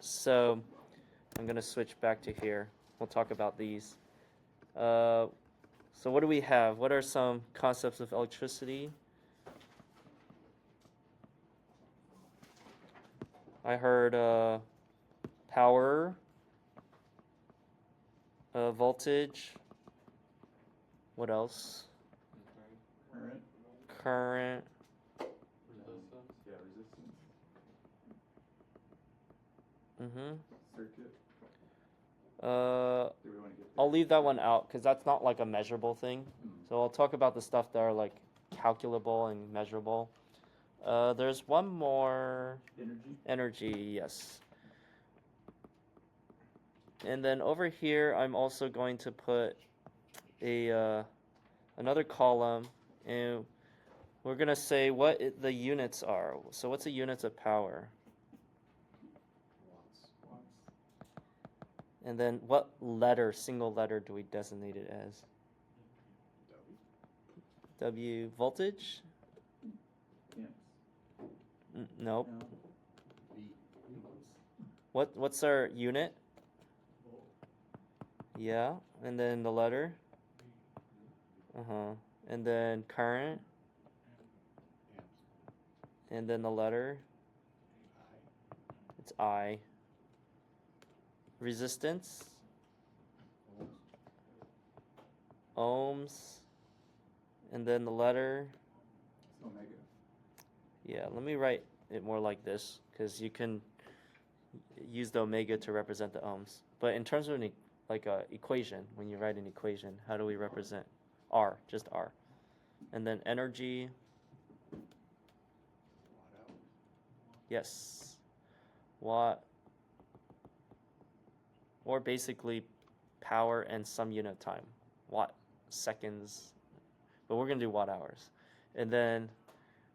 So I'm going to switch back to here. We'll talk about these. So what do we have? What are some concepts of electricity? I heard power, voltage. What else? Current. Resistance. Yeah, resistance. Mm-hmm. Circuit. Do we want to get there? I'll leave that one out because that's not like a measurable thing. So I'll talk about the stuff that are like calculable and measurable. There's one more. Energy. Energy, yes. And then over here, I'm also going to put a another column, and we're gonna say what the units are. So what's the units of power? Watts. And then what letter, single letter, do we designate it as? W. Voltage? Nope. No. What's our unit? Yeah, and then the letter. And then current. And then the letter. It's I. Resistance. Ohms. And then the letter. It's omega. Yeah, let me write it more like this because you can use the omega to represent the ohms. But in terms of an equation, when you write an equation, how do we represent R? Just R. And then energy. Yes. Watt. Or basically power and some unit of time. Watt seconds. But we're going to do watt hours. And then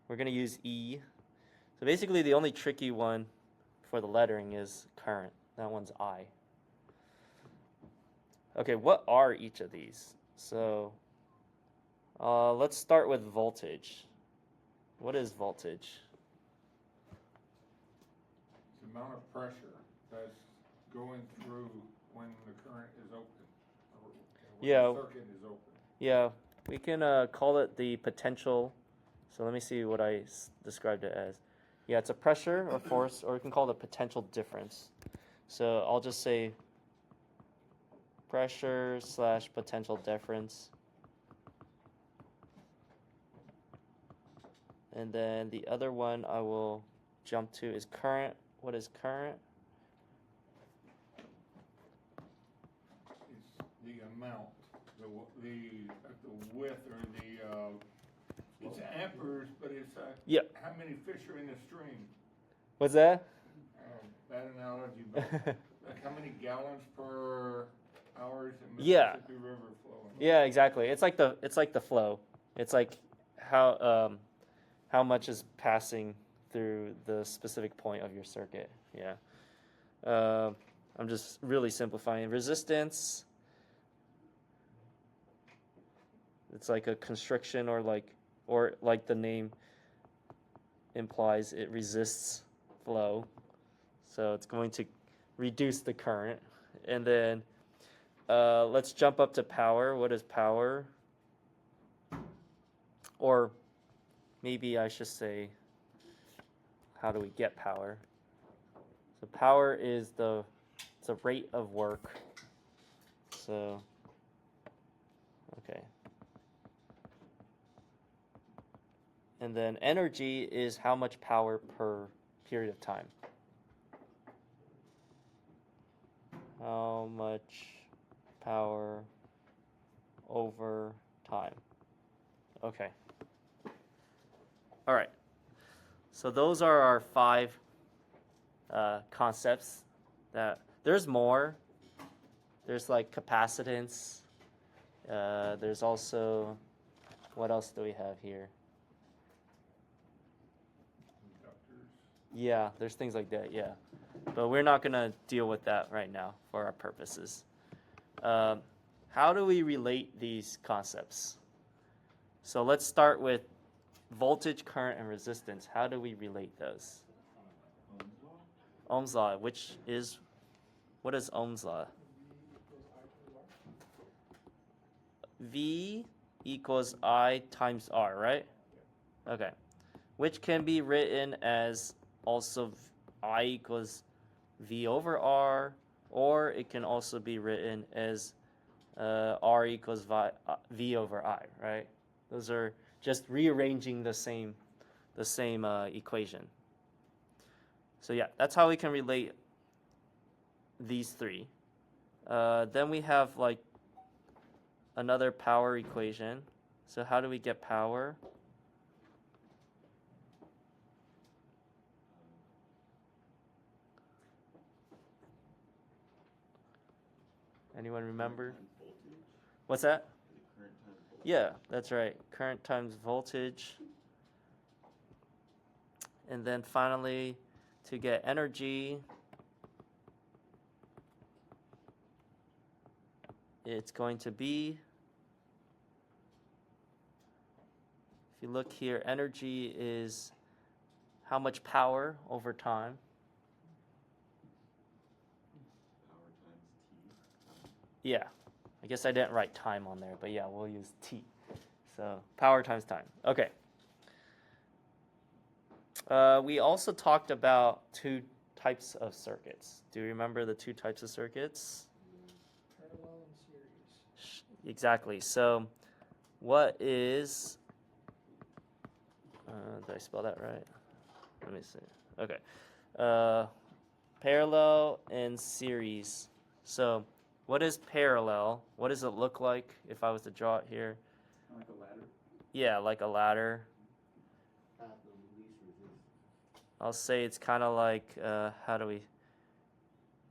we're going to use E. So basically the only tricky one for the lettering is current. That one's I. Okay, what are each of these? So let's start with voltage. What is voltage? It's the amount of pressure that's going through when the current is open. Or when Yeah. the circuit is open. Yeah, we can call it the potential. So let me see what I described it as. Yeah, it's a pressure or force, or we can call it a potential difference. So I'll just say pressure / potential difference. And then the other one I will jump to is current. What is current? It's the amount, the width or it's amperes, but it's Yeah. how many fish are in the stream. What's that? Bad analogy, but like how many gallons per hour is the Yeah. Mississippi River flowing? Yeah, exactly. It's like the flow. It's like how much is passing through the specific point of your circuit. Yeah. I'm just really simplifying. Resistance. It's like a constriction or like the name implies, it resists flow. So it's going to reduce the current. And then let's jump up to power. What is power? Or maybe I should say, how do we get power? So power is it's a rate of work. So, okay. And then energy is how much power per period of time. How much power over time. Okay. All right. So those are our 5 concepts. There's more. There's like capacitance. There's also, what else do we have here? Conductors. Yeah, there's things like that, yeah. But we're not going to deal with that right now for our purposes. How do we relate these concepts? So let's start with voltage, current, and resistance. How do we relate those? Ohm's law, which is, what is Ohm's law? V equals I times R, right? Okay. Which can be written as also I equals V over R, or it can also be written as R equals V over I, right? Those are just rearranging the same equation. So yeah, that's how we can relate these three. Then we have like another power equation. So how do we get power? Anyone remember? What's that? Yeah, that's right. Current times voltage. And then finally, to get energy, it's going to be, if you look here, energy is how much power over time. Power times T. Yeah, I guess I didn't write time on there, but yeah, we'll use T. So power times time. Okay. We also talked about two types of circuits. Do you remember the two types of circuits? Parallel and series. Exactly. So what is, did I spell that right? Let me see. Okay. Parallel and series. So what is parallel? What does it look like if I was to draw it here? Like a ladder. Yeah, like a ladder. Path of least resistance. I'll say it's kind of like,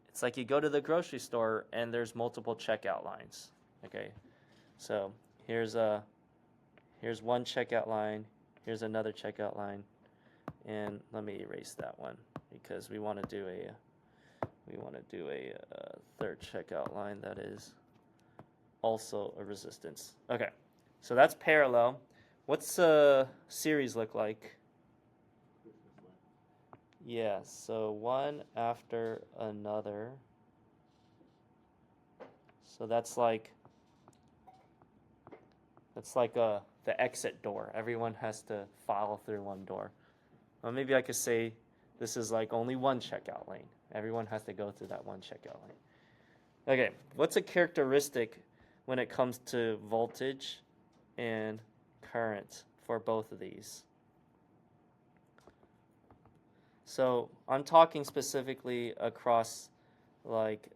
it's like you go to the grocery store and there's multiple checkout lines. Okay, so here's one checkout line, here's another checkout line, and let me erase that one because we want to do a third checkout line that is also a resistance. Okay, so that's parallel. What's a series look like? Yeah, so one after another. So that's like the exit door. Everyone has to file through one door. Well, maybe I could say this is like only one checkout lane. Everyone has to go through that one checkout lane. Okay, what's a characteristic when it comes to voltage and current for both of these? So I'm talking specifically across like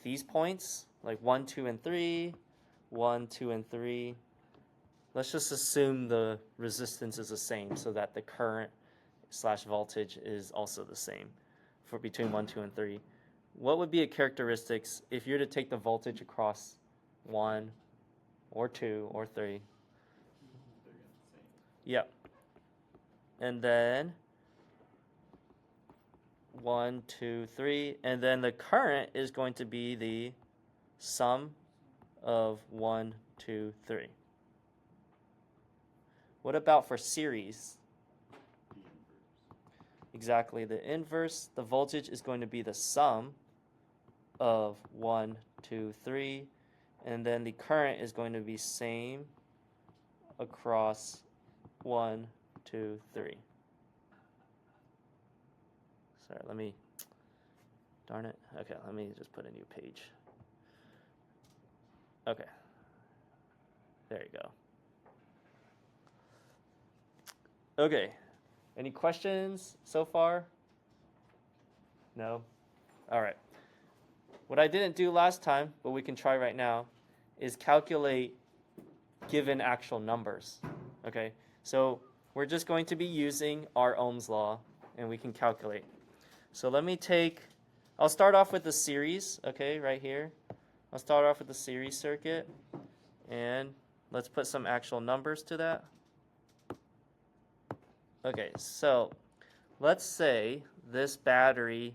these points, like 1, 2, and 3, 1, 2, and 3. Let's just assume the resistance is the same so that the current / voltage is also the same for between 1, 2, and 3. What would be a characteristics if you were to take the voltage across 1 or 2 or 3? They're gonna the same. Yep. And then 1, 2, 3, and then the current is going to be the sum of 1, 2, 3. What about for series? The inverse. Exactly, the inverse. The voltage is going to be the sum of 1, 2, 3, and then the current is going to be same across 1, 2, 3. Sorry, darn it. Okay, let me just put a new page. Okay. There you go. Okay. Any questions so far? No? All right. What I didn't do last time, but we can try right now, is calculate given actual numbers. Okay? So we're just going to be using our Ohm's law, and we can calculate. So I'll start off with the series, okay, right here. I'll start off with the series circuit, and let's put some actual numbers to that. Okay, so let's say this battery,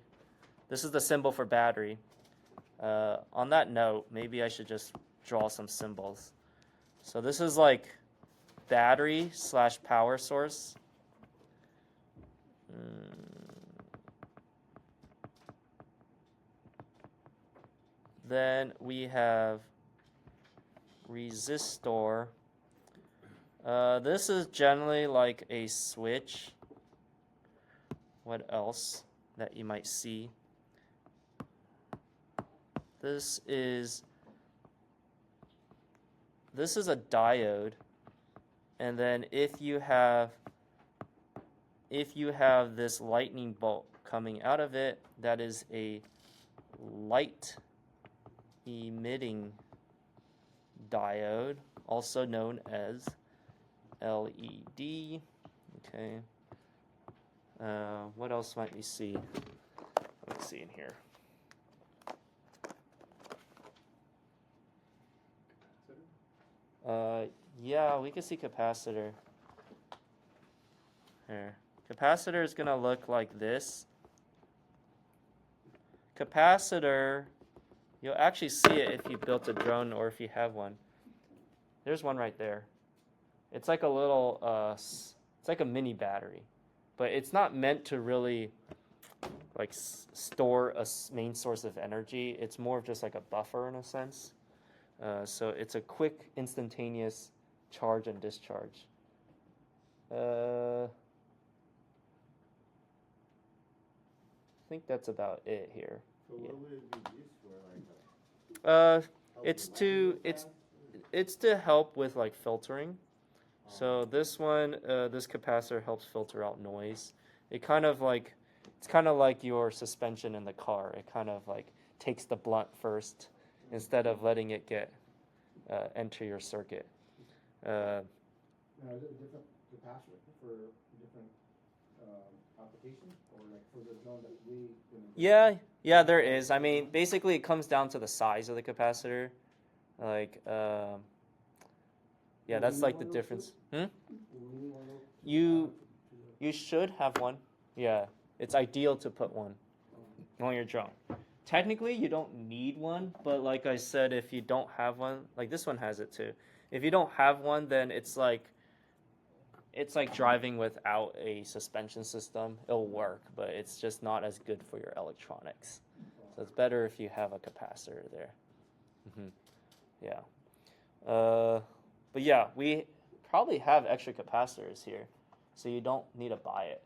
this is the symbol for battery. On that note, maybe I should just draw some symbols. So this is like battery / power source. then we have resistor. This is generally like a switch. What else that you might see? This is a diode, and then if you have this lightning bolt coming out of it, that is a light emitting diode, also known as LED. Okay. What else might we see? Let's see in here. Yeah, we can see capacitor. Here. Capacitor is gonna look like this. Capacitor, you'll actually see it if you built a drone or if you have one. There's one right there. It's like a little, it's like a mini battery, but it's not meant to really like store a main source of energy. It's more of just like a buffer in a sense. So it's a quick, instantaneous charge and discharge. I think that's about it here. So Yeah. what would it be used for, like, It's help to lighting it's fast? it's to help with like filtering. So this one, this capacitor helps filter out noise. It's kind of like your suspension in the car. It kind of like takes the blunt first instead of letting it get enter your circuit. Now, is it a different capacitor for different applications, or like for the drone that we? Yeah, there is. I mean, basically, it comes down to the size of the capacitor. Like, yeah, that's like the difference. You should have one. Yeah, it's ideal to put one on your drone. Technically, you don't need one, but like I said, if you don't have one, like this one has it too. If you don't have one, then it's like driving without a suspension system. It'll work, but it's just not as good for your electronics. So it's better if you have a capacitor there. Yeah. But yeah, we probably have extra capacitors here, so you don't need to buy it.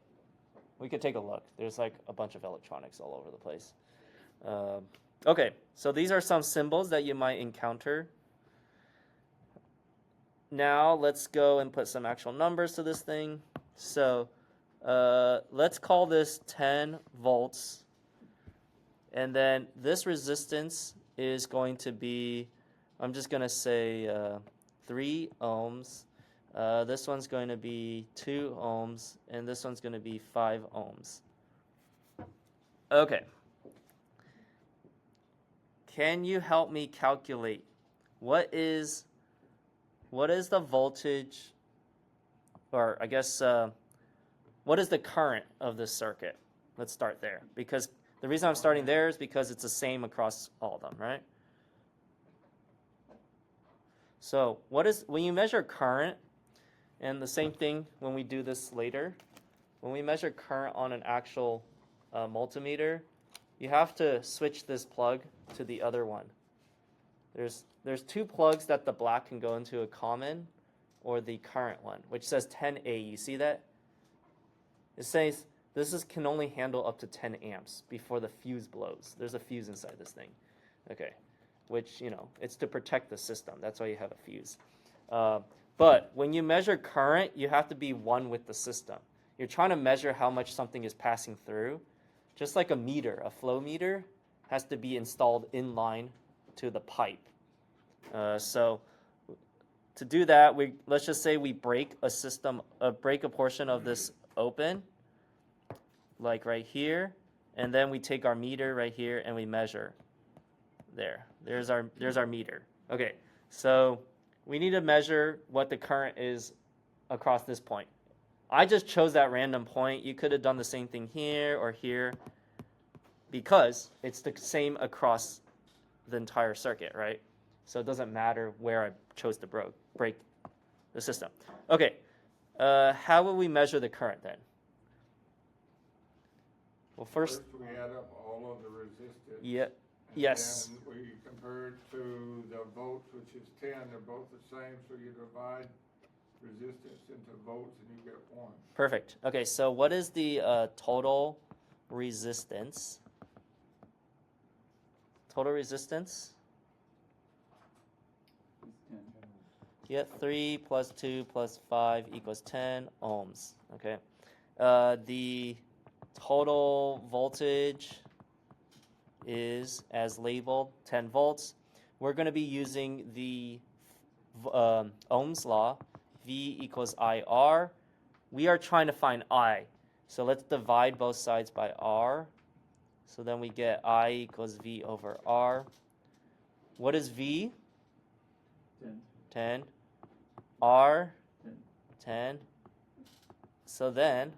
We could take a look. There's like a bunch of electronics all over the place. Okay, so these are some symbols that you might encounter. Now let's go and put some actual numbers to this thing. So let's call this 10 volts. And then this resistance is going to be, I'm just going to say 3 ohms. This one's going to be 2 ohms. And this one's going to be 5 ohms. Okay. Can you help me calculate what is the voltage, or I guess what is the current of this circuit? Let's start there, because the reason I'm starting there is because it's the same across all of them, right? So when you measure current, and the same thing when we do this later, when we measure current on an actual multimeter, you have to switch this plug to the other one. There's 2 plugs that the black can go into a common, or the current one, which says 10A. You see that? It says this can only handle up to 10 amps before the fuse blows. There's a fuse inside this thing. Okay, which, it's to protect the system. That's why you have a fuse. But when you measure current, you have to be one with the system. You're trying to measure how much something is passing through. Just like a meter, a flow meter has to be installed in line to the pipe. So to do that, let's just say we break a portion of this open, like right here, and then we take our meter right here and we measure. There's our meter. Okay, so we need to measure what the current is across this point. I just chose that random point. You could have done the same thing here or here, because it's the same across the entire circuit, right? So it doesn't matter where I chose to break the system. Okay, how will we measure the current then? Well, first, we add up all of the resistance. yeah, And Yes. then we compare it to the volts, which is 10, they're both the same, so you divide resistance into volts and you get 1. Perfect. Okay, so what is the total resistance? Total resistance? It's 10. Yeah, 3 plus 2 plus 5 equals 10 ohms. Okay. The total voltage is, as labeled, 10 volts. We're going to be using the Ohm's law, V equals IR. We are trying to find I. So let's divide both sides by R. So then we get I equals V over R. What is V? 10. 10. R? 10. 10. So then,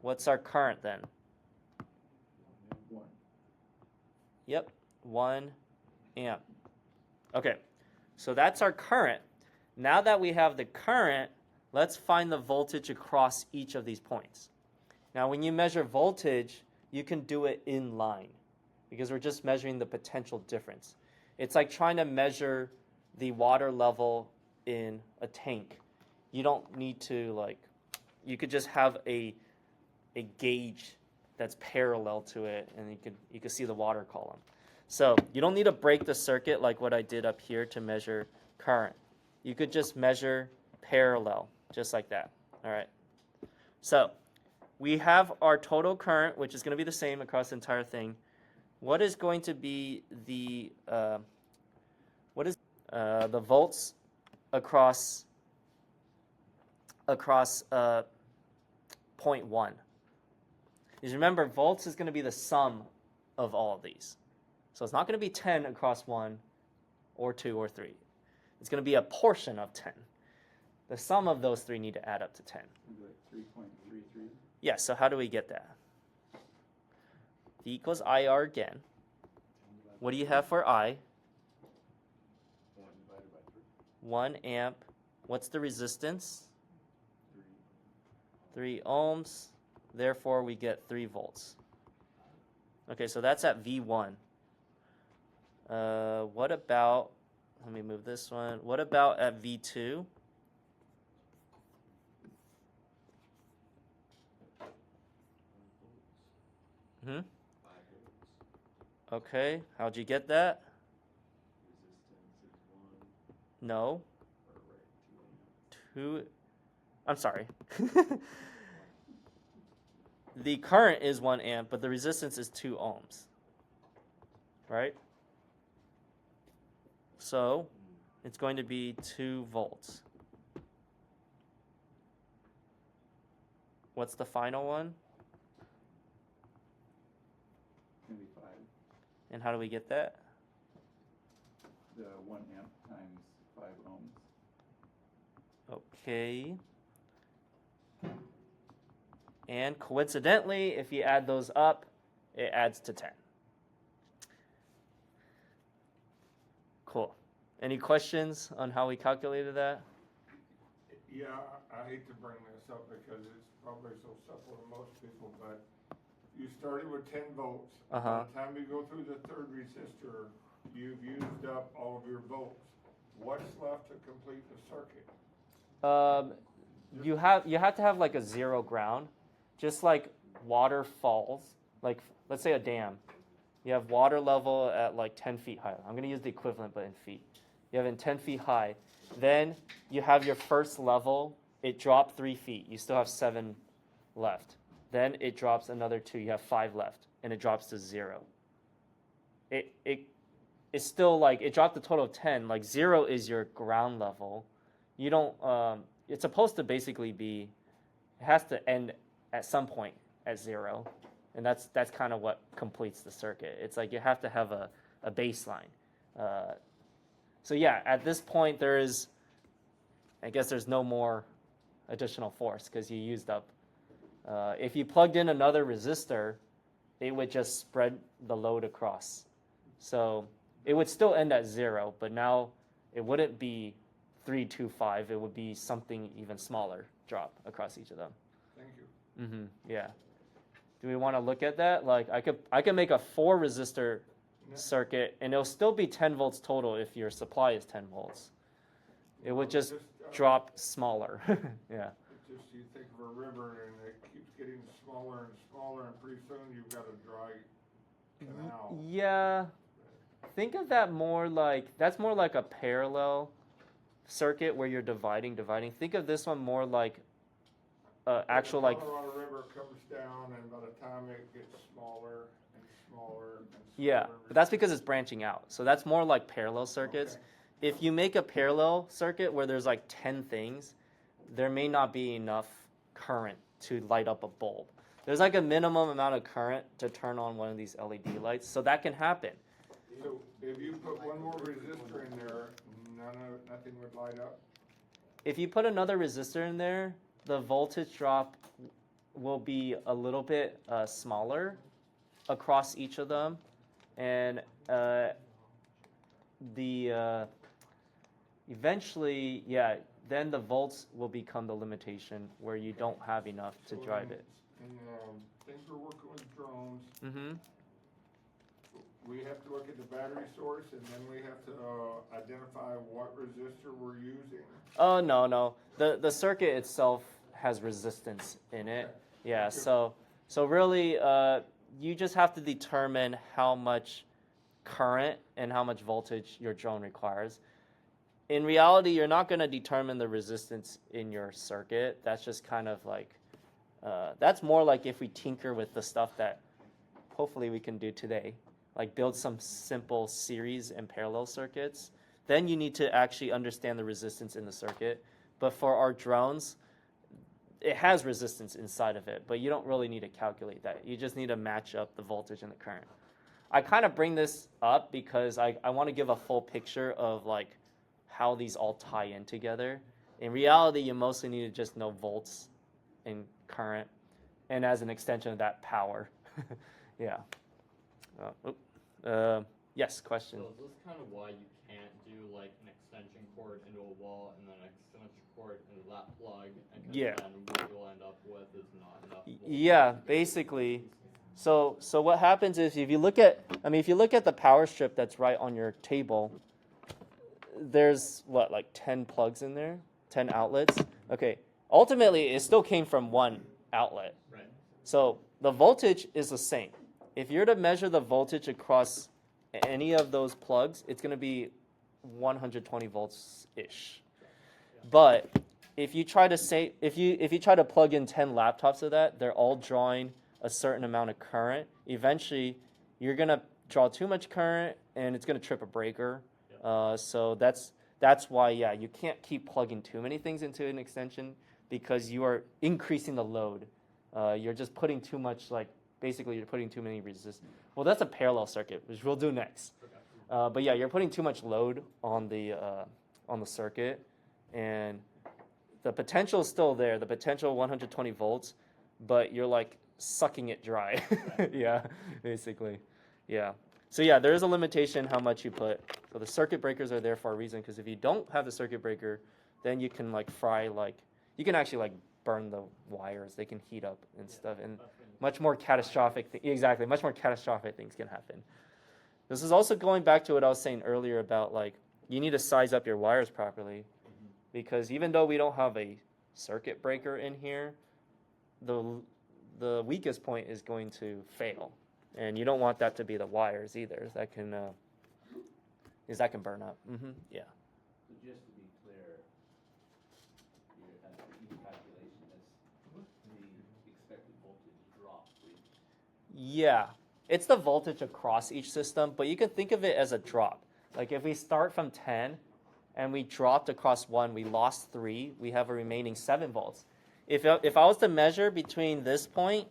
what's our current then? 1. Yep, 1 amp. Okay, so that's our current. Now that we have the current, let's find the voltage across each of these points. Now, when you measure voltage, you can do it in line because we're just measuring the potential difference. It's like trying to measure the water level in a tank. You don't need to you could just have a gauge that's parallel to it, and you can see the water column. So you don't need to break the circuit like what I did up here to measure current. You could just measure parallel, just like that. All right. So we have our total current, which is going to be the same across the entire thing. What is going to be the volts across point 1? Because remember, volts is going to be the sum of all of these. So it's not going to be 10 across 1 or 2 or 3. It's going to be a portion of 10. The sum of those three need to add up to 10. Maybe like 3.33. Yeah, so how do we get that? V equals IR again. What do you have for I? 1 amp. What's the resistance? 3 ohms. Therefore, we get 3 volts. Okay, so that's at V1. What about, let me move this one. What about at V2? Okay, how'd you get that? No. 2, I'm sorry. The current is 1 amp, but the resistance is 2 ohms. Right? So, it's going to be 2 volts. What's the final one? Maybe 5. And how do we get that? The 1 amp times 5 ohms. Okay. And coincidentally, if you add those up, it adds to 10. Cool. Any questions on how we calculated that? Yeah, I hate to bring this up because it's probably so simple to most people, but you started with 10 volts. Uh-huh. By the time you go through the third resistor, you've used up all of your volts. What's left to complete the circuit? You have to have like a zero ground, just like water falls. Like let's say a dam, you have water level at like 10 feet high. I'm going to use the equivalent, but in feet. You have it 10 feet high. Then you have your first level. It dropped 3 feet. You still have 7 left. Then it drops another 2. You have 5 left, and it drops to 0. It's still like it dropped a total of 10. Like 0 is your ground level. You don't. It's supposed to basically be. It has to end at some point at 0, and that's kind of what completes the circuit. It's like you have to have a baseline. So yeah, at this point I guess there's no more additional force because you used up. If you plugged in another resistor, it would just spread the load across. So it would still end at 0, but now it wouldn't be 3, 2, 5. It would be something even smaller drop across each of them. Thank you. Yeah. Do we want to look at that? Like I could make a 4 resistor circuit, and it'll still be 10 volts total if your supply is 10 volts. It would just drop smaller. Yeah. It's just you think of a river and it keeps getting smaller and smaller, and pretty soon you've got a dry canal. Yeah. Think of that more like, that's more like a parallel circuit where you're dividing. Think of this one more like actual The like, Colorado River comes down, and by the time it gets smaller and smaller and smaller. yeah, but that's because it's branching out. So that's more like parallel circuits. Okay. If you make a parallel circuit where there's like 10 things, there may not be enough current to light up a bulb. There's like a minimum amount of current to turn on one of these LED lights, so that can happen. So if you put one more resistor in there, nothing would light up? If you put another resistor in there, the voltage drop will be a little bit smaller across each of them, and eventually, yeah, then the volts will become the limitation where you don't have enough to So drive it. And things we're working with drones, Mm-hmm. we have to look at the battery source, and then we have to identify what resistor we're using. Oh no. The circuit itself has resistance in it. Okay. Yeah, Good. so really you just have to determine how much current and how much voltage your drone requires. In reality, you're not going to determine the resistance in your circuit. That's just kind of like that's more like if we tinker with the stuff that hopefully we can do today, like build some simple series and parallel circuits. Then you need to actually understand the resistance in the circuit. But for our drones, it has resistance inside of it, but you don't really need to calculate that. You just need to match up the voltage and the current. I kind of bring this up because I want to give a full picture of like how these all tie in together. In reality, you mostly need to just know volts and current, and as an extension of that, power. Yeah. Yes, question. So is this kind of why you can't do like an extension cord into a wall and then an extension cord into that plug? And 'cause Yeah. then what you'll end up with is not enough. Yeah, basically. So what happens is if you look at the power strip that's right on your table, there's like 10 plugs in there, 10 outlets. Okay. Ultimately, it still came from one outlet. Right. So the voltage is the same. If you're to measure the voltage across any of those plugs, it's going to be 120 volts ish. But if you try to plug in 10 laptops of that, they're all drawing a certain amount of current. Eventually, you're going to draw too much current, and it's going to trip a breaker. So that's why, yeah, you can't keep plugging too many things into an extension because you are increasing the load. You're just putting too much, like, basically you're putting too many resistors. Well, that's a parallel circuit, which we'll do next. But yeah, you're putting too much load on the circuit, and the potential is still there. The potential 120 volts, but you're like sucking it dry. Yeah, basically. Yeah. So yeah, there is a limitation how much you put. So the circuit breakers are there for a reason, because if you don't have the circuit breaker, then you can like fry, like you can actually like burn the wires. They can heat up and stuff, and much more catastrophic. Exactly, much more catastrophic things can happen. This is also going back to what I was saying earlier about like you need to size up your wires properly, because even though we don't have a circuit breaker in here, the weakest point is going to fail. And you don't want that to be the wires either. That can burn up. Yeah. So just to be clear, your E calculation is the expected voltage drop for each. Yeah. It's the voltage across each system, but you can think of it as a drop. Like if we start from 10 and we dropped across 1, we lost 3, we have a remaining 7 volts. If I was to measure between this point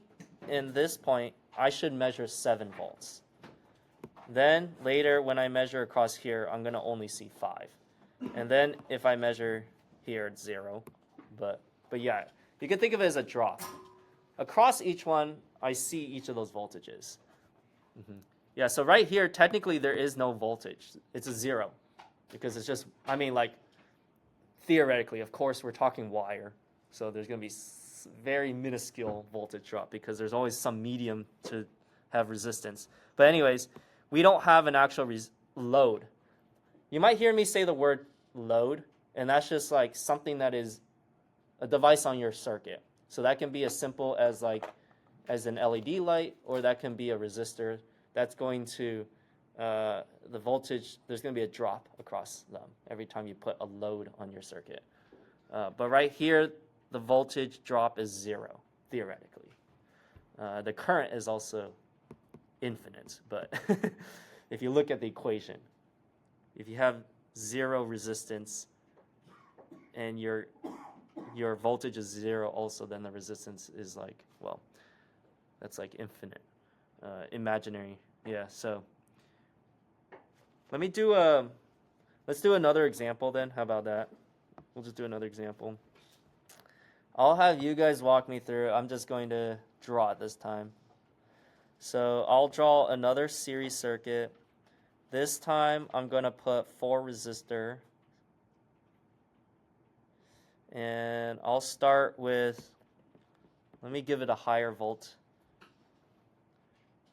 and this point, I should measure 7 volts. Then later when I measure across here, I'm going to only see 5. And then if I measure here, it's 0. But yeah, you can think of it as a drop. Across each one, I see each of those voltages. Yeah, so right here, technically there is no voltage. It's a 0. Because it's just, I mean, like, theoretically, of course, we're talking wire. So there's going to be very minuscule voltage drop because there's always some medium to have resistance. But anyways, we don't have an actual load. You might hear me say the word load, and that's just like something that is a device on your circuit. So that can be as simple as as an LED light, or that can be a resistor. That's going to the voltage. There's going to be a drop across them every time you put a load on your circuit. But right here, the voltage drop is 0 theoretically. The current is also infinite, but if you look at the equation, if you have 0 resistance and your voltage is 0 also, then the resistance is like, well, that's like infinite, imaginary. Yeah, so let's do another example then. How about that? We'll just do another example. I'll have you guys walk me through. I'm just going to draw it this time. So I'll draw another series circuit. This time I'm going to put 4 resistor. And I'll start with, let me give it a higher volt.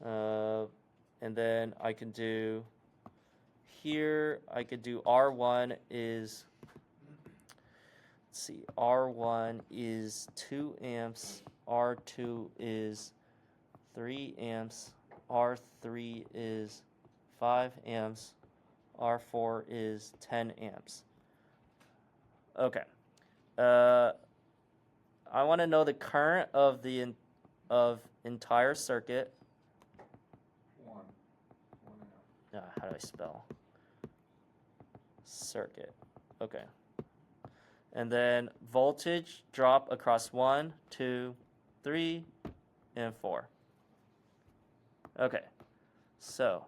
And then I can do, here I could do R1 is, let's see, R1 is 2 amps, R2 is 3 amps, R3 is 5 amps, R4 is 10 amps. Okay. I want to know the current of the entire circuit. 1 amp. How do I spell? Circuit. Okay. And then voltage drop across 1, 2, 3, and 4. Okay. So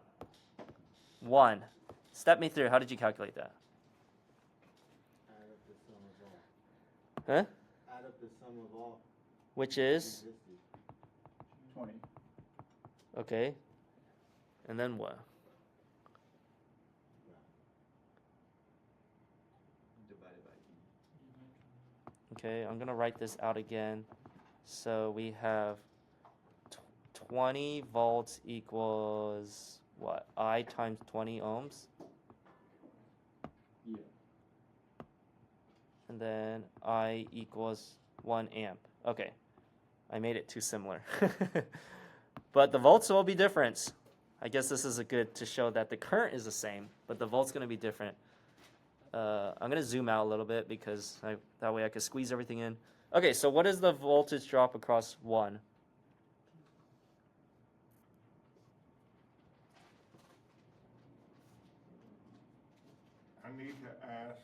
1. Step me through. How did you calculate that? Add up the sum of all. Huh? Add up the sum of all Which is? existed. 20. Okay. And then what? Divided by E. Okay, I'm going to write this out again. So we have 20 volts equals what? I times 20 ohms. Yeah. And then I equals 1 amp. Okay, I made it too similar. But the volts will be different. I guess this is a good to show that the current is the same, but the volt's going to be different. I'm going to zoom out a little bit because that way I can squeeze everything in. Okay, so what is the voltage drop across 1? I need to ask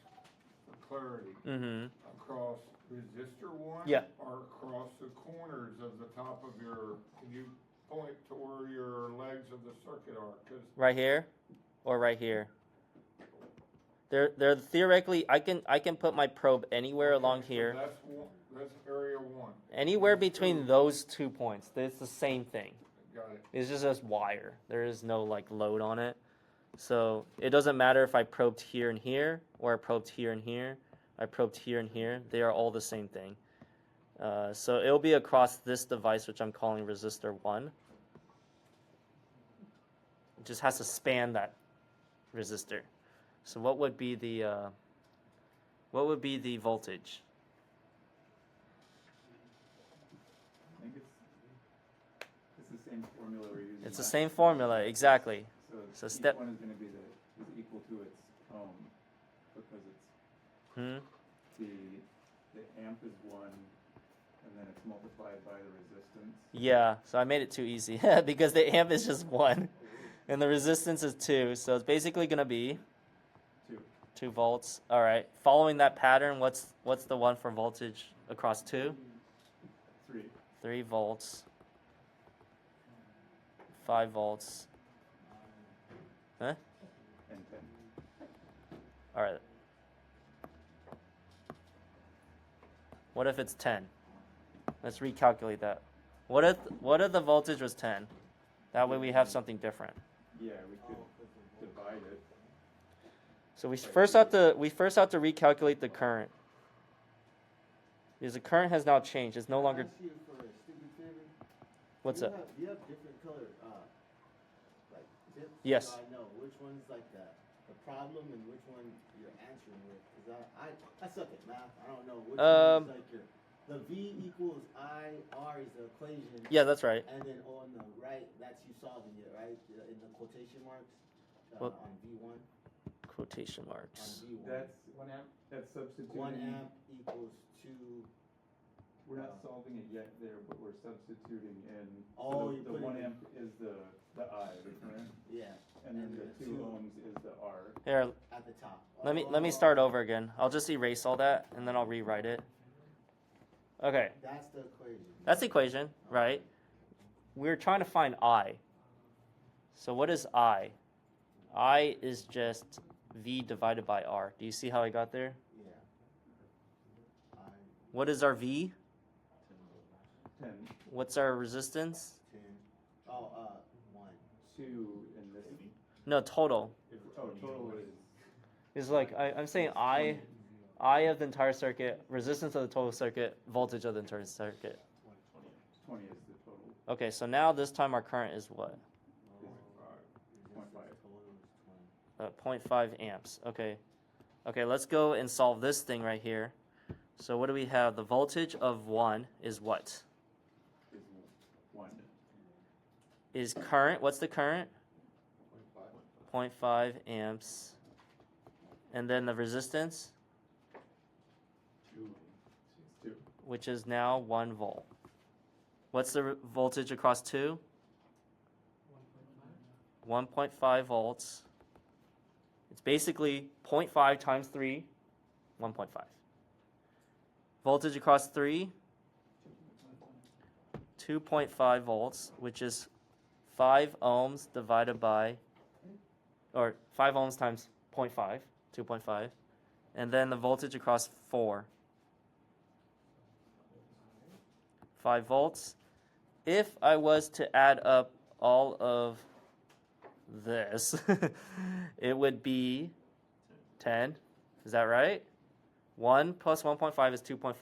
for clarity. Mm-hmm. Across resistor 1? Yeah. Or across the corners of the top of your, can you point to where your legs of the circuit are? 'Cause Right here or right here? They're theoretically, I can put my probe anywhere along so here. that's area 1. Anywhere between those 2 points. It's the same thing. Got it. It's just a wire. There is no like load on it. So it doesn't matter if I probed here and here, or I probed here and here, I probed here and here. They are all the same thing. So it'll be across this device, which I'm calling resistor 1. It just has to span that resistor. So what would be the voltage? I think it's the same formula we're using. It's the last same time. formula, exactly. So each step- one is going to be is equal to its ohm because it's the amp is 1 and then it's multiplied by the resistance. Yeah, so I made it too easy because the amp is just 1 and the resistance is 2. So it's basically going to be 2 volts. All right. Following that pattern, what's the one for voltage across 2? 3 volts. 5 volts. Huh? And 10. All right. What if it's 10? Let's recalculate that. What if the voltage was 10? That way we have something different. Yeah, we could divide it. So we first have to recalculate the current. Because the current has now changed. It's no longer. Ask you for a stupid favor. What's Do up? you have different colored, like tips? Yes. So I know which one's like the problem and which one you're answering with. Cause I suck at math. I don't know which one is like the V equals I, R is the equation. Yeah, that's right. And then on the right, that's you solving it, right? In the quotation marks What? on V1. Quotation On marks. V1. That's, 1 amp. that's substituting. 1 amp equals 2. We're not solving it yet there, but we're substituting in. Oh, so you the put it 1 in- amp is the I, the current, Yeah. and then the 2 2 ohms is the R. Here, at the top. let me start over again. I'll just erase all that and then I'll rewrite it. Okay, That's the equation. that's the equation, right? We're trying to find I. So what is I? I is just V divided by R. Do you see how I got there? Yeah. What is our V? 10, What's our resistance? 10. Oh, 1. 2 in this. No, total. Oh, total is. It's like I'm saying I of the entire circuit, resistance of the total circuit, voltage of the entire circuit. 20 is the total. Okay, so now this time our current is what? 0.5 amps. Okay. Okay, let's go and solve this thing right here. So what do we have? The voltage of 1 is what? Is 1. Is current. What's the current? 0.5 amps. And then the resistance, 2. which is now 1 volt. What's the voltage across 2? 1.5 volts. It's basically 0.5 times 3, 1.5. Voltage across 3, 2.5 volts, which is 5 ohms divided by, or 5 ohms times 0.5, 2.5. And then the voltage across 4, 5 volts. If I was to add up all of this, it would be 10. Is that right? 1 plus 1.5 is 2.5.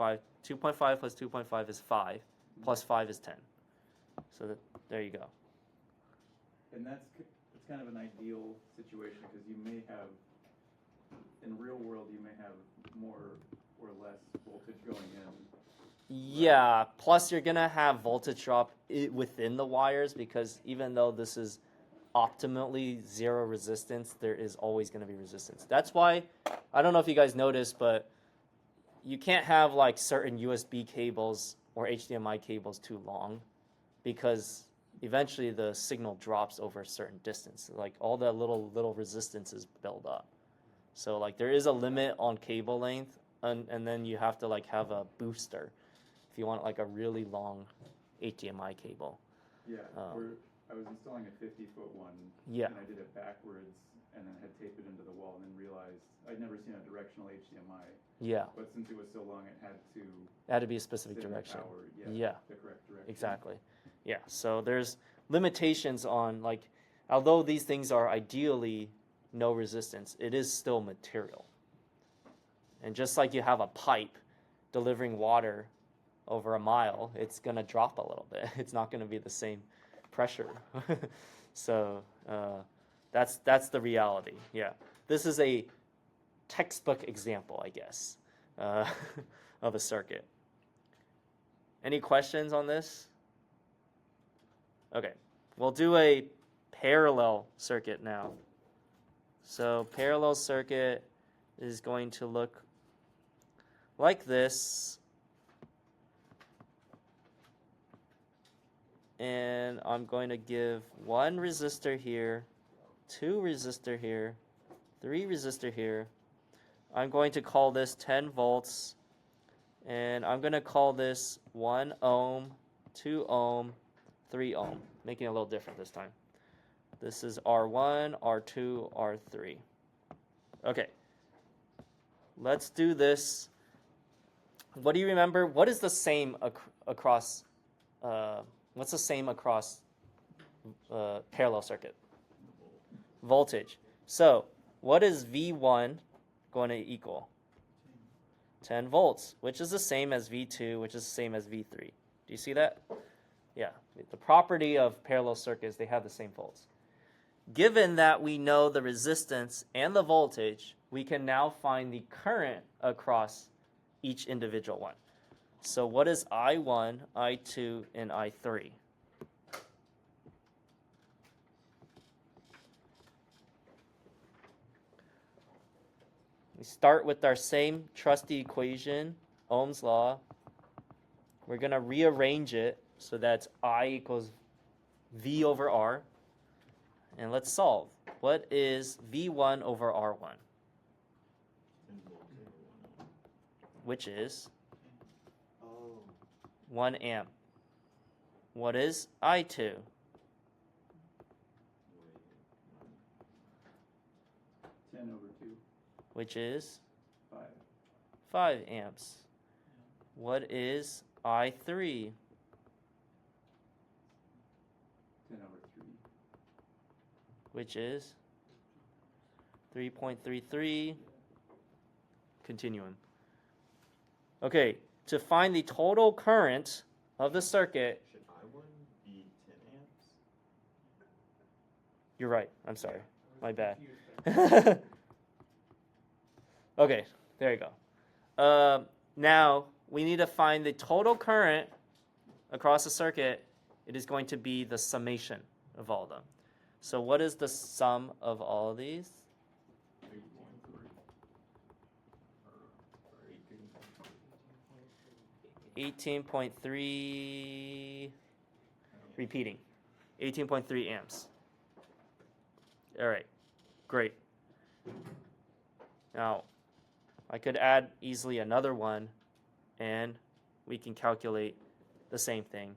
2.5 plus 2.5 is 5. Plus 5 is 10. So there you go. And it's kind of an ideal situation because you may have, in real world, you may have more or less voltage going in. Yeah, plus you're going to have voltage drop within the wires because even though this is optimally zero resistance, there is always going to be resistance. That's why, I don't know if you guys noticed, but you can't have like certain USB cables or HDMI cables too long because eventually the signal drops over a certain distance. Like all that little resistances build up. So like there is a limit on cable length and then you have to like have a booster if you want like a really long HDMI cable. Yeah, I was installing a 50-foot one, Yeah. and I did it backwards, and then had taped it into the wall, and then realized I'd never seen a directional HDMI. Yeah, But since it was so long, it had to it had to be a specific send the direction. power, Yeah. the correct direction. Exactly. Yeah. So there's limitations on like, although these things are ideally no resistance, it is still material. And just like you have a pipe delivering water over a mile, it's gonna drop a little bit. It's not gonna be the same pressure. So that's the reality. Yeah. This is a textbook example, I guess, of a circuit. Any questions on this? Okay, we'll do a parallel circuit now. So parallel circuit is going to look like this. And I'm going to give 1 resistor here, 2 resistor here, 3 resistor here. I'm going to call this 10 volts. And I'm going to call this 1 ohm, 2 ohm, 3 ohm, making it a little different this time. This is R1, R2, R3. Okay, let's do this. What do you remember? What is the same across, what's the same across parallel circuit? Voltage. So what is V1 going to equal? 10 volts, which is the same as V2, which is the same as V3. Do you see that? Yeah, the property of parallel circuits, they have the same volts. given that we know the resistance and the voltage, we can now find the current across each individual one. So what is I1, I2, and I3? We start with our same trusty equation, Ohm's law. We're going to rearrange it so that's I equals V over R. And let's solve. What is V1 over R1? Which is Oh, 1 amp. What is I2? Ten over two, Which is 5. 5 amps. What is I3? 10 over 3. Which is 3.33. Continuum. Okay, to find the total current of the circuit. Should I1 be 10 amps? You're right. I'm sorry. My bad. Confused. Okay, there you go. Now we need to find the total current across the circuit. It is going to be the summation of all of them. So what is the sum of all of these? 18.3. Repeating. 18.3 amps. All right, great. Now, I could add easily another one, and we can calculate the same thing.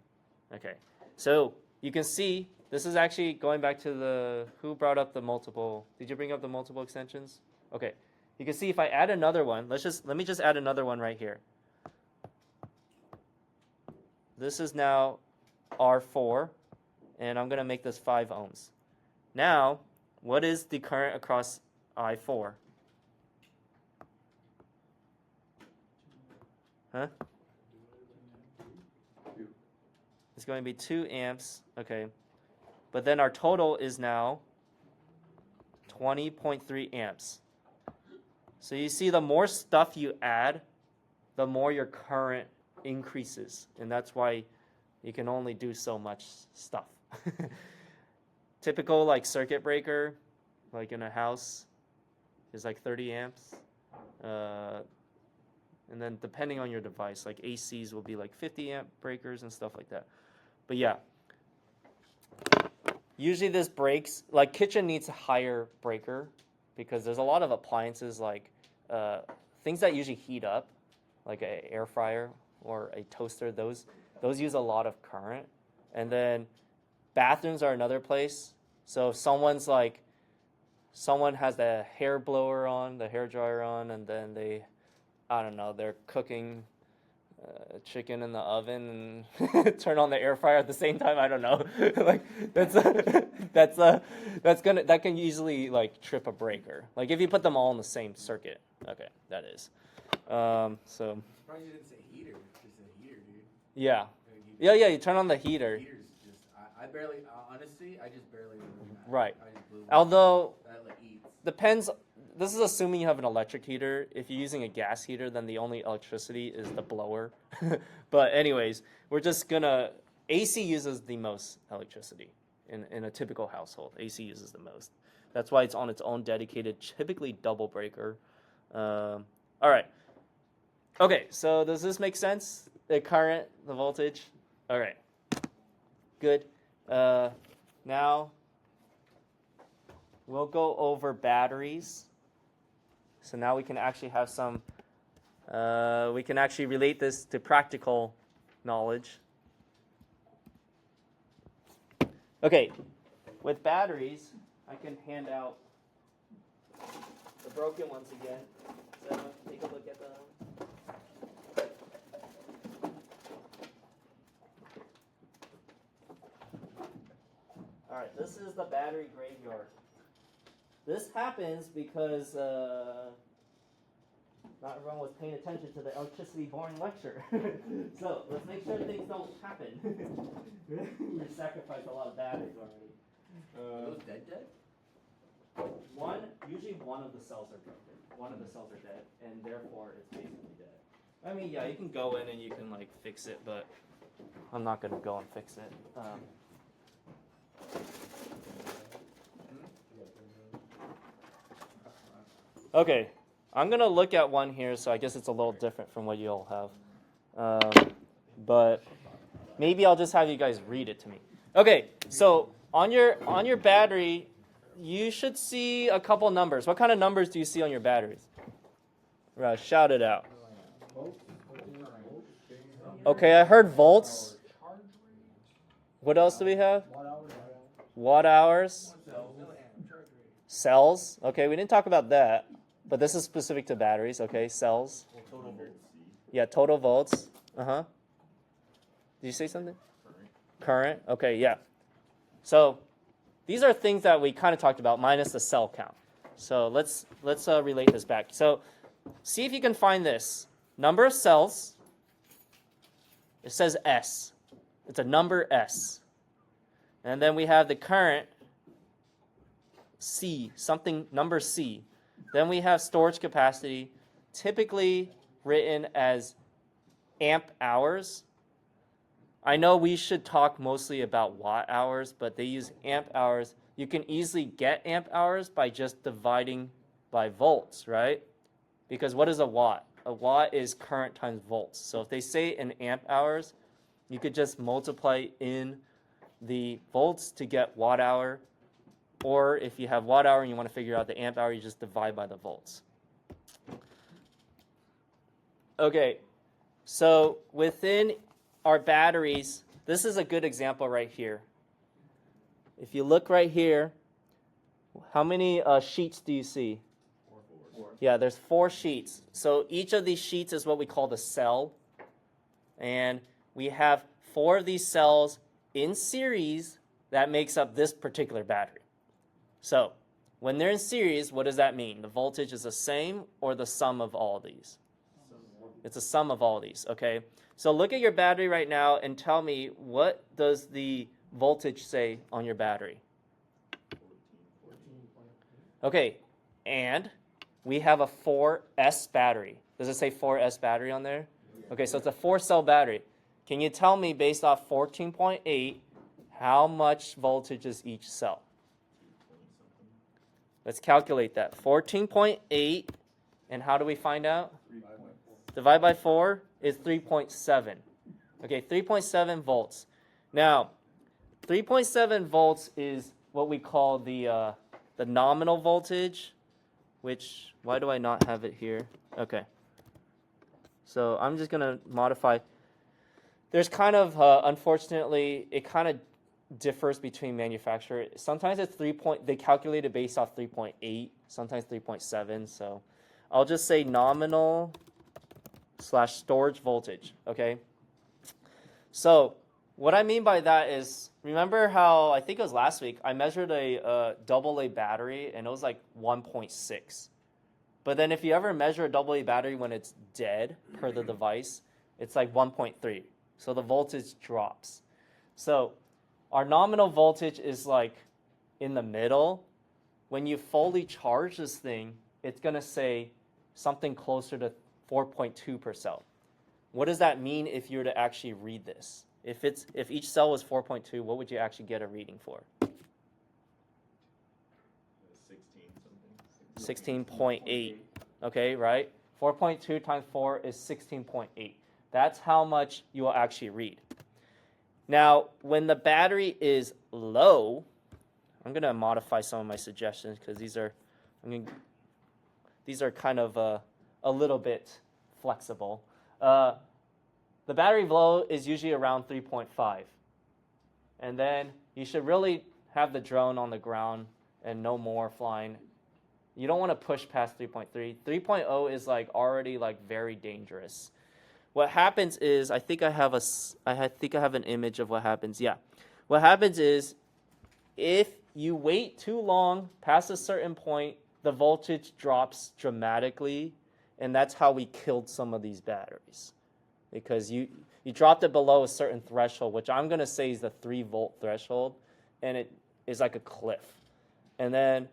Okay, so you can see this is actually going back to the, who brought up the multiple? Did you bring up the multiple extensions? Okay, you can see if I add another one, let me just add another one right here. This is now R4, and I'm going to make this 5 ohms. Now, what is the current across I4? Huh? 2. It's going to be 2 amps. Okay. But then our total is now 20.3 amps. So you see, the more stuff you add, the more your current increases. And that's why you can only do so much stuff. Typical like circuit breaker, like in a house, is like 30 amps. And then depending on your device, like ACs will be like 50 amp breakers and stuff like that. But yeah, usually this breaks, like kitchen needs a higher breaker because there's a lot of appliances like things that usually heat up, like an air fryer or a toaster, those use a lot of current. And then bathrooms are another place. So if someone has the hair blower on, the hair dryer on, and then they're cooking chicken in the oven and turn on the air fryer at the same time. I don't know. Like that can easily like trip a breaker. Like if you put them all in the same circuit. Okay, that is. So Surprised you didn't say heater. Just a heater, dude. yeah. I mean, Yeah. You turn on the heater. Heaters just I barely honestly I just barely remember that. Right. I just blew Although that like eats. depends. This is assuming you have an electric heater. If you're using a gas heater, then the only electricity is the blower. But anyways, we're just gonna, AC uses the most electricity in a typical household. AC uses the most. That's why it's on its own dedicated, typically double breaker. All right. Okay, so does this make sense? The current, the voltage? All right. Good. Now we'll go over batteries. So now we can actually have some, we can actually relate this to practical knowledge. Okay, with batteries, I can hand out the broken ones again. So take a look at them. All right, this is the battery graveyard. This happens because not everyone was paying attention to the electricity boring lecture. So let's make sure things don't happen. We sacrificed a lot of batteries already. Are those dead? Usually one of the cells are broken. One of the cells are dead, and therefore it's basically dead. I mean, yeah, you can go in and you can like fix it, but I'm not gonna go and fix it. Okay, I'm gonna look at one here, so I guess it's a little different from what you all have, but maybe I'll just have you guys read it to me. Okay, so on your battery, you should see a couple numbers. What kind of numbers do you see on your batteries? Right, shout it out. Okay, I heard volts. What else do we have? Watt hours. Cells. Okay, we didn't talk about that, but this is specific to batteries. Okay, cells. Yeah, total volts. Uh-huh. Did you say something? Current. Okay, yeah. So these are things that we kind of talked about minus the cell count. So let's relate this back. So see if you can find this. Number of cells. It says S. It's a number S. And then we have the current C, something number C. Then we have storage capacity, typically written as amp hours. I know we should talk mostly about watt hours, but they use amp hours. You can easily get amp hours by just dividing by volts, right? Because what is a watt? A watt is current times volts. So if they say in amp hours, you could just multiply in the volts to get watt hour. Or if you have watt hour and you want to figure out the amp hour, you just divide by the volts. Okay, so within our batteries, this is a good example right here. If you look right here, how many sheets do you see? Four. Yeah, there's 4 sheets. So each of these sheets is what we call the cell. And we have 4 of these cells in series that makes up this particular battery. So when they're in series, what does that mean? The voltage is the same or the sum of all these? It's a sum of all these, okay? So look at your battery right now and tell me, what does the voltage say on your battery? 14. Okay, and we have a 4S battery. Does it say 4S battery on there? Okay, so it's a 4-cell battery. Can you tell me, based off 14.8, how much voltage is each cell? Let's calculate that. 14.8, and how do we find out? Divide by 4 is 3.7. Okay, 3.7 volts. Now, 3.7 volts is what we call the nominal voltage, which, why do I not have it here? Okay. So I'm just going to modify. There's kind of, unfortunately, it kind of differs between manufacturer. Sometimes it's they calculate it based off 3.8, sometimes 3.7. So I'll just say nominal / storage voltage, okay? So what I mean by that is, remember how, I think it was last week, I measured a AA battery and it was like 1.6. But then if you ever measure a AA battery when it's dead per the device, it's like 1.3. So the voltage drops. So our nominal voltage is like in the middle. When you fully charge this thing, it's going to say something closer to 4.2 per cell. What does that mean if you were to actually read this? If each cell was 4.2, what would you actually get a reading for? 16.8. Okay, right? 4.2 times 4 is 16.8. That's how much you will actually read. Now, when the battery is low, I'm going to modify some of my suggestions because these are kind of a little bit flexible. The battery low is usually around 3.5. And then you should really have the drone on the ground and no more flying. You don't want to push past 3.3. 3.0 is like already like very dangerous. What happens is, I think I have an image of what happens. Yeah. What happens is, if you wait too long past a certain point, the voltage drops dramatically, and that's how we killed some of these batteries. Because you dropped it below a certain threshold, which I'm going to say is the 3-volt threshold, and is like a cliff. And then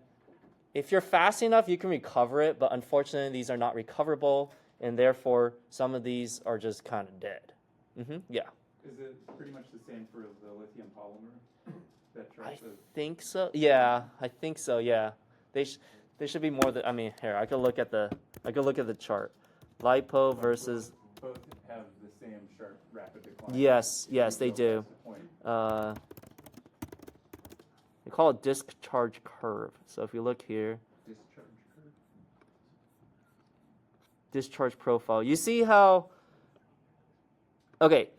if you're fast enough, you can recover it, but unfortunately, these are not recoverable, and therefore, some of these are just kind of dead. Yeah. Is it pretty much the same for the lithium polymer? That I chart says think so. Yeah, I think so. Yeah, they should be more than. I mean, here I could look at the chart. Lipo versus. both have the same sharp rapid decline. Yes, yes, they So do. that's the point. They call it discharge curve. So if you look here, Discharge curve. discharge profile. You see how? Okay,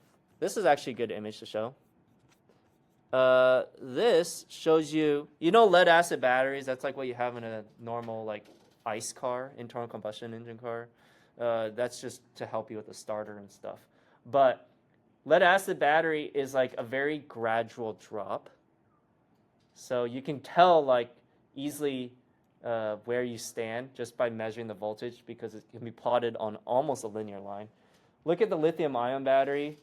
this is actually a good image to show. This shows you, lead acid batteries. That's like what you have in a normal like ICE car, internal combustion engine car. That's just to help you with the starter and stuff. But lead acid battery is like a very gradual drop. So you can tell like easily where you stand just by measuring the voltage because it can be plotted on almost a linear line. Look at the lithium ion battery.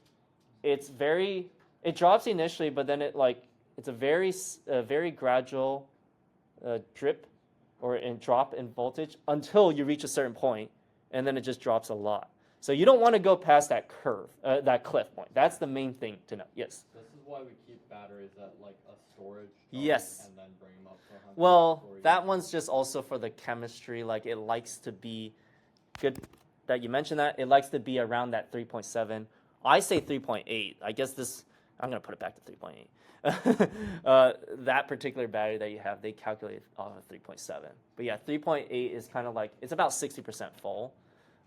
It drops initially, but then it's a very gradual drip or drop in voltage until you reach a certain point, and then it just drops a lot. So you don't want to go past that curve, that cliff point. That's the main thing to know. Yes. This is why we keep batteries at like a storage. Yes. And then bring them up to 100. Well, that one's just also for the chemistry. Like it likes to be good that you mentioned that. It likes to be around that 3.7. I say 3.8. I guess I'm going to put it back to 3.8. That particular battery that you have, they calculate off of 3.7. But yeah, 3.8 is kind of like, it's about 60% full.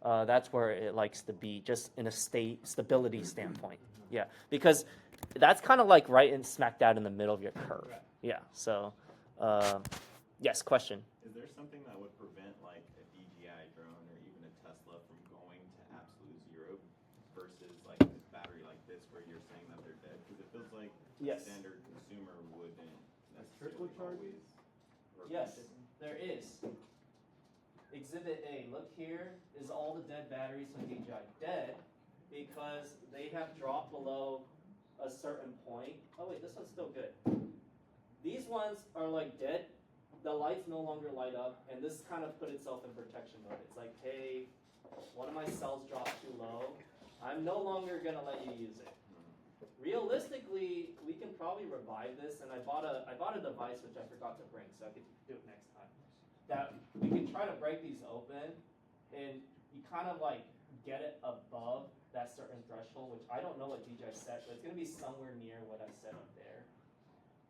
That's where it likes to be, just in a stability standpoint. Yeah, because that's kind of like right smack dab in the middle of your curve. Yeah, so, yes, question. Is there something that would prevent like a DJI drone or even a Tesla from going to absolute zero versus like a battery like this where you're saying that they're dead? Because it feels like Yes. a standard consumer wouldn't trickle necessarily charge? always. Yes, there is. Exhibit A, look here, is all the dead batteries from DJI. Dead because they have dropped below a certain point. Oh wait, this one's still good. These ones are like dead. The lights no longer light up, and this kind of put itself in protection mode. It's like, hey, one of my cells dropped too low. I'm no longer gonna let you use it. Realistically, we can probably revive this, and I bought a device which I forgot to bring, so I could do it next time. That we can try to break these open, and you kind of like get it above that certain threshold, which I don't know what DJI set, but it's gonna be somewhere near what I set up there.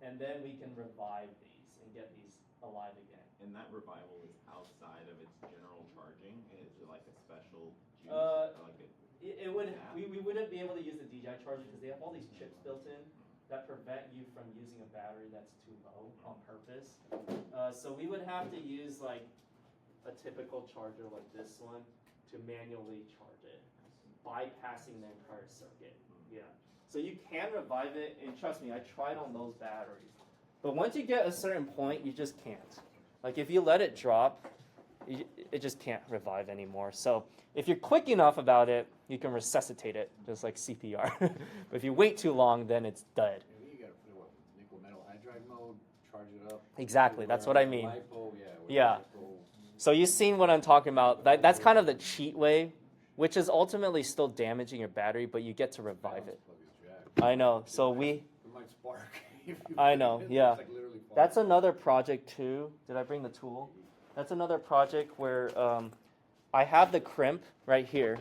And then we can revive these and get these alive again. And that revival is outside of its general charging. Is it like a special juice? Like It would we wouldn't be able to use the DJI charger because they have all these chips built in that prevent you from using a battery that's too low on purpose. So we would have to use like a typical charger like this one to manually charge it, bypassing the entire circuit. Yeah. So you can revive it, and trust me, I tried on those batteries. But once you get a certain point, you just can't. Like if you let it drop, it just can't revive anymore. So if you're quick enough about it, you can resuscitate it, just like CPR. But if you wait too long, then it's dead. You gotta put it what, nickel metal hydride mode, charge it up. Exactly, that's what I mean. LiPo, yeah. with Yeah. LiPo. So you've seen what I'm talking about. That's kind of the cheat way, which is ultimately still damaging your battery, but you get to revive it. Plug is jacked. I know. So It might spark. if you I put it know, in, yeah. it's like literally That's falling. another project too. Did I bring the tool? That's another project where I have the crimp right here,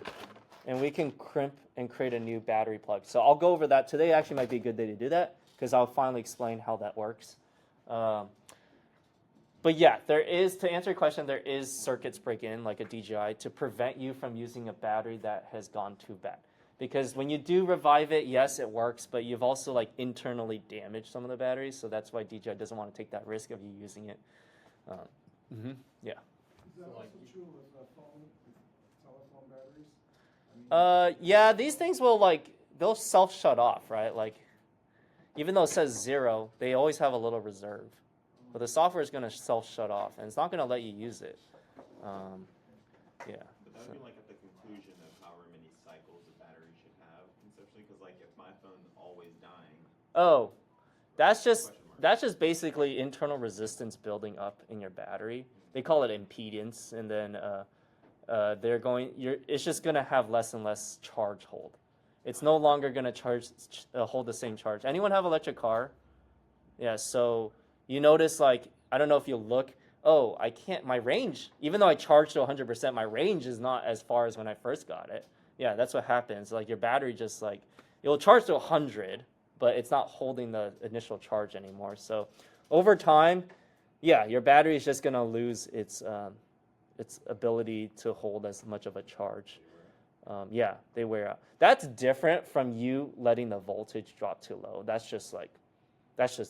and we can crimp and create a new battery plug. So I'll go over that. Today actually might be a good day to do that because I'll finally explain how that works. But yeah, there is, to answer your question, there is circuits break in like a DJI to prevent you from using a battery that has gone too bad. Because when you do revive it, yes, it works, but you've also like internally damaged some of the batteries, so that's why DJI doesn't want to take that risk of you using it. Yeah. Is that also true with telephone batteries? Yeah, these things will they'll self shut off, right? Like, even though it says 0, they always have a little reserve. But the software is going to self shut off, and it's not going to let you use it. Yeah. But that would be like at the conclusion of however many cycles a battery should have, conceptually. Because like if my phone's always dying. Oh, that's that's just basically internal resistance building up in your battery. They call it impedance, and then it's just gonna have less and less charge hold. It's no longer gonna hold the same charge. Anyone have electric car? Yeah. So you notice, like, I don't know if you look. Oh, I can't. My range, even though I charged to 100%, my range is not as far as when I first got it. Yeah, that's what happens. Like your battery just like it'll charge to 100, but it's not holding the initial charge anymore. So over time, yeah, your battery is just gonna lose its ability to hold as much of a charge. Yeah, they wear out. That's different from you letting the voltage drop too low. That's just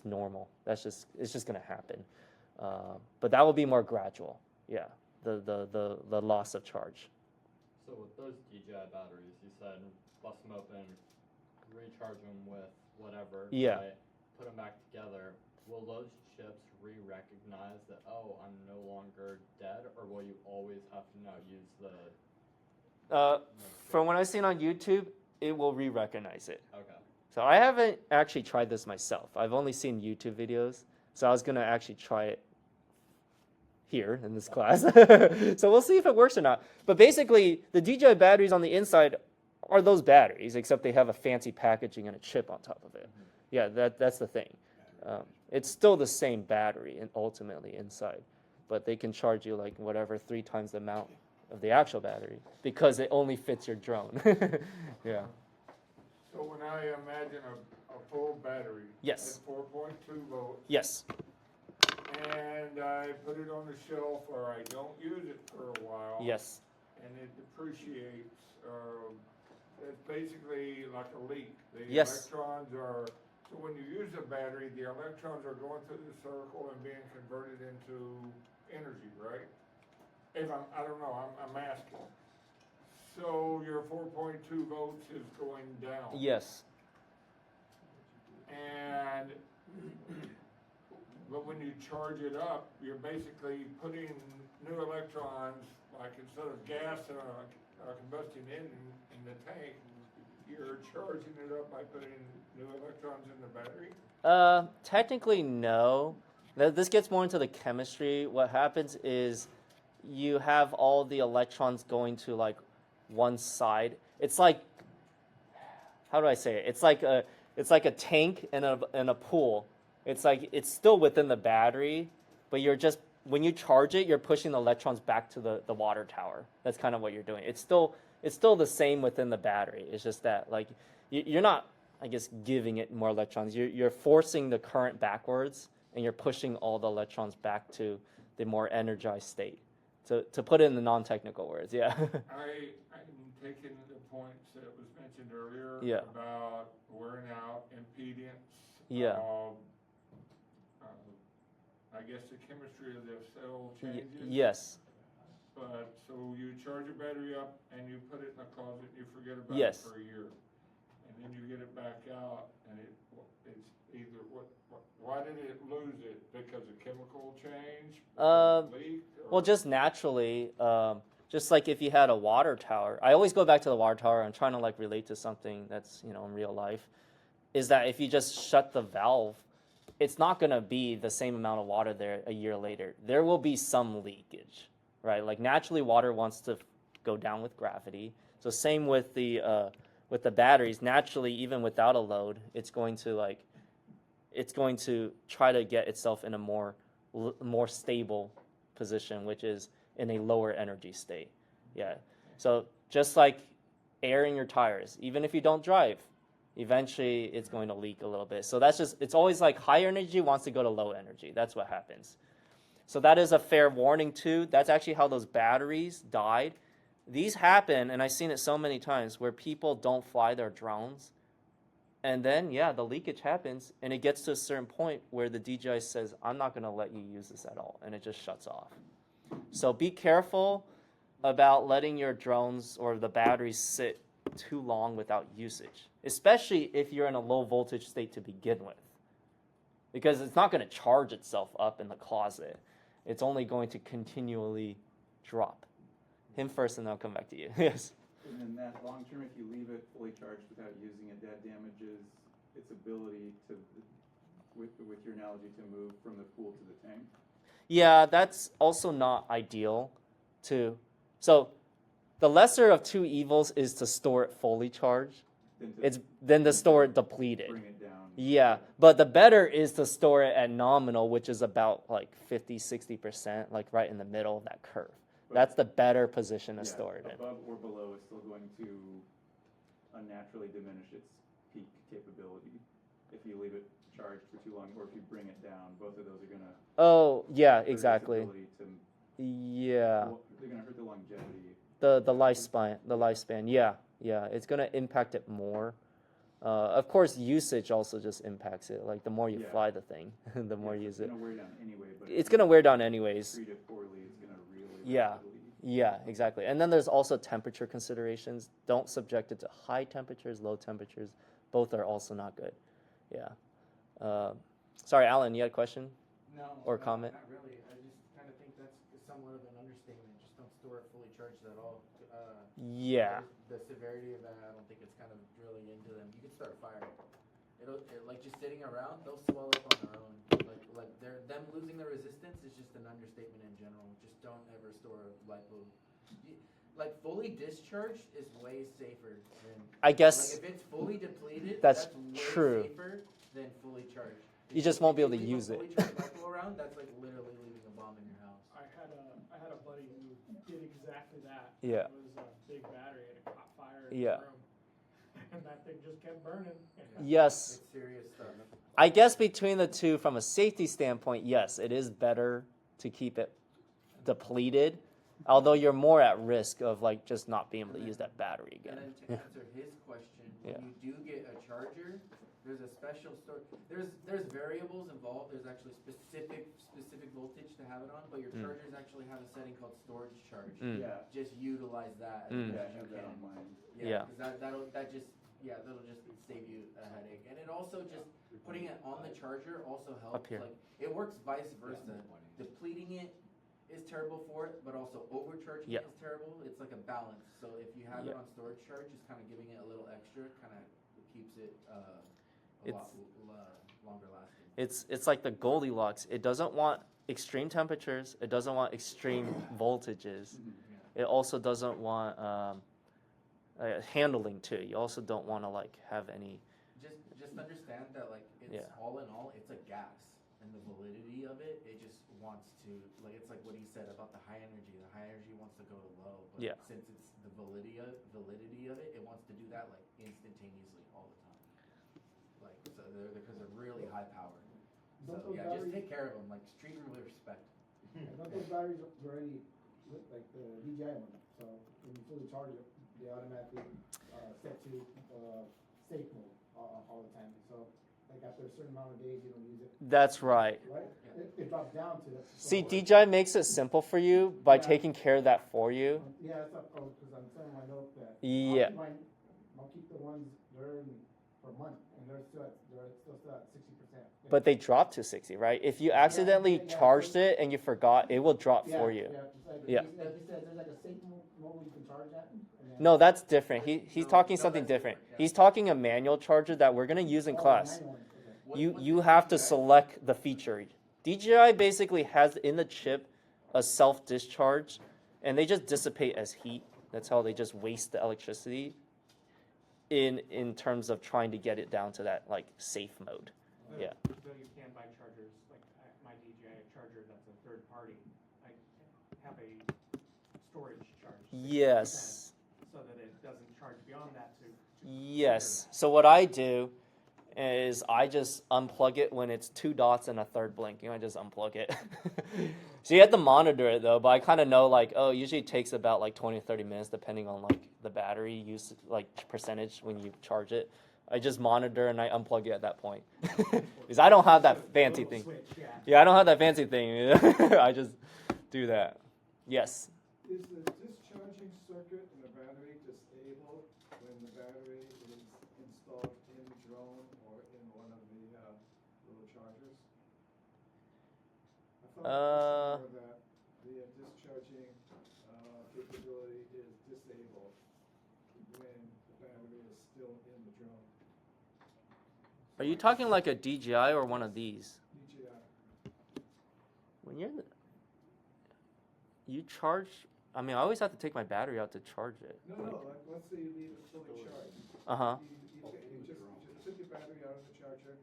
normal. It's just gonna happen. But that will be more gradual. Yeah, the loss of charge. So with those DJI batteries, you said bust them open, recharge them with whatever. Yeah. Right? Put them back together. Will those chips re-recognize that, oh, I'm no longer dead, or will you always have to now use the? From what I've seen on YouTube, it will re-recognize it. Okay. So I haven't actually tried this myself. I've only seen YouTube videos. So I was gonna actually try it here in this class. So we'll see if it works or not. But basically, the DJI batteries on the inside are those batteries, except they have a fancy packaging and a chip on top of it. Yeah, that's the thing. It's still the same battery and ultimately inside, but they can charge you like whatever 3 times the amount of the actual battery because it only fits your drone. Yeah. So when I imagine a full battery. Yes. At 4.2 volts. Yes. And I put it on the shelf or I don't use it for a while. Yes. And it depreciates. It's basically like a leak. The Yes. electrons are, so when you use a battery, the electrons are going through the circle and being converted into energy, right? I don't know, I'm asking. So your 4.2 volts is going down. Yes. And, but when you charge it up, you're basically putting new electrons, like instead of gas in a combustion engine in the tank, you're charging it up by putting new electrons in the battery? Technically, no. This gets more into the chemistry. What happens is you have all the electrons going to like one side. It's like, how do I say it? It's like a tank and a pool. It's like it's still within the battery, but you're just when you charge it, you're pushing the electrons back to the water tower. That's kind of what you're doing. It's still the same within the battery. It's just that like you're not, I guess, giving it more electrons. You're forcing the current backwards, and you're pushing all the electrons back to the more energized state. To put it in the non-technical words, yeah. I'm taking the points that was mentioned earlier. Yeah. About wearing out, impedance. Yeah. I guess the chemistry of the cell changes. Yes. But so you charge your battery up and you put it in a closet and you forget about Yes. it for a year, and then you get it back out and it's either why did it lose it? Because of chemical change? Leak? Well, just naturally, just like if you had a water tower. I always go back to the water tower. I'm trying to like relate to something that's in real life. Is that if you just shut the valve, it's not going to be the same amount of water there a year later. There will be some leakage, right? Like naturally, water wants to go down with gravity. So same with the batteries. Naturally, even without a load, it's going to try to get itself in a more stable position, which is in a lower energy state. Yeah. So just like air in your tires, even if you don't drive, eventually it's going to leak a little bit. So it's always like higher energy wants to go to low energy. That's what happens. So that is a fair warning too. That's actually how those batteries died. These happen, and I've seen it so many times where people don't fly their drones. And then, the leakage happens, and it gets to a certain point where the DJI says, I'm not going to let you use this at all, and it just shuts off. So be careful about letting your drones or the batteries sit too long without usage, especially if you're in a low voltage state to begin with, because it's not going to charge itself up in the closet. It's only going to continually drop. Him first, and then I'll come back to you. Yes. And then that long term, if you leave it fully charged without using it, that damages its ability to with your analogy, to move from the pool to the tank. Yeah, that's also not ideal to. So the lesser of two evils is to store it fully charged. It's then to store it depleted. Bring it down. Yeah, but the better is to store it at nominal, which is about like 50-60%, like right in the middle of that curve. But- That's the better position to Yeah, store it in. above or below is still going to unnaturally diminish its peak capability. If you leave it charged for too long, or if you bring it down, both of those are gonna. Oh, yeah, hurt its exactly. ability to- Yeah. well, they're gonna hurt the longevity. The lifespan. Yeah, it's gonna impact it more. Of course, usage also just impacts it. Like the more you Yeah. fly the thing, the more you use It's it. gonna wear down anyway, but It's gonna wear down anyways. treat it poorly, it's gonna really. Yeah. rapidly- Yeah, exactly. And then there's also temperature considerations. Don't subject it to high temperatures, low temperatures. Both are also not good. Yeah. Sorry, Alan, you had a question? No. Or no, comment? Not really. I just kind of think that's somewhat of an understatement. Just don't store it fully charged at all. Yeah. The severity of that, I don't think it's kind of drilling into them. You can start a fire. Like just sitting around, they'll swell up on their own. Like them losing their resistance is just an understatement in general. Just don't ever store a lipo. Like fully discharged is way safer than. I guess Like if it's fully depleted, That's way true. safer than fully charged. You just won't be able to If you use leave it. a fully charged lipo around, that's like literally leaving a bomb in your house. I had a buddy who did exactly that. Yeah. It was a big battery and it caught fire in Yeah. his room. And that thing just kept burning. Yes. It's serious stuff. I guess between the two, from a safety standpoint, yes, it is better to keep it depleted. Although you're more at risk of like just not being able to use that battery And again. then to answer his question, when Yeah. you do get a charger, there's a special there's variables involved. There's actually specific voltage to have it on, but your chargers actually have a setting called storage charge. Mm. Yeah, Just utilize that as Mm. much yeah, I as you have that can. on mine. Yeah. Because that'll just save you a headache. And it also just putting it on the charger also helps. Up here. Like it works vice versa. Depleting it is terrible for it, but also overcharging Yeah. it is terrible. It's like a balance. So if you have it Yeah. on storage charge, just kind of giving it a little extra, kind of keeps it a It's- lot longer lasting. It's like the Goldilocks. It doesn't want extreme temperatures. It doesn't want extreme voltages. It also doesn't want handling too. You also don't want to like have any. Just understand that like it's Yeah. all in all, it's a gas, and the validity of it, it just wants to like it's like what he said about the high energy. The high energy wants to go to low, but Yeah. since it's the validity of it, it wants to do that like instantaneously all the time. Like so because they're really high powered. So Don't those yeah, just batteries- take care of them. Like treat them with respect. And don't those batteries already, like the DJI one, so when you fully charge it, they automatically set to safe mode all the time. So like after a certain amount of days, you don't use it, That's right. right? It drops down to. See, DJI makes it simple for you by taking care of that for you. Yeah, that's up, because I'm telling my note that. Yeah. I'll keep the ones they're in for a month, and they're still at 60%. But they drop to 60, right? If you accidentally yeah, charged it and you forgot, it will drop Yeah, for you. Yeah, just like, Yeah. he said there's like a safe mode where you can charge that. and then- No, that's different. He's No, talking no, something that's different. different, yeah. He's talking a manual charger that we're gonna use in Oh, the class. manual one, okay. You have to select the feature. DJI basically has in the chip a self-discharge, and they just dissipate as heat. That's how they just waste the electricity in terms of trying to get it down to that like safe mode. Yeah. Though you can buy chargers, like my DJI charger that's a third party, I have a storage charge. 60%, Yes. So that it doesn't charge beyond that to. Yes. So what I do is I just unplug it when it's 2 dots and a third blinking. I just unplug it. So you have to monitor it though, but I kind of know like, oh, it usually takes about like 20 or 30 minutes depending on like the battery use, like percentage when you charge it. I just monitor and I unplug it at that point. Because I don't have that fancy thing. Switch, yeah. Yeah, I don't have that fancy thing. I just do that. Yes. Is the discharging circuit in the battery disabled when the battery is installed in the drone or in one of the little chargers? I thought that the discharging capability is disabled when the battery is still in the drone. Are you talking like a DJI or one of these? DJI. When you charge, I mean, I always have to take my battery out to charge it. No, like, let's say you leave it fully charged. Uh-huh. You just took your battery out of the charger,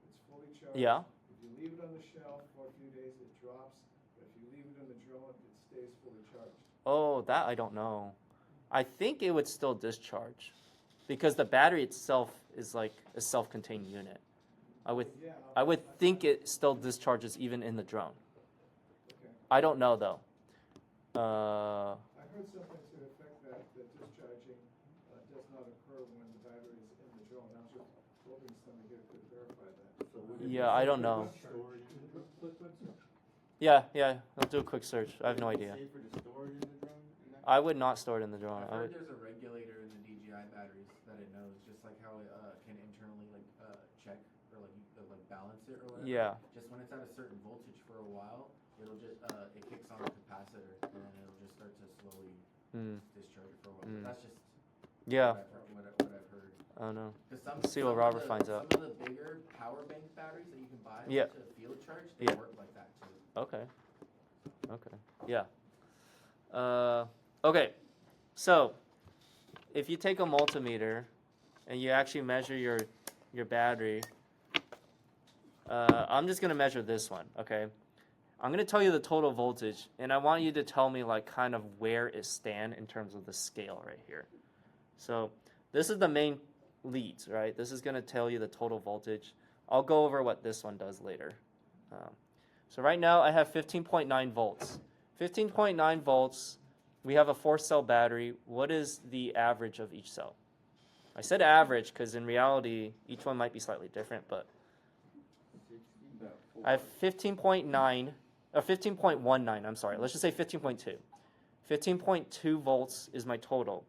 it's fully charged. Yeah. If you leave it on the shelf for a few days, it drops, but if you leave it in the drone, it stays fully charged. Oh, that I don't know. I think it would still discharge because the battery itself is like a self-contained unit. I would think it still discharges even in the drone. Okay. I don't know though. I heard something to the effect that the discharging does not occur when the battery is in the drone. I was just hoping somebody here could verify that. So would it Yeah, I don't know. storage Yeah, I'll do a quick search. I have no idea. safer to store it in the drone? in that I would not store it in the drone. I've I heard would. there's a regulator in the DJI batteries that it knows, just like how it can internally check or like balance it or whatever. Yeah. Just when it's at a certain voltage for a while, it'll just it kicks on a capacitor and then it'll just start to slowly discharge it for a while. Mm. But that's just Yeah. what I've heard. I don't know. 'Cause Let's see what some Robert of the, finds out. Some of the bigger power bank batteries that you can buy Yeah. to field charge, they Yeah. work like that too. Okay. Yeah. Okay. So, if you take a multimeter and you actually measure your battery, I'm just gonna measure this one. Okay. I'm gonna tell you the total voltage, and I want you to tell me like kind of where it stands in terms of the scale right here. So, this is the main leads, right? This is gonna tell you the total voltage. I'll go over what this one does later. So right now I have 15.9 volts. 15.9 volts, we have a 4-cell battery. What is the average of each cell? I said average because in reality, each one might be slightly different, but I have 15.9, or 15.19, I'm sorry. Let's just say 15.2. 15.2 volts is my total.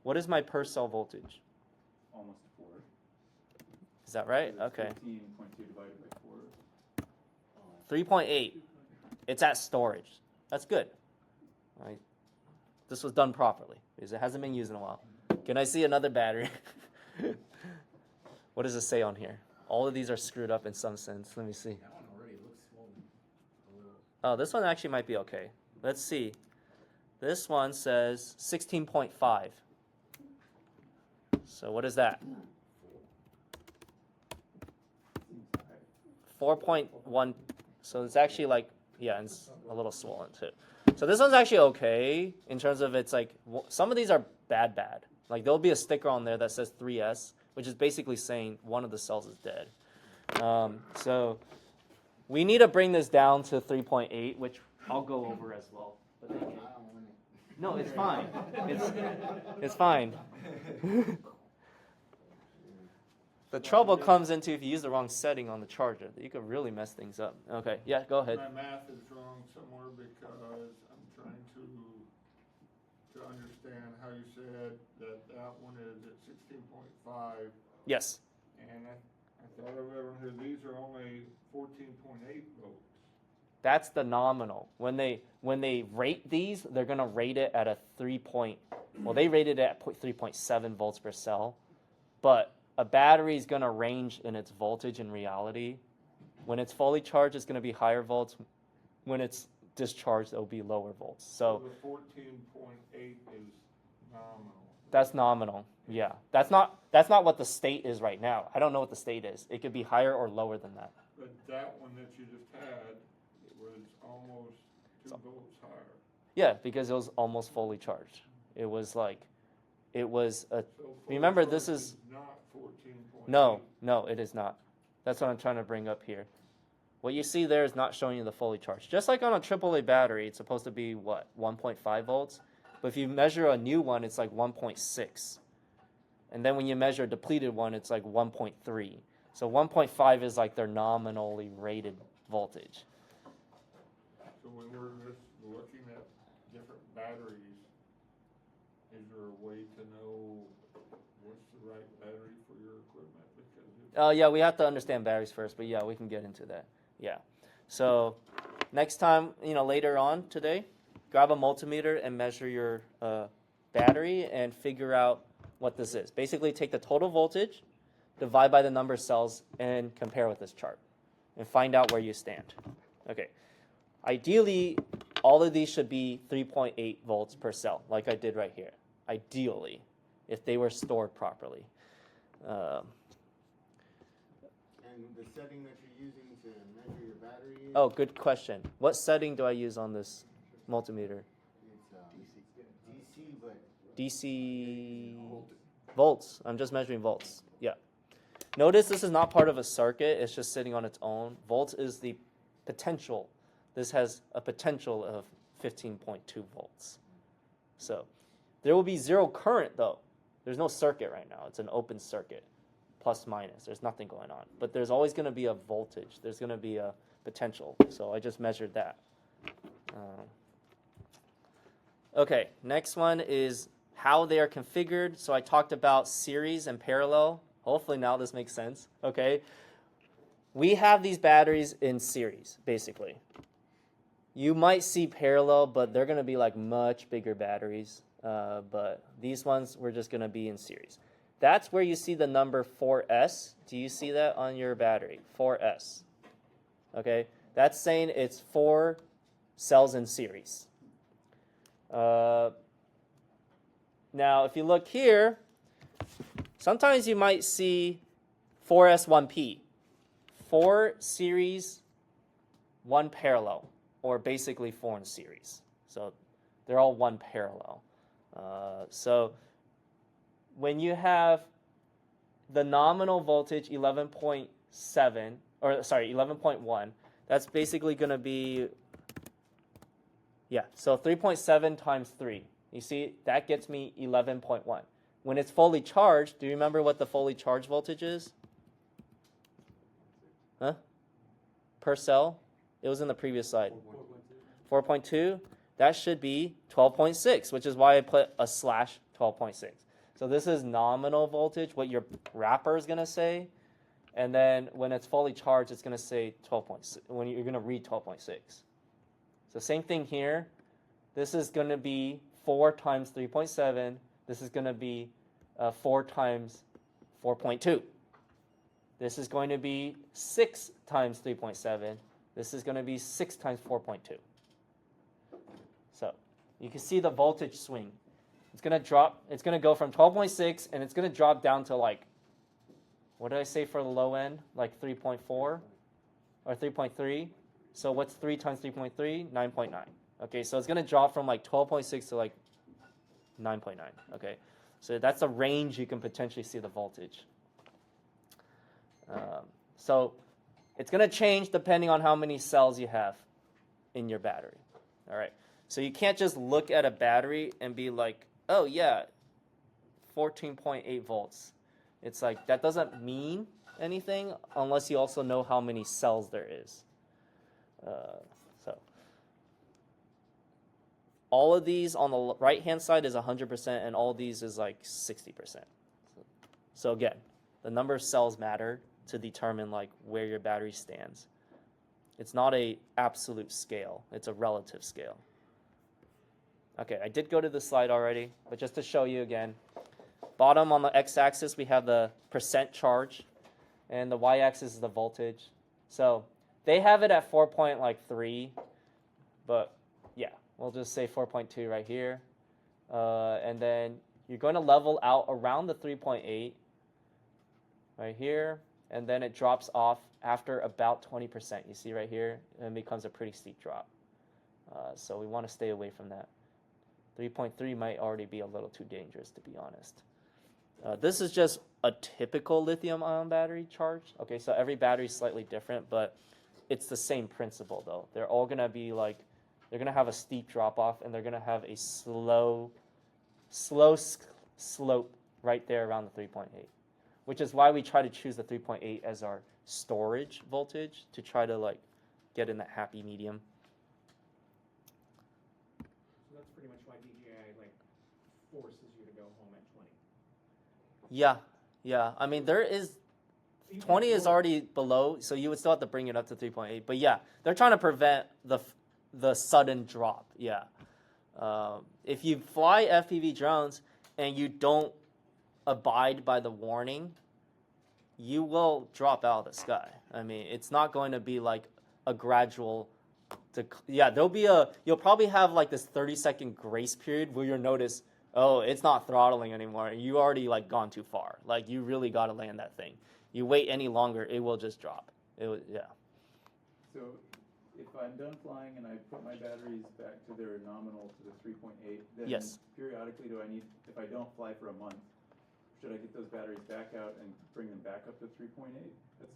What is my per cell voltage? Almost 4. Is that right? Okay. 15.2 divided by 4. 3.8. It's at storage. That's good. Right. This was done properly because it hasn't been used in a while. Can I see another battery? What does it say on here? All of these are screwed up in some sense. Let me see. That one already looks swollen a little. Oh, this one actually might be okay. Let's see. This one says 16.5. So what is that? 4.1. So it's actually like, yeah, it's a little swollen too. So this one's actually okay in terms of it's like, some of these are bad. Like there'll be a sticker on there that says 3S, which is basically saying one of the cells is dead. So we need to bring this down to 3.8, which I'll go over as well. But I don't want it. no, it's fine. It's fine. The trouble comes into if you use the wrong setting on the charger. You could really mess things up. Okay, yeah, go ahead. My math is wrong somewhere because I'm trying to understand how you said that one is at 16.5, Yes. and I thought over here these are only 14.8 volts. That's the nominal. When they rate these, they're gonna rate it at a they rated it at 3.7 volts per cell, but a battery is gonna range in its voltage in reality. When it's fully charged, it's gonna be higher volts. When it's discharged, it'll be lower volts. So the 14.8 is nominal. that's nominal. Yeah, that's not what the state is right now. I don't know what the state is. It could be higher or lower than that. But that one that you just had, it was almost 2 volts higher. Yeah, because it was almost fully charged. It was a. So Remember, full this charge is not 14.8. no, it is not. That's what I'm trying to bring up here. What you see there is not showing you the fully charged. Just like on a AAA battery, it's supposed to be what, 1.5 volts, but if you measure a new one, it's like 1.6, and then when you measure a depleted one, it's like 1.3. So 1.5 is like their nominally rated voltage. So when we're just looking at different batteries, is there a way to know what's the right battery for your equipment? Because Yeah, we have to understand batteries first, but yeah, we can get into that. Yeah. So next time, later on today, grab a multimeter and measure your battery and figure out what this is. Basically, take the total voltage divide by the number of cells, and compare with this chart, and find out where you stand. Okay. Ideally, all of these should be 3.8 volts per cell, like I did right here. Ideally, if they were stored properly. And the setting that you're using to measure your battery is? Oh, good question. What setting do I use on this multimeter? It's DC, but DC volts. I'm just measuring volts. Yeah. Notice this is not part of a circuit. It's just sitting on its own. Volts is the potential. This has a potential of 15.2 volts. So there will be zero current though. There's no circuit right now. It's an open circuit, plus minus. There's nothing going on. But there's always going to be a voltage. There's going to be a potential. So I just measured that. Okay, next one is how they are configured. So I talked about series and parallel. Hopefully now this makes sense. Okay, we have these batteries in series, basically. You might see parallel, but they're going to be like much bigger batteries. But these ones, we're just going to be in series. That's where you see the number 4S. Do you see that on your battery? 4S. Okay, that's saying it's 4 cells in series. Now, if you look here, sometimes you might see 4S1P. 4 series, 1 parallel, or basically 4 in series. So they're all 1 parallel. So when you have the nominal voltage 11.7, or sorry, 11.1, that's basically going to be, yeah, so 3.7 times 3. You see, that gets me 11.1. When it's fully charged, do you remember what the fully charged voltage is? Huh? Per cell? It was in the previous slide. 4.2. That should be 12.6, which is why I put a slash 12.6. So this is nominal voltage, what your wrapper is going to say. And then when it's fully charged, it's going to say 12.6, when you're going to read 12.6. So same thing here. This is going to be 4 times 3.7. This is going to be 4 times 4.2. This is going to be 6 times 3.7. This is going to be 6 times 4.2. So you can see the voltage swing. It's going to drop. It's going to go from 12.6 and it's going to drop down to like, what did I say for the low end? Like 3.4 or 3.3. So what's 3 times 3.3? 9.9. Okay, so it's going to drop from like 12.6 to like 9.9. Okay, so that's a range you can potentially see the voltage. So it's going to change depending on how many cells you have in your battery. All right, so you can't just look at a battery and be like, oh yeah, 14.8 volts. It's like that doesn't mean anything unless you also know how many cells there is. So all of these on the right-hand side is 100%, and all of these is like 60%. So again, the number of cells matter to determine like where your battery stands. It's not a absolute scale; it's a relative scale. Okay, I did go to this slide already, but just to show you again. Bottom on the x-axis, we have the percent charge, and the y-axis is the voltage. So they have it at 4.3, but yeah, we'll just say 4.2 right here. And then you're going to level out around the 3.8 right here, and then it drops off after about 20%. You see right here, and it becomes a pretty steep drop. So we want to stay away from that. 3.3 might already be a little too dangerous, to be honest. This is just a typical lithium-ion battery charge. Okay, so every battery is slightly different, but it's the same principle, though. They're all going to be like, they're going to have a steep drop-off, and they're going to have a slow slope right there around the 3.8, which is why we try to choose the 3.8 as our storage voltage to try to like get in that happy medium. So that's pretty much why DJI like forces you to go home at 20. Yeah. I mean, there is 20 is already below, so you would still have to bring it up to 3.8. But yeah, they're trying to prevent the sudden drop. Yeah. If you fly FPV drones and you don't abide by the warning, you will drop out of the sky. I mean, it's not going to be like a gradual. You'll probably have like this 30-second grace period where you'll notice, oh, it's not throttling anymore. You already like gone too far. Like you really got to land that thing. You wait any longer, it will just drop. Yeah. So if I'm done flying and I put my batteries back to their nominal to the 3.8, then Yes. periodically do I need, if I don't fly for a month, should I get those batteries back out and bring them back up to 3.8?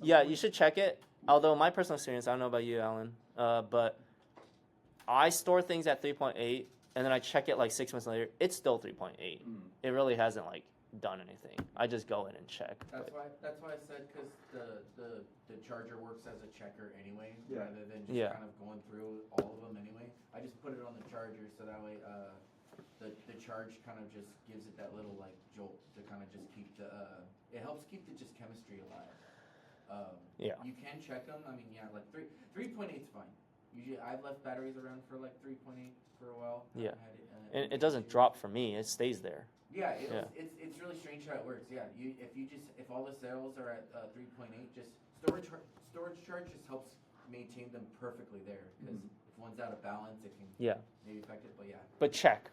Yeah, you should check it. Although my personal experience, I don't know about you, Alan, but I store things at 3.8, and then I check it like 6 months later. It's still 3.8. It really hasn't like done anything. I just go in and check. That's why I said, because the charger works as a checker anyway, Yeah. rather than just Yeah. kind of going through all of them anyway. I just put it on the charger so that way the charge kind of just gives it that little like jolt to kind of just keep it helps keep the just chemistry alive. Yeah. You can check them. I mean, yeah, like 3.8 is fine. Usually, I've left batteries around for like 3.8 for a while. Yeah. Haven't had And any it doesn't issues. drop for me. It stays there. Yeah, Yeah. it's really strange how it works. Yeah, if all the cells are at 3.8, just storage charge just helps maintain them perfectly there. Because if one's out of balance, it can Yeah. maybe affect it. But yeah. But check.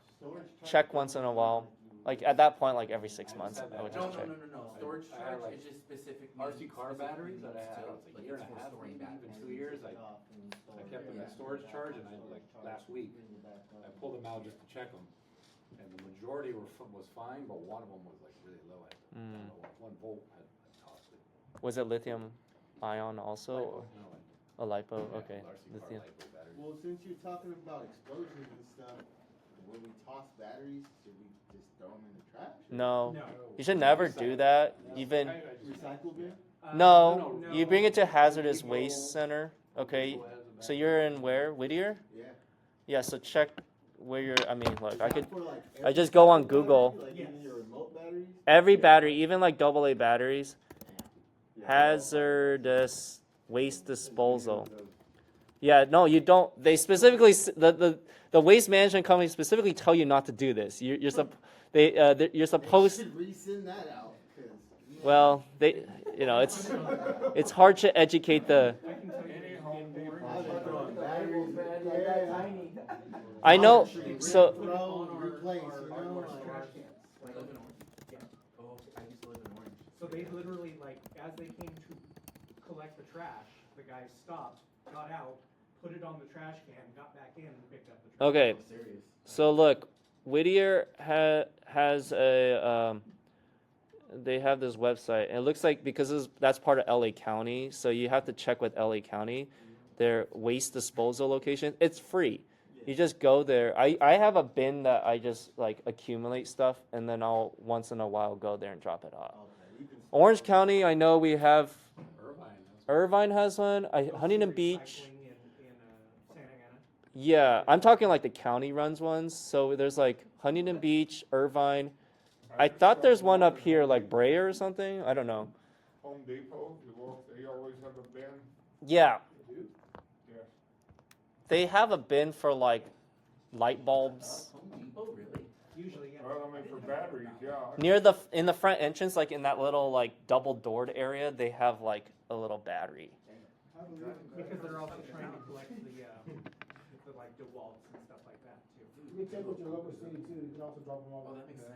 Check once in a while. Like at that point, like every 6 months, I would No, just check. no. Storage I had, charge like, is just specific. RC car specific batteries that I needs had, to, I was like like, a year it's and a for half, storing maybe back. even 2 years. I kept them in storage charge, and I like last week I pulled them out just to check them, and the majority was fine, but one of them was like really low. I don't know, 1 volt had tossed it. Was it lithium ion also? Or No, a lipo? yeah, Okay. RC car Lithium. LiPo batteries. Well, since you're talking about explosions and stuff, when we toss batteries, should we just throw them in the trash? or- No. No. You should never do that. Even Recycle bin? no, you bring it to hazardous waste center. Okay. So you're in where? Whittier? Yeah. Yeah. So check where you're. I mean, look, Is I that could. for, like, I every just go on battery, Google. Like even your remote batteries? Every battery, even like AA batteries, Yeah. hazardous waste disposal. Yeah, no, you don't. They specifically the waste management company specifically tell you not to do this. You're They supposed. should resend that out. 'Cause, Well, it's hard to educate the. I can tell you Any that Home in Depot. I was throwing batteries, yeah. I know. So Throw, replace, you know, our like- trash cans. I Like, live in Orange. yeah. Oh, I used to live in Orange. So they literally, like, as they came to collect the trash, the guy stopped, got out, put it on the trash can, got back in and picked up the trash. okay. I'm serious. So look, Whittier has a. They have this website. And it looks like because that's part of LA County, so you have to check with LA County, their waste disposal location. It's free. You just go there. I have a bin that I just like accumulate stuff, and then I'll once in a while go there and drop it off. Okay, you can Orange County, I know we have. Irvine. Irvine has one. Also Huntington recycling Beach. in Santa Ana. Yeah, I'm talking like the county runs ones. So there's like Huntington Beach, Irvine. I thought there's one up here like Brea or something. I don't know. Home Depot, they always have a bin. Yeah, Yeah. they have a bin for like light bulbs Home Depot, really? Usually, yeah. Well, I mean, for batteries, yeah. near in the front entrance, like in that little like double doored area. They have like a little battery. Because they're also trying to collect the like DeWalt's and stuff like that too. You can check with your local city too, you can also drop them off. Oh, that makes sense.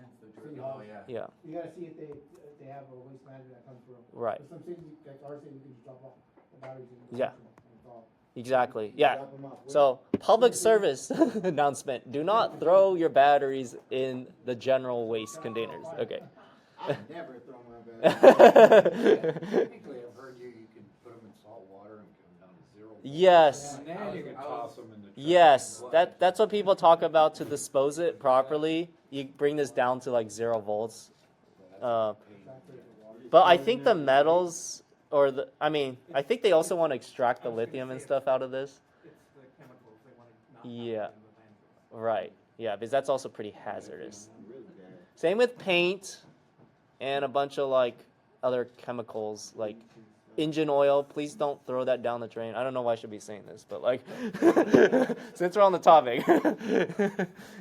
City Oh, Hall. yeah. Yeah, You gotta see if they have a waste management that comes through. right. But some cities, like our city, you can just drop off the batteries in the Yeah. and it's all. Exactly. Yeah. Drop 'em off. So public service announcement: do not throw your batteries in the general waste containers. Okay. I've never thrown my batteries. Technically, I've heard you can put them in salt water and get them down to 0. Yes. And then you can toss them in the trash. Yes, that's what people talk about to dispose it properly. You bring this down to like 0 volts. But I think the metals I think they also want to extract the lithium and stuff out of this. It's the chemicals they want to not Yeah. in the landfill. Right. Yeah, because that's also pretty hazardous. Really bad. Same with paint and a bunch of like other chemicals like engine oil. Please don't throw that down the drain. I don't know why I should be saying this, but like since we're on the topic.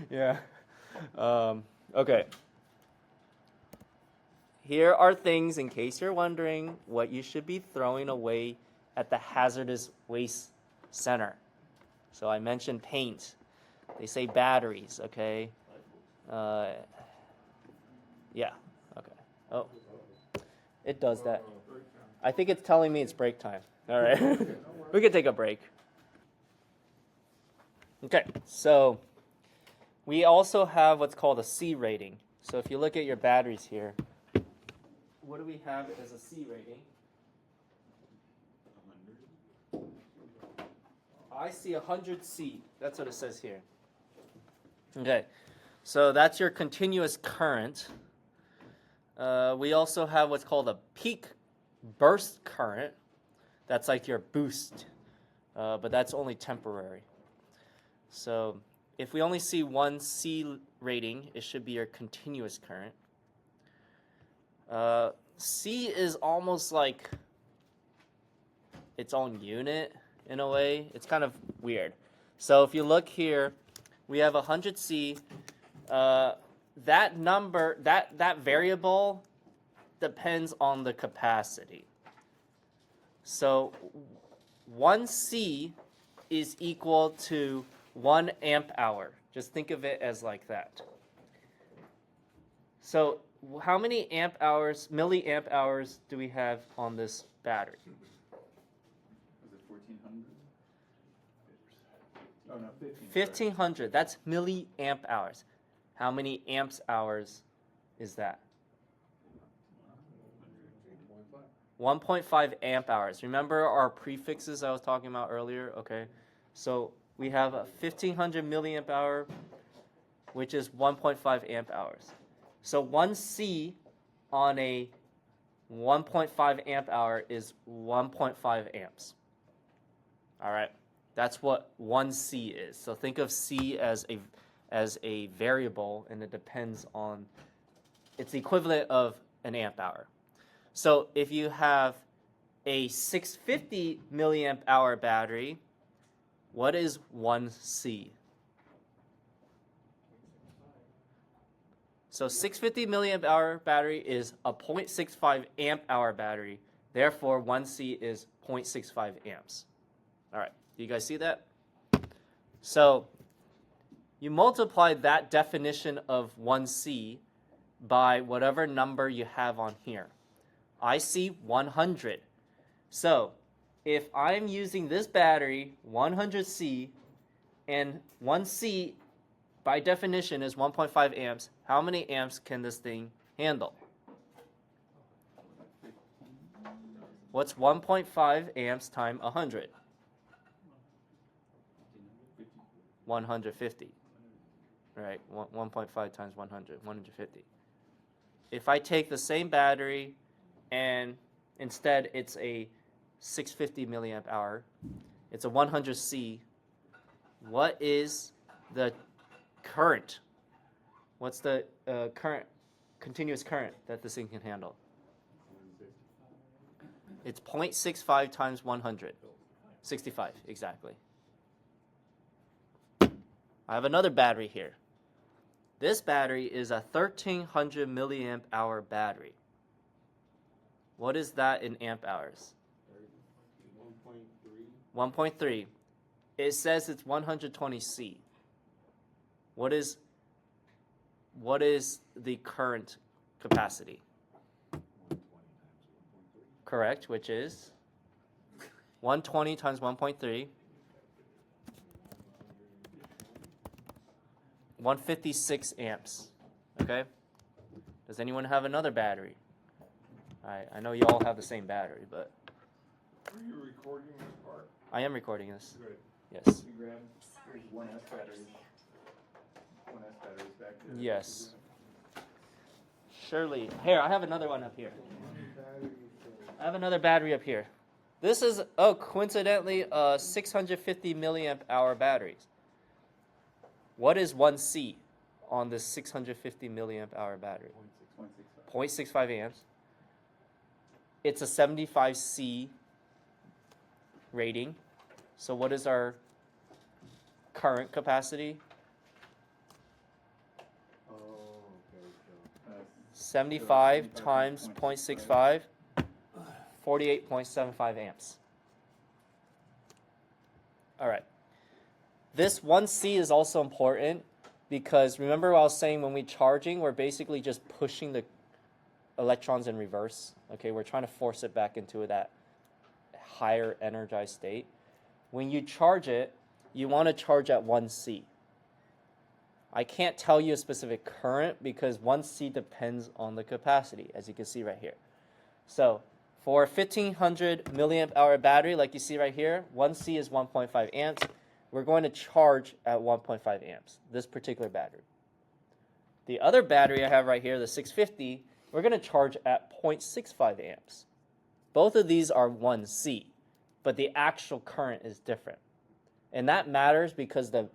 Yeah. Okay. here are things, in case you're wondering, what you should be throwing away at the hazardous waste center. So I mentioned paint. They say batteries, okay? Yeah, okay. Oh, it does that. I think it's telling me it's break time. All right. We can take a break. Okay, so we also have what's called a C rating. So if you look at your batteries here, what do we have as a C rating? 100. I see 100C. That's what it says here. Okay, so that's your continuous current. We also have what's called a peak burst current. That's like your boost, but that's only temporary. So if we only see one C rating, it should be your continuous current. C is almost like its own unit in a way. It's kind of weird. So if you look here, we have 100C. That number, that variable depends on the capacity. So 1C is equal to 1 amp hour. Just think of it as like that. So how many amp hours, milliamp hours do we have on this battery? Was it 1400? Oh no, 1500. 1500. That's milliamp hours. How many amps hours is that? 1.5 amp hours. Remember our prefixes I was talking about earlier? Okay. So we have a 1500 milliamp hour, which is 1.5 amp hours. So 1C on a 1.5 amp hour is 1.5 amps. All right. That's what 1C is. So think of C as a variable, and it depends on, it's the equivalent of an amp hour. So if you have a 650 milliamp hour battery, what is 1C? So 650 milliamp hour battery is a 0.65 amp hour battery. Therefore, 1C is 0.65 amps. All right, do you guys see that? So you multiply that definition of 1C by whatever number you have on here. I see 100. So if I'm using this battery, 100C, and 1C by definition is 1.5 amps, how many amps can this thing handle? What's 1.5 amps times 100? 150. Right, 1.5 times 100, 150. If I take the same battery and instead it's a 650 milliamp hour, it's a 100C, what is the current? What's the current, continuous current that this thing can handle? It's 0.65 times 100. 65, exactly. I have another battery here. This battery is a 1300 milliamp hour battery. What is that in amp hours? 1.3. 1.3. It says it's 120C. What is the current capacity? Correct, which is 120 times 1.3. 156 amps. Okay? Does anyone have another battery? I know you all have the same battery, but Are you recording this part? I am recording this. Good. Yes. You grab, there's 1S batteries. 1S batteries back there. Yes. Surely. Here, I have another one up here. I have another battery up here. This is, coincidentally, 650 milliamp hour batteries. What is 1C on this 650 milliamp hour battery? 0.65 amps. It's a 75C rating. So what is our current capacity? Oh, okay, so. 75 times 0.65, 48.75 amps. All right. This 1C is also important because remember what I was saying, when we're charging, we're basically just pushing the electrons in reverse. Okay, we're trying to force it back into that higher energized state. When you charge it, you want to charge at 1C. I can't tell you a specific current because 1C depends on the capacity, as you can see right here. So for a 1500 milliamp hour battery, like you see right here, 1C is 1.5 amps. We're going to charge at 1.5 amps, this particular battery. The other battery I have right here, the 650, we're going to charge at 0.65 amps. Both of these are 1C, but the actual current is different. And that matters because the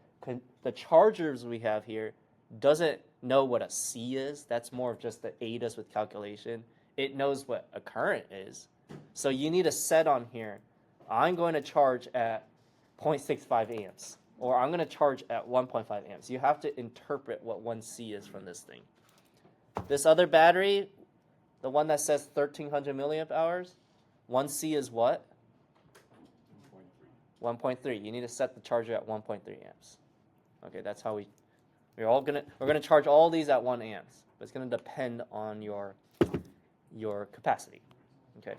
chargers we have here doesn't know what a C is. That's more of just to aid us with calculation. It knows what a current is. So you need a set on here. I'm going to charge at 0.65 amps, or I'm going to charge at 1.5 amps. You have to interpret what 1C is from this thing. This other battery, the one that says 1300 milliamp hours, 1C is what? 1.3. You need to set the charger at 1.3 amps. Okay, that's how we're gonna charge all these at 1 amps, but it's gonna depend on your capacity. Okay.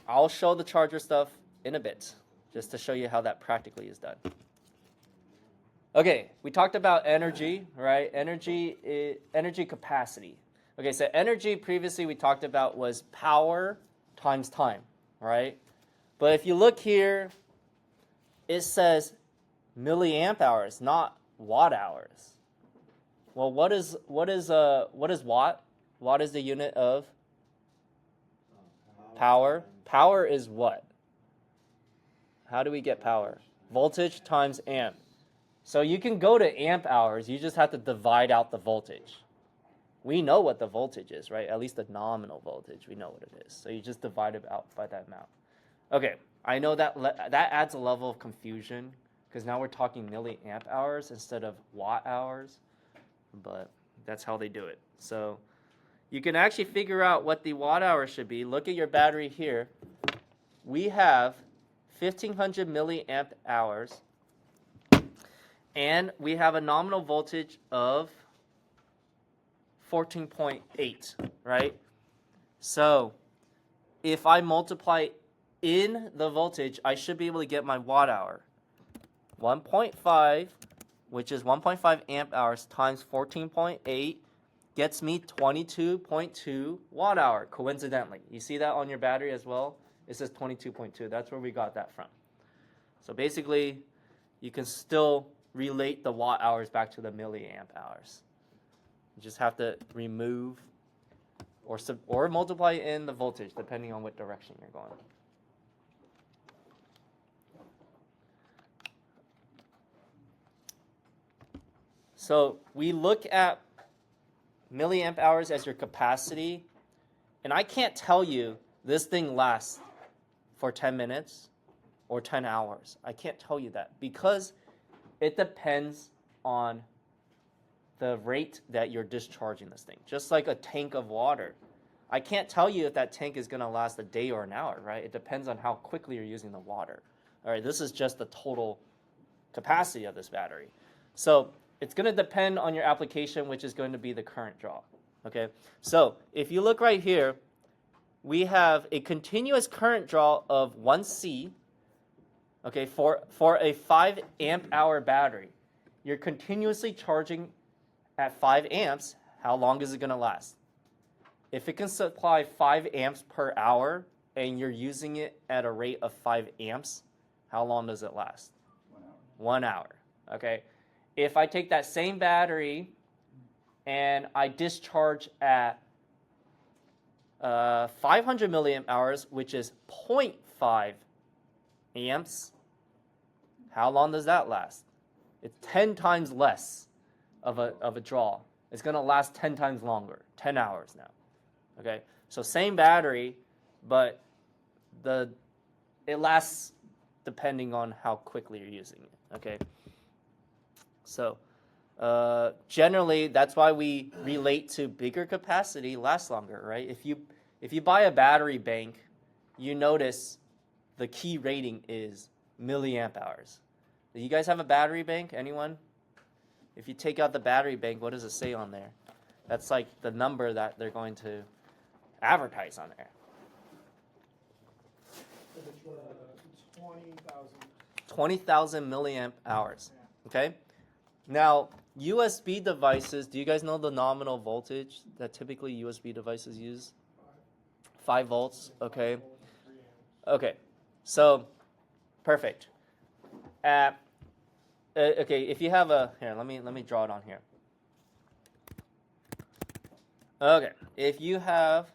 I'll show the charger stuff in a bit, just to show you how that practically is done. Okay, we talked about energy, right? Energy capacity. Okay, so energy previously we talked about was power times time, right? But if you look here, it says milliamp hours, not watt hours. Well, what is watt? Watt is the unit of power. Power is what? How do we get power? Voltage times amp. So you can go to amp hours, you just have to divide out the voltage. We know what the voltage is, right? At least the nominal voltage, we know what it is. So you just divide it out by that amount. Okay, I know that adds a level of confusion because now we're talking milliamp hours instead of watt hours, but that's how they do it. So you can actually figure out what the watt hour should be. Look at your battery here. We have 1500 milliamp hours, and we have a nominal voltage of 14.8, right? So if I multiply in the voltage, I should be able to get my watt hour. 1.5, which is 1.5 amp hours times 14.8 gets me 22.2 watt hour, coincidentally. You see that on your battery as well? It says 22.2. That's where we got that from. So basically, you can still relate the watt hours back to the milliamp hours. You just have to remove or multiply in the voltage, depending on what direction you're going. So we look at milliamp hours as your capacity, and I can't tell you this thing lasts for 10 minutes or 10 hours. I can't tell you that because it depends on the rate that you're discharging this thing. Just like a tank of water. I can't tell you if that tank is going to last a day or an hour, right? It depends on how quickly you're using the water. All right, this is just the total capacity of this battery. So it's going to depend on your application, which is going to be the current draw. Okay, so if you look right here, we have a continuous current draw of 1C, okay, for a 5 amp hour battery. You're continuously charging at 5 amps. How long is it going to last? If it can supply 5 amps per hour and you're using it at a rate of 5 amps, how long does it last? 1 hour. Okay. If I take that same battery and I discharge at 500 milliamp hours, which is 0.5 amps, how long does that last? It's 10 times less of a draw. It's going to last 10 times longer, 10 hours now. Okay, so same battery, but it lasts depending on how quickly you're using it. Okay, so Generally, that's why we relate to bigger capacity lasts longer, right? If you buy a battery bank, you notice the key rating is milliamp hours. Do you guys have a battery bank? Anyone? If you take out the battery bank, what does it say on there? That's like the number that they're going to advertise on there. 20,000. 20,000 milliamp hours. Okay? Now, USB devices, do you guys know the nominal voltage that typically USB devices use? 5 volts, okay. Okay, so, perfect. Okay, if you have here, let me draw it on here. Okay, if you have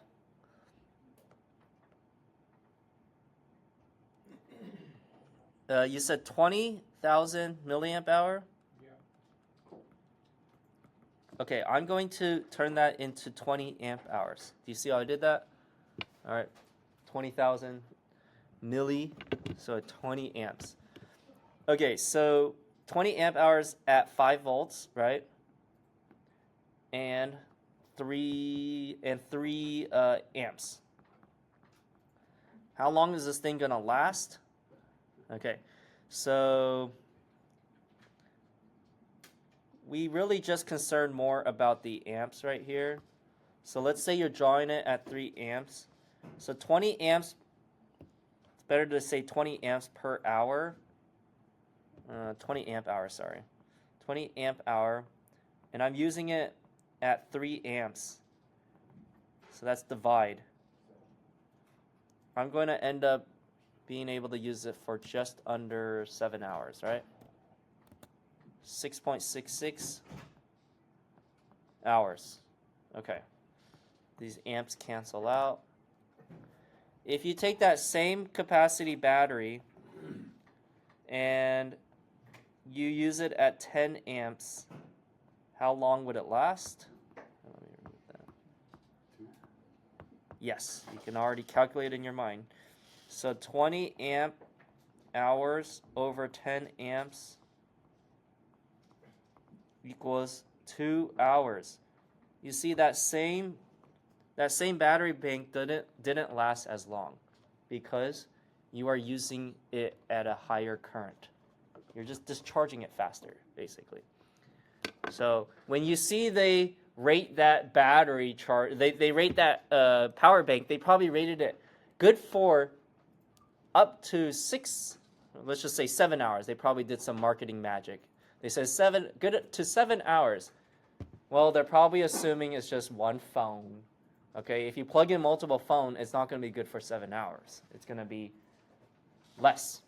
you said 20,000 milliamp hour? Yeah. Okay, I'm going to turn that into 20 amp hours. Do you see how I did that? All right, 20,000 milli, so 20 amps. Okay, so 20 amp hours at 5 volts, right? And 3 amps. How long is this thing gonna last? Okay, so we really just concerned more about the amps right here. So let's say you're drawing it at 3 amps. So 20 amps, it's better to say 20 amps per hour. 20 amp hour, sorry. 20 amp hour. And I'm using it at 3 amps. So that's divide. I'm going to end up being able to use it for just under 7 hours, right? 6.66 hours. Okay. These amps cancel out. If you take that same capacity battery and you use it at 10 amps, how long would it last? Let me remove that. Yes, you can already calculate in your mind. So 20 amp hours over 10 amps equals 2 hours. You see that same battery bank didn't last as long because you are using it at a higher current. You're just discharging it faster, basically. So when you see they rate that battery charge, they rate that power bank, they probably rated it good for up to 6, let's just say 7 hours. They probably did some marketing magic. They said good to 7 hours. Well, they're probably assuming it's just one phone. Okay, if you plug in multiple phones, it's not going to be good for 7 hours. It's going to be less,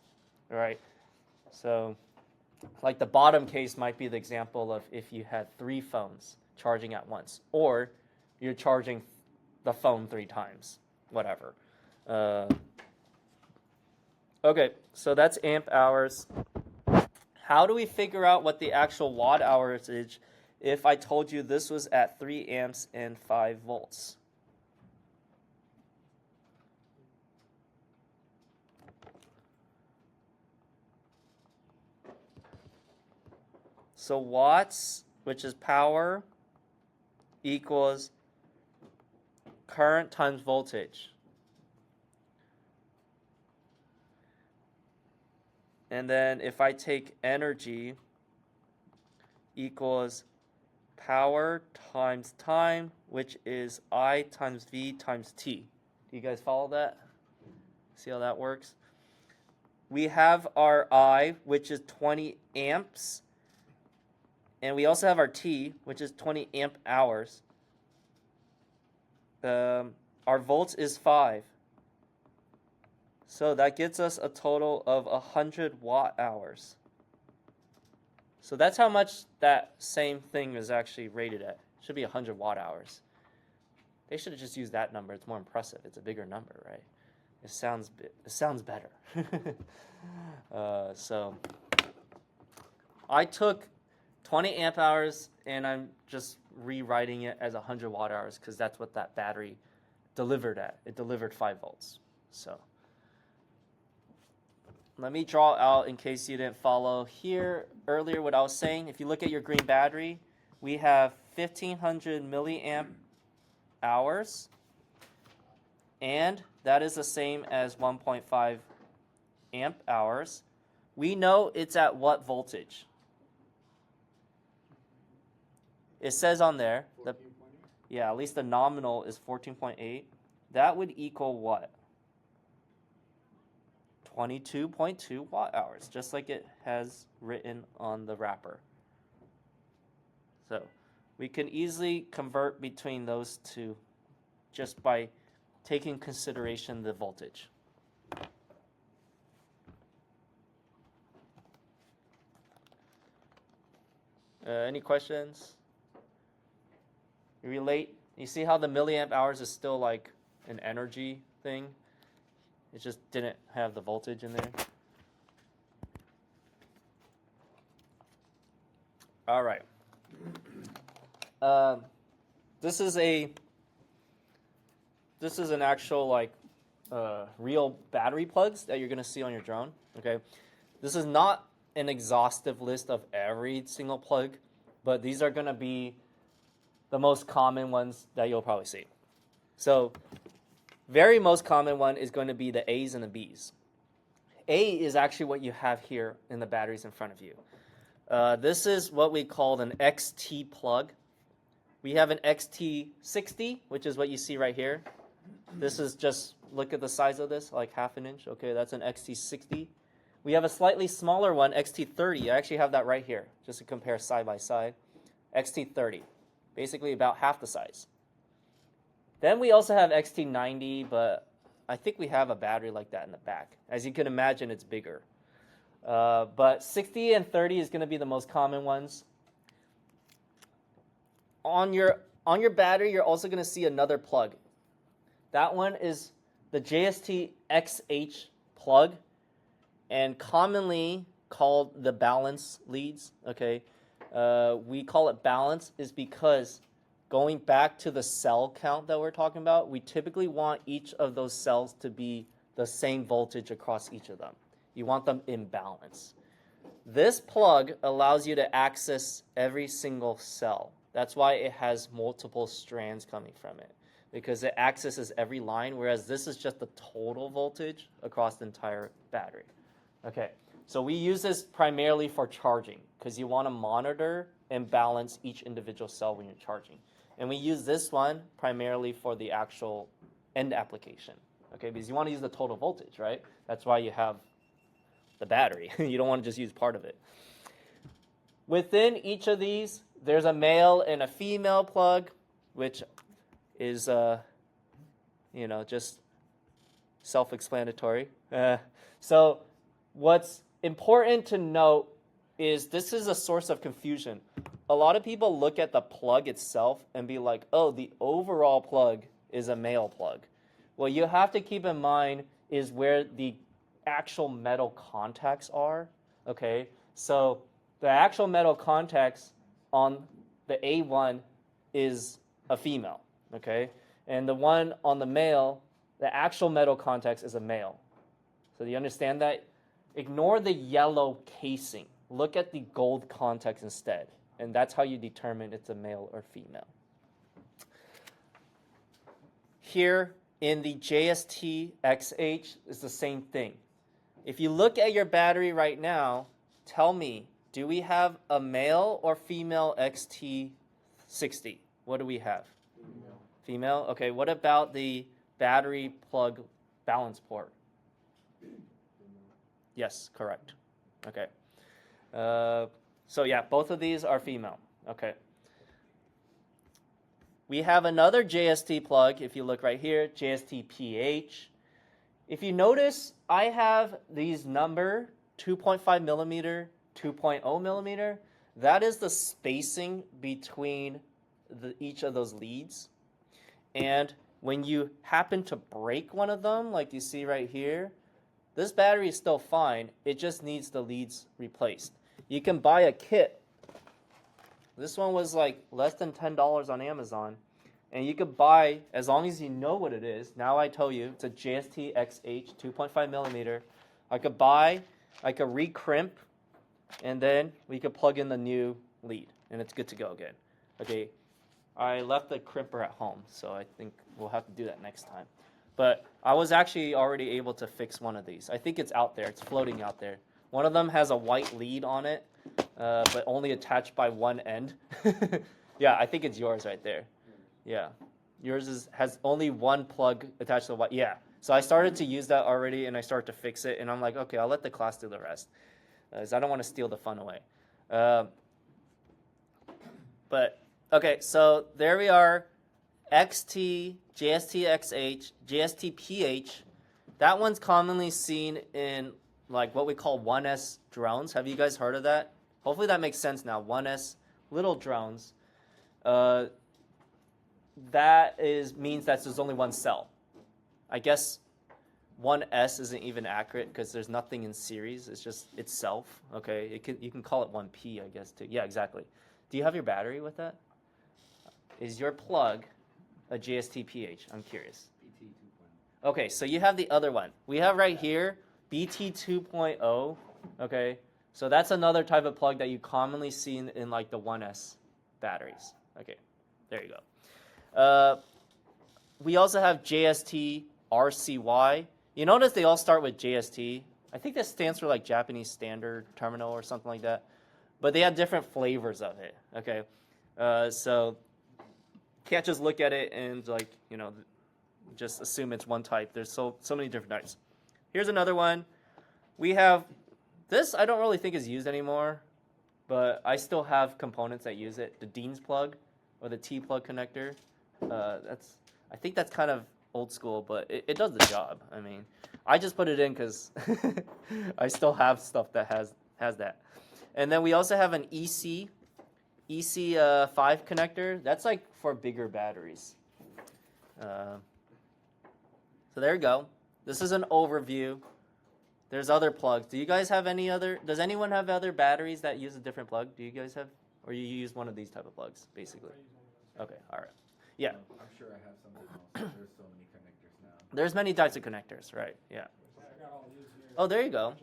all right? So, like the bottom case might be the example of if you had 3 phones charging at once, or you're charging the phone 3 times, whatever. Okay, so that's amp hours. How do we figure out what the actual watt hours is if I told you this was at 3 amps and 5 volts? So watts, which is power, equals current times voltage. And then if I take energy equals power times time, which is I times V times T. Do you guys follow that? See how that works? We have our I, which is 20 amps. And we also have our T, which is 20 amp hours. Our volts is 5. So that gets us a total of 100 watt hours. So that's how much that same thing is actually rated at. It should be 100 watt hours. They should have just used that number. It's more impressive. It's a bigger number, right? It sounds better. So I took 20 amp hours and I'm just rewriting it as 100 watt hours because that's what that battery delivered at. It delivered 5 volts. So let me draw out in case you didn't follow here earlier what I was saying. If you look at your green battery, we have 1500 milliamp hours, and that is the same as 1.5 amp hours. We know it's at what voltage? It says on there, at least the nominal is 14.8. That would equal what? 22.2 watt hours, just like it has written on the wrapper. So we can easily convert between those two just by taking consideration the voltage. Any questions? You relate? You see how the milliamp hours is still like an energy thing? It just didn't have the voltage in there. All right. This is an actual like real battery plugs that you're gonna see on your drone. Okay, this is not an exhaustive list of every single plug, but these are gonna be the most common ones that you'll probably see. So, very most common one is going to be the A's and the B's. A is actually what you have here in the batteries in front of you. This is what we call an XT plug. We have an XT60, which is what you see right here. This is just, look at the size of this, like half an inch. Okay, that's an XT60. We have a slightly smaller one, XT30. I actually have that right here, just to compare side by side. XT30, basically about half the size. Then we also have XT90, but I think we have a battery like that in the back. As you can imagine, it's bigger. But 60 and 30 is going to be the most common ones. On your battery, you're also going to see another plug. That one is the JST XH plug, and commonly called the balance leads. Okay, we call it balance is because going back to the cell count that we're talking about, we typically want each of those cells to be the same voltage across each of them. You want them in balance. This plug allows you to access every single cell. That's why it has multiple strands coming from it, because it accesses every line, whereas this is just the total voltage across the entire battery. Okay, so we use this primarily for charging, because you want to monitor and balance each individual cell when you're charging. And we use this one primarily for the actual end application, okay? Because you want to use the total voltage, right? That's why you have the battery. You don't want to just use part of it. Within each of these, there's a male and a female plug, which is, just self-explanatory. So what's important to note is this is a source of confusion. A lot of people look at the plug itself and be like, oh, the overall plug is a male plug. What you have to keep in mind is where the actual metal contacts are, okay? So the actual metal contacts on the A1 is a female, okay? And the one on the male, the actual metal contacts is a male. So do you understand that? Ignore the yellow casing. Look at the gold contacts instead. And that's how you determine it's a male or female. Here in the JST XH is the same thing. If you look at your battery right now, tell me, do we have a male or female XT60? What do we have? Female. Female? Okay, what about the battery plug balance port? Yes, correct. Okay. So yeah, both of these are female. Okay. We have another JST plug, if you look right here, JST PH. If you notice, I have these number 2.5 millimeter, 2.0 millimeter. That is the spacing between each of those leads. And when you happen to break one of them, like you see right here, this battery is still fine. It just needs the leads replaced. You can buy a kit. This one was like less than $10 on Amazon. And you could buy, as long as you know what it is, now I tell you, it's a JST XH 2.5 millimeter. I could buy, I could recrimp, and then we could plug in the new lead, and it's good to go again. Okay, I left the crimper at home, so I think we'll have to do that next time. But I was actually already able to fix one of these. I think it's out there. It's floating out there. One of them has a white lead on it, but only attached by one end. Yeah, I think it's yours right there. Yeah, yours has only one plug attached to the white. Yeah, so I started to use that already, and I started to fix it, and I'm like, okay, I'll let the class do the rest, because I don't want to steal the fun away. But okay, so there we are. XT, JST-XH, JST-PH. That one's commonly seen in like what we call 1S drones. Have you guys heard of that? Hopefully that makes sense now. 1S little drones. That means that there's only one cell. I guess 1S isn't even accurate because there's nothing in series. It's just itself. Okay, you can call it 1P, I guess too. Yeah, exactly. Do you have your battery with that? Is your plug a JST-PH? I'm curious. BT 2.0. Okay, so you have the other one. We have right here BT 2.0. Okay, so that's another type of plug that you commonly see in like the 1S batteries. Okay, there you go. We also have JST RCY. You notice they all start with JST. I think that stands for like Japanese Standard Terminal or something like that. But they have different flavors of it. Okay, so can't just look at it and like, you know, just assume it's one type. There's so many different types. Here's another one. We have this. I don't really think is used anymore, but I still have components that use it. The Dean's plug or the T plug connector. I think that's kind of old school, but it does the job. I mean, I just put it in because I still have stuff that has that. And then we also have an EC5 connector. That's like for bigger batteries. So there you go. This is an overview. There's other plugs. Do you guys have any other? Does anyone have other batteries that use a different plug? Do you guys have, or you use one of these type of plugs, basically? Okay, all right. Yeah. I'm sure I have something else. There's so many connectors now. There's many types of connectors, right? Yeah. Oh, there you go.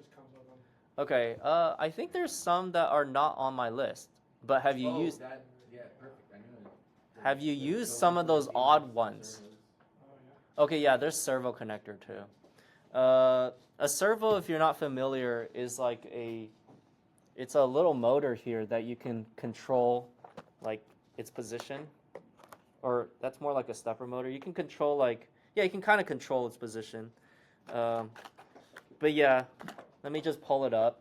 Okay. I think there's some that are not on my list. But have you used? That, yeah, perfect. I knew it. Have you used some of those odd ones? Okay, yeah. There's servo connector too. A servo, if you're not familiar, is like it's a little motor here that you can control, like its position, or that's more like a stepper motor. You can control you can kind of control its position. But yeah, let me just pull it up.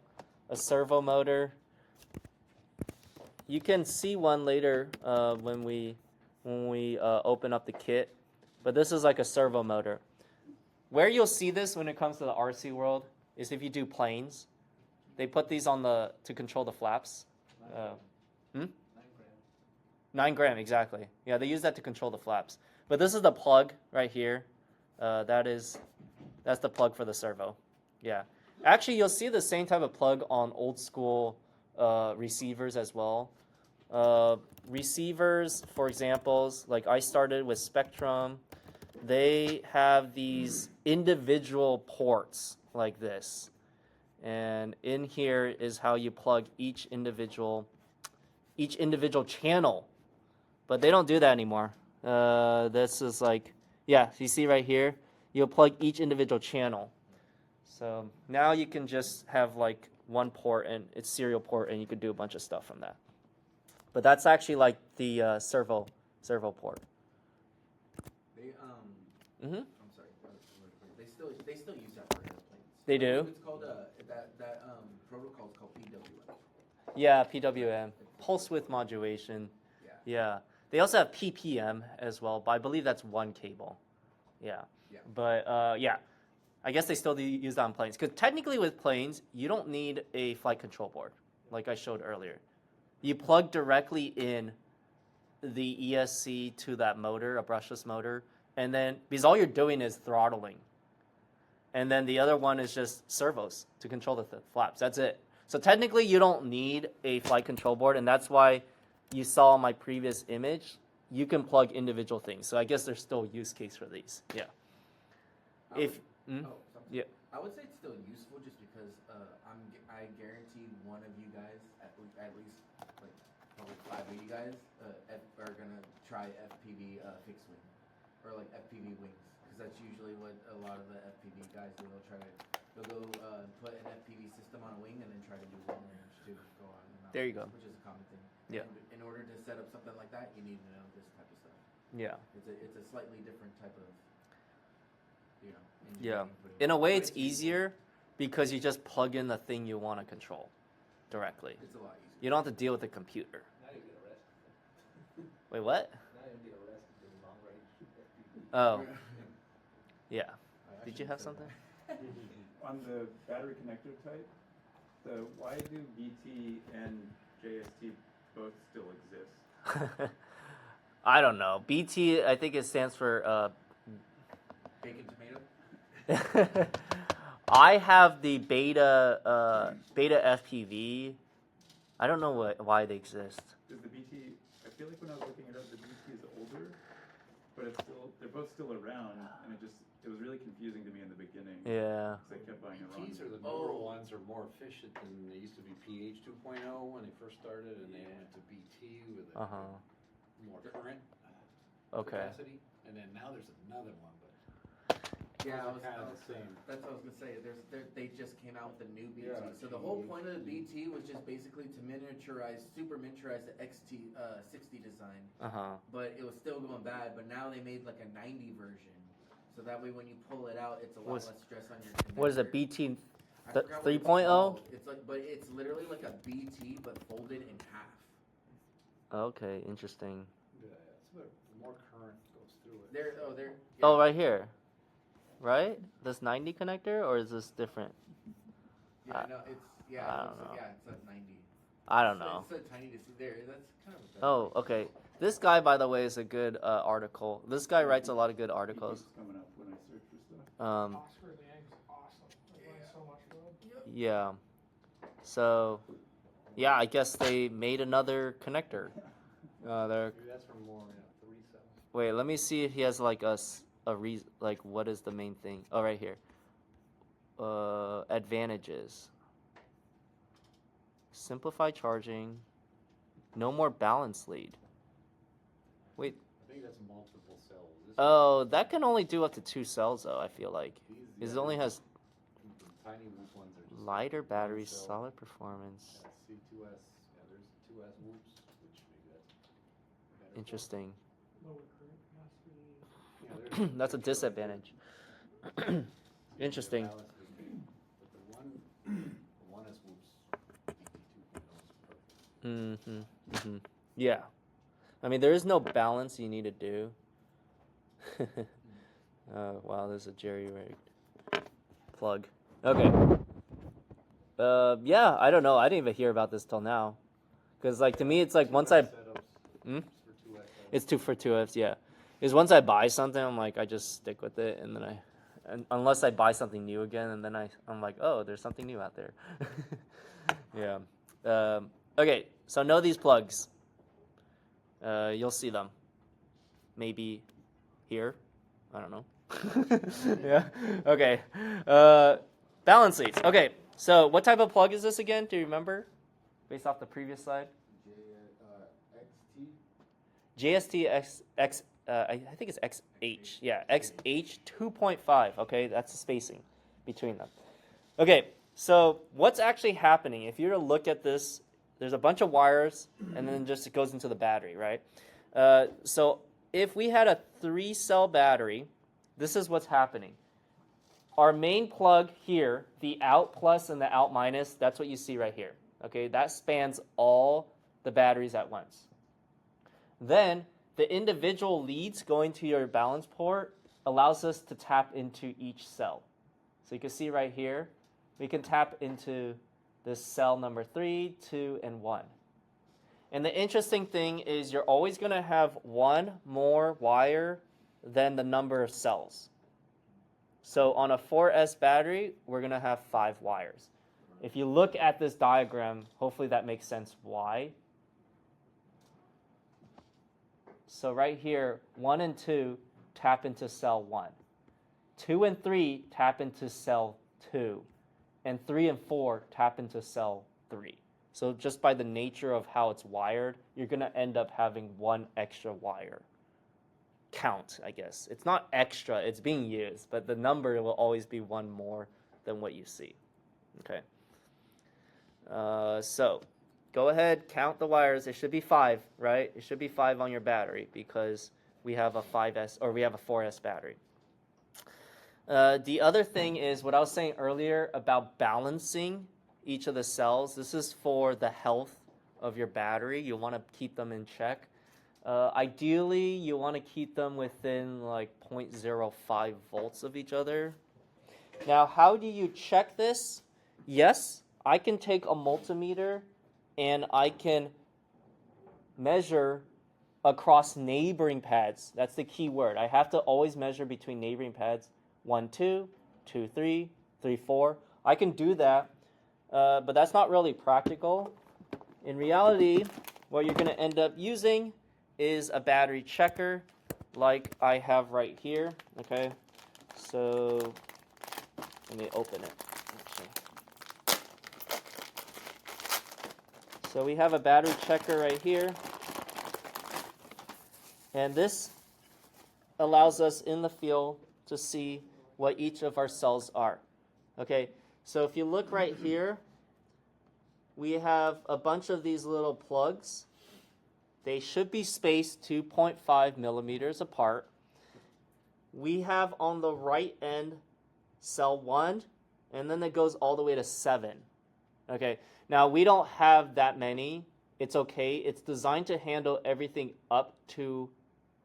A servo motor. You can see one later when we open up the kit, but this is like a servo motor. Where you'll see this when it comes to the RC world is if you do planes. They put these on to control the flaps. 9 gram, exactly. Yeah, they use that to control the flaps. But this is the plug right here. That's the plug for the servo. Yeah. Actually, you'll see the same type of plug on old school receivers as well. Receivers, for examples, like I started with Spectrum. They have these individual ports like this. And in here is how you plug each individual channel. But they don't do that anymore. This is like, yeah, you see right here? You'll plug each individual channel. So now you can just have like one port and it's serial port and you could do a bunch of stuff from that. But that's actually like the servo port. I'm sorry. They still use that for airplanes. They do? It's called that protocol is called PWM. Yeah, PWM, pulse width modulation. Yeah. They also have PPM as well, but I believe that's one cable. Yeah. But yeah, I guess they still use that on planes. Because technically with planes, you don't need a flight control board, like I showed earlier. You plug directly in the ESC to that motor, a brushless motor, and then, because all you're doing is throttling. And then the other one is just servos to control the flaps. That's it. So technically you don't need a flight control board, and that's why you saw my previous image. You can plug individual things. So I guess there's still a use case for these. Yeah. I would say it's still useful just because I guarantee one of you guys, at least like probably 5 of you guys, are gonna try FPV fixed wing or like FPV wings, because that's usually what a lot of the FPV guys do. They'll go put an FPV system on a wing and then try to do long range to go on. And There you go. Which is a common thing. Yeah. And in order to set up something like that, you need to know this type of stuff. Yeah. It's a slightly different type of, you know. Yeah. engineering putting In a it. way, But it's easier because you just plug in the thing you want to control directly. It's a lot easier. You don't have to deal with the computer. Now you get arrested. Wait, what? Now you get arrested doing long range FPV. Oh, yeah. I Did you shouldn't have say something? that. On the battery connector type, why do BT and JST both still exist? I don't know. BT, I think it stands for. Bacon tomato? I have the beta FPV. I don't know why they exist. Because the BT, I feel like when I was looking it up, the BT is older, but it's still, they're both still around, and it was really confusing to me in the beginning. Yeah. Because I kept buying the wrong. BTs are the newer ones are more efficient than they used to be. PH 2.0 when they first started, and they went to BT with a more current capacity, and then now there's another one, but Yeah, those are kind of the same. That's what I was gonna say. They just came out with the new BT. Yeah, so the whole point of the BT was just basically to super miniaturize the XT 60 design. But it was still going bad. But now they made like a 90 version, so that way when you pull it out, it's a lot less stress on your connector. What is it? BT I forgot what it's 3.0? called. It's like, but it's literally like a BT but folded in half. Okay, interesting. Yeah, it's where more current goes through it. They're. Oh, right here. Right? This 90 connector, or is this different? Yeah, no, it's I don't know. yeah, it's at 90. I don't know. It's so tiny to see there. That's kind of. Oh, okay. This guy, by the way, is a good article. This guy writes a lot of good articles. Keeps coming up when I search for stuff. Oxford Lang is awesome. I learned so much from him. Yeah. So, yeah, I guess they made another connector. They're, Maybe that's for more 3 cells. wait, let me see if he has like a reason. Like, what is the main thing? Oh, right here. Advantages. Simplify charging. No more balance lead. Wait. I think that's multiple cells. This Oh, that can only do up to 2 cells, though. I feel like these- it only has the tiny ones are just lighter one batteries, cell. solid performance. Yeah, C2S. Yeah, there's 2S whoops, which maybe that's better. Interesting. Lower current capacity. Yeah, there's That's a disadvantage. Interesting. But the one S whoops, DT 2.0 is perfect. Yeah. I mean, there is no balance you need to do. Oh, wow, there's a jerry-rigged plug. Okay. Yeah, I don't know. I didn't even hear about this till now. Because, like, to me, it's like once I... Setups Hmm? for 2S. It's 2 for 2Fs, yeah. Is once I buy something, I'm like, I just stick with it, and then unless I buy something new again, and then I'm like, oh, there's something new out there. Yeah. Okay, so know these plugs. You'll see them. Maybe here. I don't know. Yeah. Okay. Balance leads. Okay. So what type of plug is this again? Do you remember? Based off the previous slide. JST X. I think it's XH. Yeah, XH 2.5. Okay, that's the spacing between them. Okay. So what's actually happening? If you were to look at this, there's a bunch of wires, and then just it goes into the battery, right? So if we had a 3-cell battery, this is what's happening. Our main plug here, the out plus and the out minus, that's what you see right here. Okay, that spans all the batteries at once. Then the individual leads going to your balance port allows us to tap into each cell. So you can see right here, we can tap into this cell number 3, 2, and 1. And the interesting thing is you're always going to have one more wire than the number of cells. So on a 4S battery, we're going to have 5 wires. If you look at this diagram, hopefully that makes sense why. So right here, 1 and 2 tap into cell 1. 2 and 3 tap into cell 2, and 3 and 4 tap into cell 3. So just by the nature of how it's wired, you're going to end up having one extra wire count, I guess. It's not extra, it's being used, but the number will always be one more than what you see. Okay. So go ahead, count the wires. It should be 5, right? It should be 5 on your battery because we have a 5S or we have a 4S battery. The other thing is what I was saying earlier about balancing each of the cells. This is for the health of your battery. You want to keep them in check. Ideally, you want to keep them within like 0.05 volts of each other. Now, how do you check this? Yes, I can take a multimeter and I can measure across neighboring pads. That's the key word. I have to always measure between neighboring pads. 1, 2, 2, 3, 3, 4. I can do that, but that's not really practical. In reality, what you're going to end up using is a battery checker like I have right here. Okay, so let me open it. Actually. So we have a battery checker right here, and this allows us in the field to see what each of our cells are. Okay, so if you look right here, we have a bunch of these little plugs. They should be spaced 2.5 millimeters apart. We have on the right end cell 1, and then it goes all the way to 7. Okay, now we don't have that many. It's okay. It's designed to handle everything up to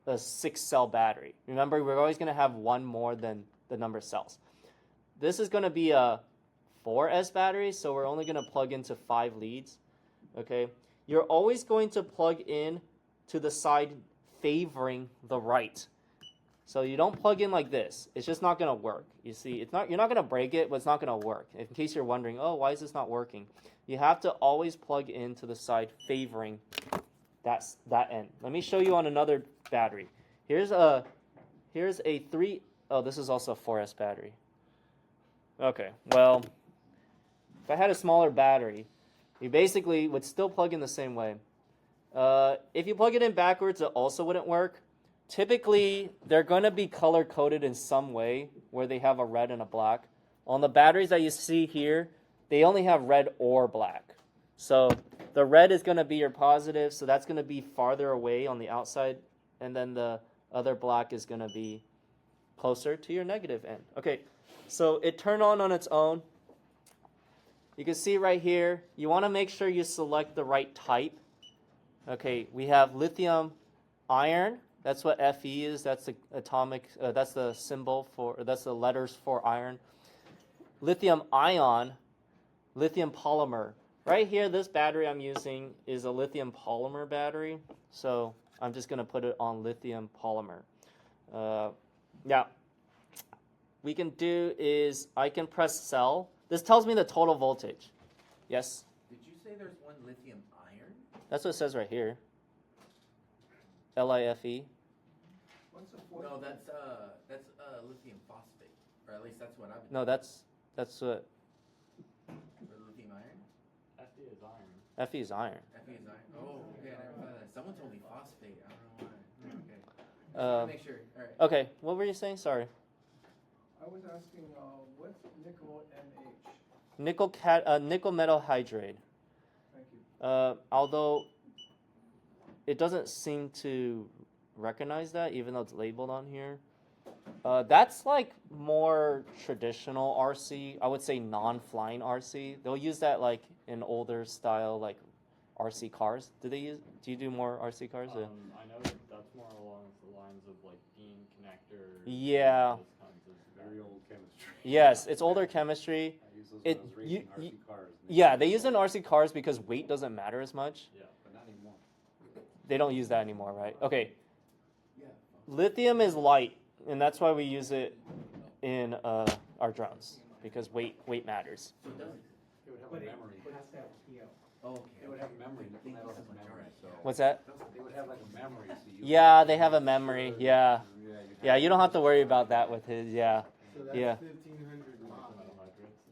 a 6-cell battery. Remember, we're always going to have one more than the number of cells. This is going to be a 4S battery, so we're only going to plug into 5 leads. Okay, you're always going to plug in to the side favoring the right. So you don't plug in like this. It's just not going to work. You see, it's not. You're not going to break it, but it's not going to work. In case you're wondering, oh, why is this not working? You have to always plug into the side favoring that end. Let me show you on another battery. Here's a 3. Oh, this is also a 4S battery. Okay, well, if I had a smaller battery, you basically would still plug in the same way. If you plug it in backwards, it also wouldn't work. Typically, they're going to be color-coded in some way where they have a red and a black. On the batteries that you see here, they only have red or black. So the red is going to be your positive, so that's going to be farther away on the outside, and then the other black is going to be closer to your negative end. Okay, so it turned on its own. You can see right here, you want to make sure you select the right type. Okay, we have lithium iron. That's what Fe is. That's the atomic. That's the symbol for. That's the letters for iron. Lithium ion, lithium polymer. Right here, this battery I'm using is a lithium polymer battery. So I'm just going to put it on lithium polymer. Yeah. We can do is I can press cell. This tells me the total voltage. Yes? Did you say there's one lithium iron? That's what it says right here. LIFE. What's the fourth? No, that's lithium phosphate, or at least that's what I've been. No, that's what Or lithium iron? Fe is iron. Fe is iron. Fe is iron. Oh, okay, I never thought of that. Someone told me phosphate. I don't know why. Okay. Just Um, make sure. All right. Okay, what were you saying? Sorry. I was asking, what's nickel NH? Nickel metal hydride. Thank you. Although it doesn't seem to recognize that, even though it's labeled on here. That's like more traditional RC. I would say non-flying RC. They'll use that like in older style like RC cars. Do you do more RC cars? I know that's more along the lines of like beam connectors. Yeah. Those kinds of Very old chemistry. Yes, it's older chemistry. I use those It- when I was racing you- RC cars. Yeah, they use it in RC cars because weight doesn't matter as much. Yeah. But not anymore. They don't use that anymore, right? Okay. Yeah. Lithium is light, and that's why we use it in our drones because weight matters. So it does. It would have But a it memory. has to have PO. Oh, okay. It would have memory. Thank you Nickel metal so has much. memory. Alright. So What's that? they would have like a memory. So you Yeah, they have a memory. Yeah. you'd Yeah, you don't have to worry about that with his. Yeah. So that's Yeah. 1,500 miles.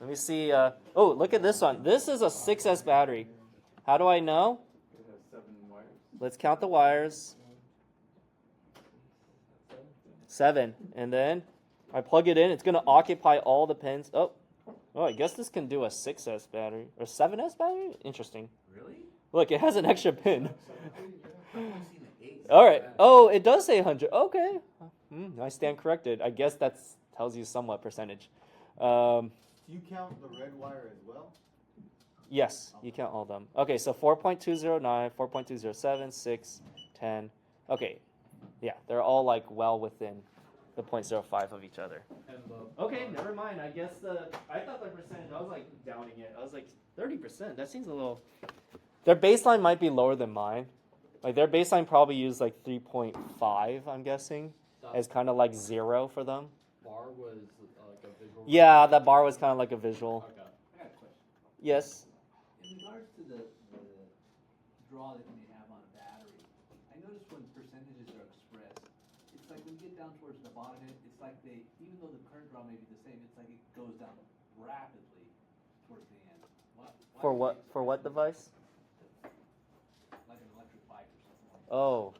Let me see. Oh, look at this one. This is a 6S battery. How do I know? It has 7 wires. Let's count the wires. 7. And then I plug it in. It's going to occupy all the pins. Oh, I guess this can do a 6S battery. Or 7S battery? Interesting. Really? Look, it has an extra pin. I've only seen the 8. All right. Oh, it does say 100. Okay. I stand corrected. I guess that tells you somewhat percentage. Do you count the red wire as well? Yes, you count all of them. Okay, so 4.209, 4.207, 6, 10. Okay, yeah, they're all like well within the 0.05 of each other. Okay, never mind. I guess I thought the percentage, I was like doubting it. I was like 30%. That seems a little. Their baseline might be lower than mine. Like their baseline probably used like 3.5, I'm guessing, as kind of like 0 for them. Bar was like a visual. Yeah, that bar was kind of like a visual. Okay. I got a question. Yes. In regards to the draw that you may have on a battery, I noticed when percentages are expressed, it's like when you get down towards the bottom, it's like even though the current draw may be the same, it's like it goes down rapidly towards the end. For what device? Like an electric bike or something like that. Oh.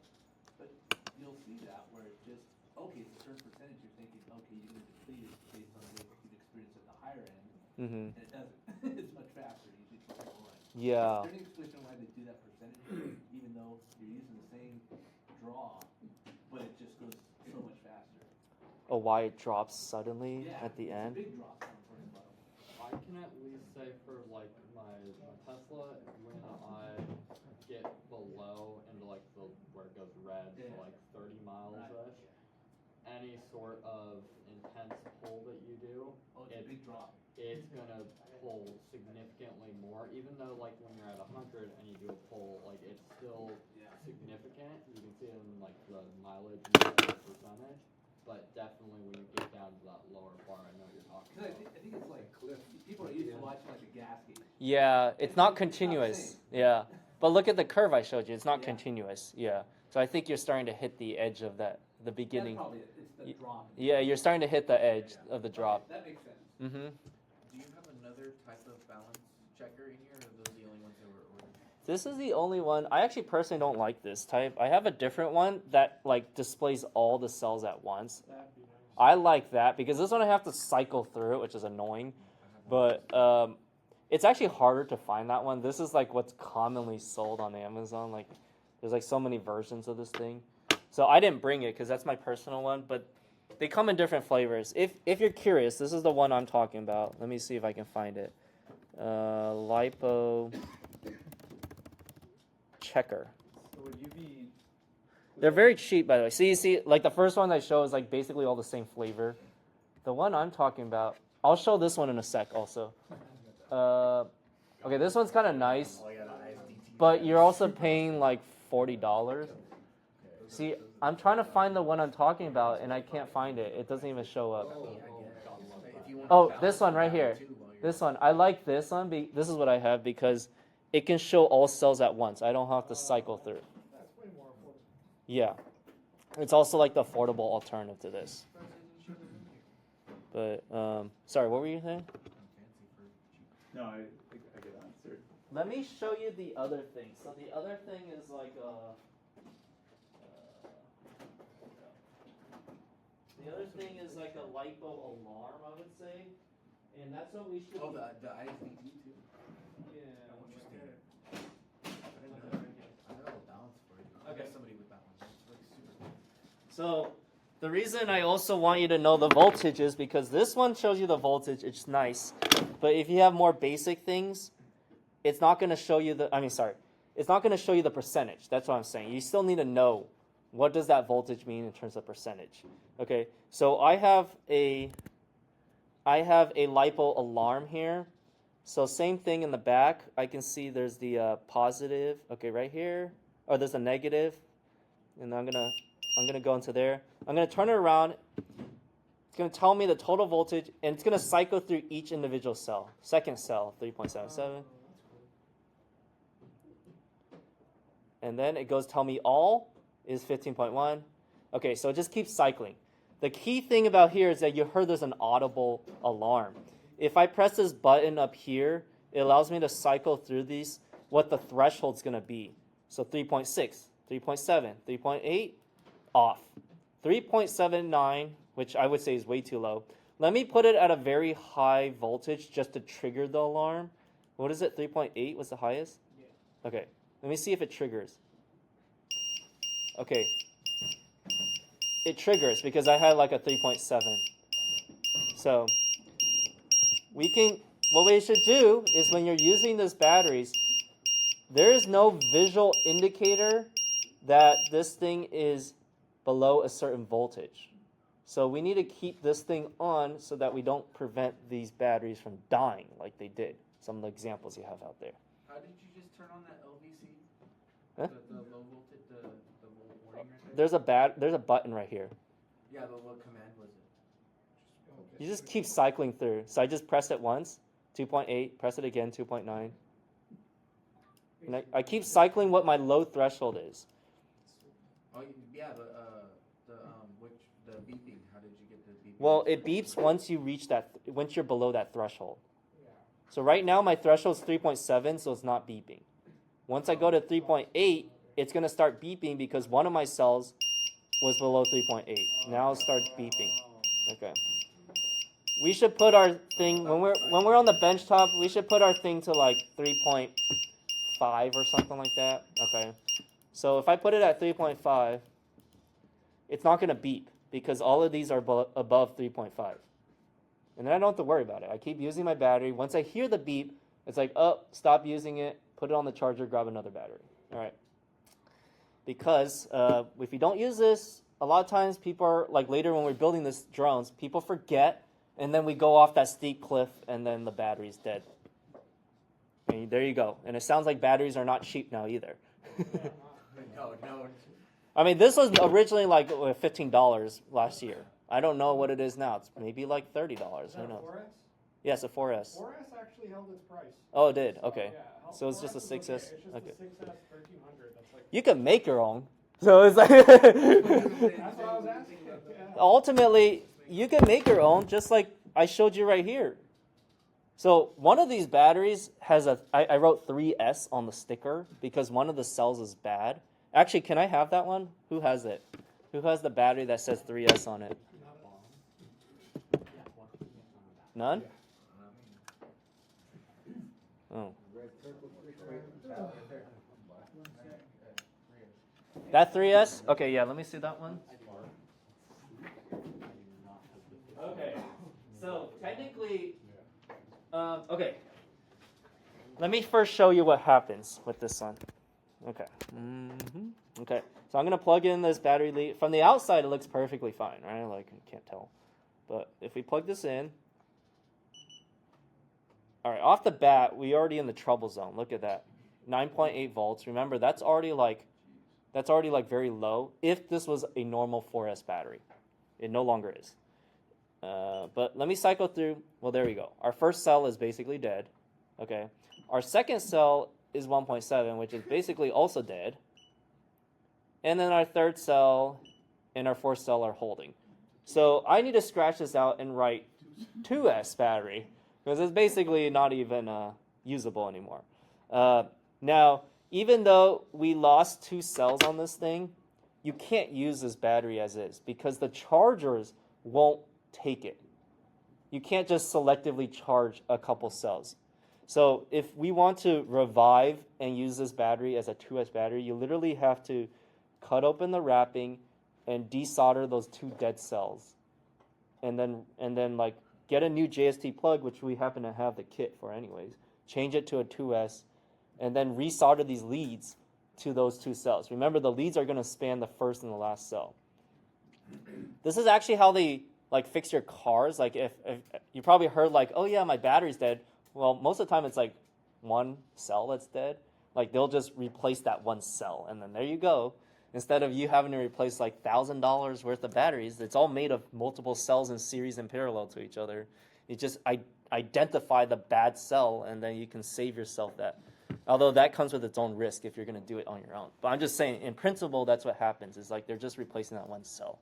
But you'll see that where it just, okay, it's a certain percentage, you're thinking, okay, you're going to deplete it based on what you'd experience at the higher end, and it doesn't. It's much faster, usually keeps it going. Yeah. Is there any explanation why they do that percentage, even though you're using the same draw, but it just goes so much faster? Oh, why it drops suddenly at the end? Big drop down towards the bottom. I can at least say for like my Tesla, when I get below into like where it goes red, so like 30 miles ish, any sort of intense pull that you do, Oh, it's a big drop. It's gonna pull significantly more, even though like when you're at 100 and you do a pull, like it's still significant. You can see it in like the mileage and the percentage, but definitely when you get down to that lower bar, I know what you're talking Because about. I think it's like, people are used to watching like a gas gauge. Yeah, it's not continuous. Yeah. But look at the curve I showed you. It's not continuous. Yeah. So I think you're starting to hit the edge of the beginning. That's probably it, it's the drop. Yeah, you're starting to hit the edge of the drop. Okay, that makes sense. Mm-hmm. Do you have another type of balance checker in here, or are those the only ones that were ordered? This is the only one. I actually personally don't like this type. I have a different one that like displays all the cells at once. That'd be nice. I like that because this one I have to cycle through it, which is annoying. But it's actually harder to find that one. This is like what's commonly sold on Amazon. Like there's like so many versions of this thing. So I didn't bring it because that's my personal one, but they come in different flavors. If you're curious, this is the one I'm talking about. Let me see if I can find it. Lipo checker. So would you be? They're very cheap, by the way. So you see, like the first one I show is like basically all the same flavor. The one I'm talking about, I'll show this one in a sec also. Okay, this one's kind of nice, but you're also paying like $40. See, I'm trying to find the one I'm talking about, and I can't find it. It doesn't even show up. Oh, this one right here. This one. I like this one. This is what I have because it can show all cells at once. I don't have to cycle through. That's way more affordable. Yeah. It's also like the affordable alternative to this. But, sorry, what were you saying? No, I get answered. Let me show you the other thing. So the other thing is like the other thing is like a lipo alarm, I would say, and that's what we should. Oh, the ISDT too. Yeah. I have a balance for you. I got somebody with that one. It's like super cool. So the reason I also want you to know the voltage is because this one shows you the voltage. It's nice, but if you have more basic things, it's not going to show you the. It's not going to show you the percentage. That's what I'm saying. You still need to know what does that voltage mean in terms of percentage. Okay, so I have a LiPo alarm here. So same thing in the back. I can see there's the positive. Okay, right here. Or there's a negative, and I'm gonna go into there. I'm gonna turn it around. It's gonna tell me the total voltage, and it's gonna cycle through each individual cell. Second cell, 3.77. And then it goes tell me all is 15.1. Okay, so it just keeps cycling. The key thing about here is that you heard there's an audible alarm. if I press this button up here, it allows me to cycle through these, what the threshold's going to be. So 3.6, 3.7, 3.8, off. 3.79, which I would say is way too low. Let me put it at a very high voltage just to trigger the alarm. What is it? 3.8 was the highest? Yeah. Okay. Let me see if it triggers. Okay. It triggers because I had like a 3.7. So what we should do is when you're using these batteries, there is no visual indicator that this thing is below a certain voltage. So we need to keep this thing on so that we don't prevent these batteries from dying like they did. Some of the examples you have out there. How did you just turn on that LVC? Huh? The low voltage, the warning right there? There's a button right here. Yeah, but what command was it? You just keep cycling through. So I just press it once, 2.8, press it again, 2.9. And I keep cycling what my low threshold is. Oh, yeah, but the beeping. How did you get the beeping? Well, it beeps once you reach once you're below that threshold. So right now my threshold is 3.7, so it's not beeping. Once I go to 3.8, it's going to start beeping because one of my cells was below 3.8. Now it starts beeping. Okay. We should put our thing when we're on the benchtop. We should put our thing to like 3.5 or something like that. Okay. So if I put it at 3.5, it's not going to beep because all of these are above 3.5. And then I don't have to worry about it. I keep using my battery. Once I hear the beep, it's like, oh, stop using it, put it on the charger, grab another battery. All right. Because if you don't use this, a lot of times people are, like later when we're building these drones, people forget, and then we go off that steep cliff, and then the battery's dead. And there you go. And it sounds like batteries are not cheap now either. No. I mean, this was originally like $15 last year. I don't know what it is now. It's maybe like $30. Who knows? 4S? Yes, a 4S. 4S actually held its price. Oh, it did. Okay. Yeah, So it's just a 6S. It's just Okay. a 6S 1300. That's like. You can make your own. So it's like That's what I was asking. Yeah. ultimately you can make your own, just like I showed you right here. So one of these batteries has I wrote 3S on the sticker because one of the cells is bad. Actually, can I have that one? Who has it? Who has the battery that says 3S on it? None? Oh. That 3S? Okay, yeah, let me see that one. Okay, so technically, okay. Let me first show you what happens with this one. Okay. Okay, so I'm going to plug in this battery lead. From the outside, it looks perfectly fine, right? Like, you can't tell. But if we plug this in, all right, off the bat, we're already in the trouble zone. Look at that. 9.8 volts. Remember, that's already like very low if this was a normal 4S battery. It no longer is. But let me cycle through. Well, there we go. Our first cell is basically dead. Okay. Our second cell is 1.7, which is basically also dead. And then our third cell and our fourth cell are holding. So I need to scratch this out and write 2S battery because it's basically not even usable anymore. Now, even though we lost 2 cells on this thing, you can't use this battery as is because the chargers won't take it. You can't just selectively charge a couple cells. So if we want to revive and use this battery as a 2S battery, you literally have to cut open the wrapping and desolder those 2 dead cells. And then like get a new JST plug, which we happen to have the kit for anyways, change it to a 2S, and then resolder these leads to those 2 cells. Remember, the leads are going to span the first and the last cell. This is actually how they like fix your cars. Like if you probably heard like, oh yeah, my battery's dead. Well, most of the time it's like one cell that's dead. Like they'll just replace that one cell, and then there you go. Instead of you having to replace like $1,000 worth of batteries, it's all made of multiple cells in series and parallel to each other. You just identify the bad cell, and then you can save yourself that. Although that comes with its own risk if you're going to do it on your own. But I'm just saying, in principle, that's what happens. Is like they're just replacing that one cell.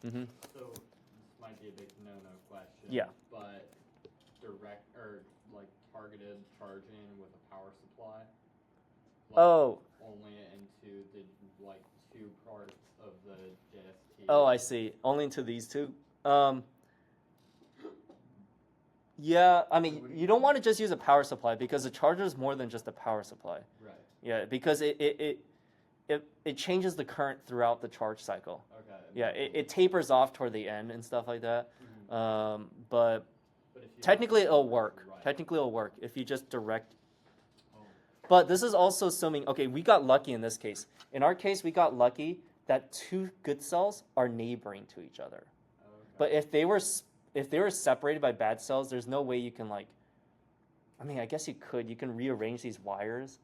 So this might be a big no-no question. Yeah. But direct or like targeted charging with a power supply. Oh. Only into the like two parts of the JST. Oh, I see. Only into these two. Yeah, I mean, you don't want to just use a power supply because the charger is more than just a power supply. Right. Yeah, because it changes the current throughout the charge cycle. Okay. Yeah, it tapers off toward the end and stuff like that. But But if you technically it'll work. Right. Technically it'll work if you just direct. But this is also assuming, okay, we got lucky in this case. In our case, we got lucky that two good cells are neighboring to each other. Okay. But if they were separated by bad cells, there's no way you can like. I mean, I guess you could. You can rearrange these wires.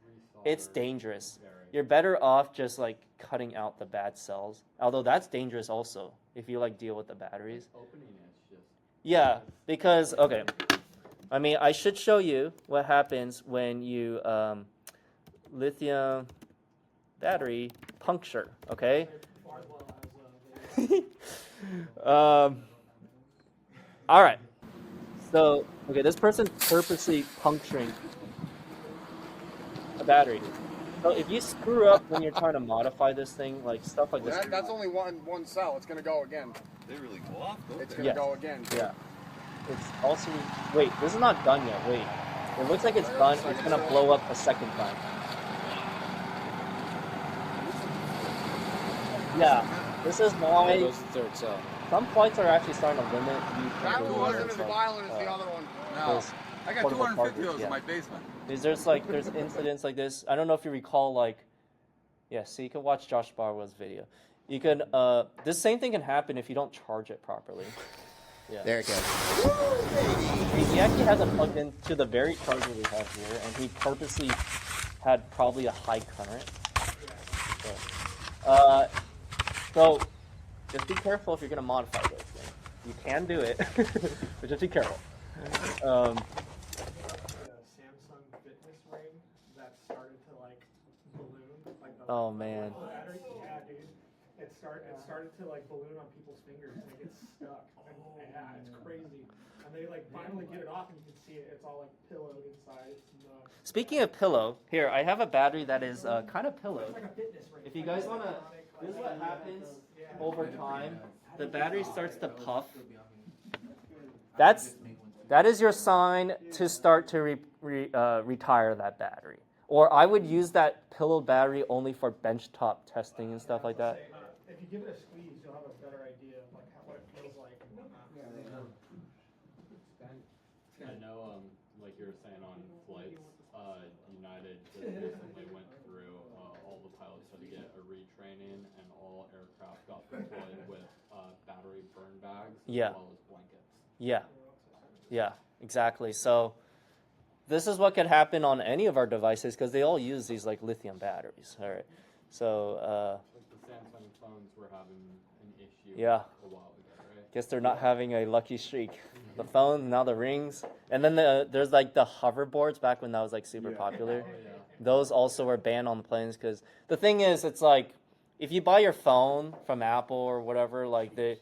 It's Resolder. dangerous. Very. You're better off just like cutting out the bad cells. Although that's dangerous also if you like deal with the batteries. Opening it's just. Yeah, because okay. I mean, I should show you what happens when you lithium battery puncture. Okay. All right. So okay, this person's purposely puncturing a battery. So if you screw up when you're trying to modify this thing, like stuff like this. That's only one cell. It's gonna go again. They really go off, don't It's they? gonna go again. Yeah. It's also wait. This is not done yet. Wait. It looks like it's done. It's gonna blow up a second time. Yeah. This is why some flights are actually starting to limit you from That doing one wasn't those, as like, violent as the other one. those I got portable 250 of chargers, those yeah. in my basement. There's incidents like this. I don't know if you recall like, yeah. So you can watch Josh Barwell's video. You can this same thing can happen if you don't charge it properly. Yeah. There it goes. He actually has it plugged into the very charger we have here, and he purposely had probably a high current. So just be careful if you're gonna modify this thing. You can do it, but just be careful. The Samsung fitness ring that started to like balloon, like the Oh man. battery. Yeah, dude. It started to like balloon on people's fingers and it gets stuck. And, yeah, it's crazy. And they like finally get it off and you can see it. It's all like pillowed inside. It's nuts. Speaking of pillow, here I have a battery that is kind of pillowed. It's like a fitness ring. If you guys wanna, this is what happens over time. The battery starts to puff. That is your sign to start to retire that battery. Or I would use that pillow battery only for benchtop testing and stuff like that. If you give it a squeeze, you'll have a better idea of like what it feels like and whatnot. I know, like you were saying on flights, United just recently went through, all the pilots had to get a retraining and all aircraft got deployed with battery burn bags Yeah. as well as blankets. Yeah, exactly. So this is what could happen on any of our devices because they all use these like lithium batteries. All right. So Like the Samsung phones were having an issue Yeah. a while ago, right? guess they're not having a lucky streak. The phone, now the rings, and then there's like the hoverboards back when that was like super popular. Oh, yeah. Those also were banned on the planes because the thing is, it's like if you buy your phone from Apple or whatever, like they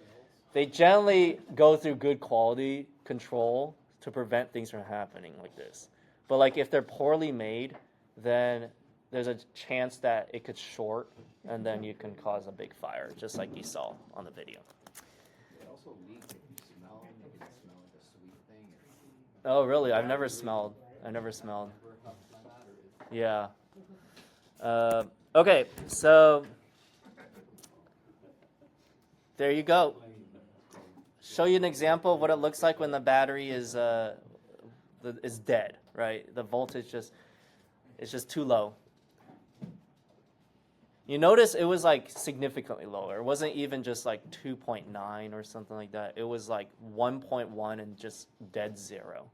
generally go through good quality control to prevent things from happening like this. But like if they're poorly made, then there's a chance that it could short, and then you can cause a big fire, just like you saw on the video. It also leaks if you smell. You can smell like a sweet thing. Oh, really? I've never smelled. Yeah. Okay, so there you go. Show you an example of what it looks like when the battery is dead, right? The voltage is just too low. You notice it was like significantly lower. It wasn't even just like 2.9 or something like that. It was like 1.1 and just dead zero.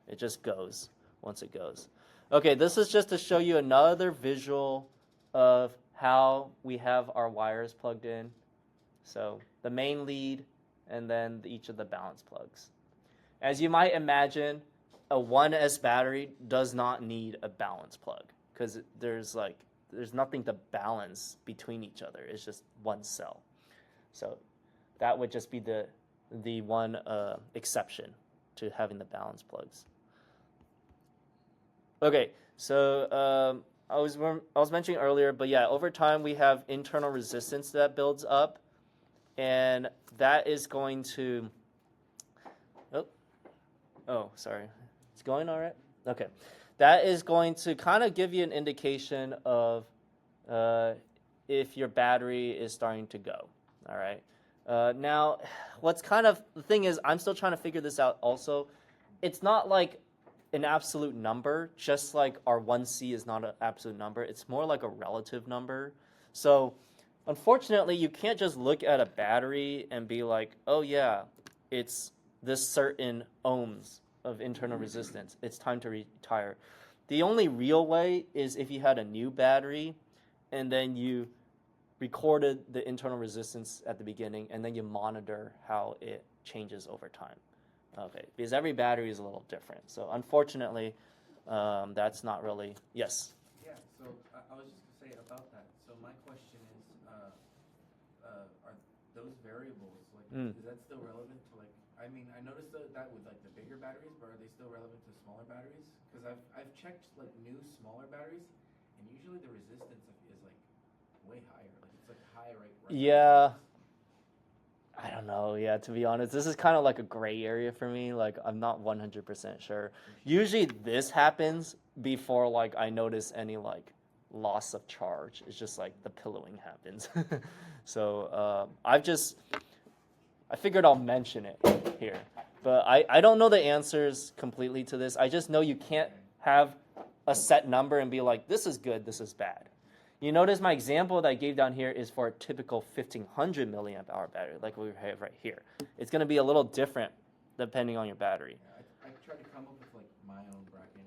It just goes once it goes. Okay, this is just to show you another visual of how we have our wires plugged in. So the main lead and then each of the balance plugs. As you might imagine, a 1S battery does not need a balance plug because there's nothing to balance between each other. It's just one cell. So that would just be the one exception to having the balance plugs. Okay, so I was mentioning earlier, but yeah, over time we have internal resistance that builds up, and that is going to. Oh, sorry, it's going all right. Okay, that is going to kind of give you an indication of if your battery is starting to go. All right. Now, what's kind of the thing is, I'm still trying to figure this out. Also, it's not like an absolute number, just like our 1C is not an absolute number. It's more like a relative number. So, unfortunately, you can't just look at a battery and be like, oh yeah, it's this certain ohms of internal resistance. It's time to retire. The only real way is if you had a new battery and then you recorded the internal resistance at the beginning and then you monitor how it changes over time. Okay, because every battery is a little different. So unfortunately, that's not really, yes? Yeah, so I was just gonna say about that. So my question is, are those variables, like, is that still relevant to like, I mean, I noticed that with like the bigger batteries, but are they still relevant to smaller batteries? Because I've checked like new smaller batteries, and usually the resistance is like way higher. Like it's like high right. Yeah. I don't know. Yeah, to be honest, this is kind of like a gray area for me. Like, I'm not 100% sure. Usually, this happens before like I notice any like loss of charge. It's just like the pillowing happens. So I figured I'll mention it here, but I don't know the answers completely to this. I just know you can't have a set number and be like, this is good, this is bad. You notice my example that I gave down here is for a typical 1500 milliamp hour battery, like we have right here. It's going to be a little different depending on your battery. Yeah, I tried to come up with like my own bracket.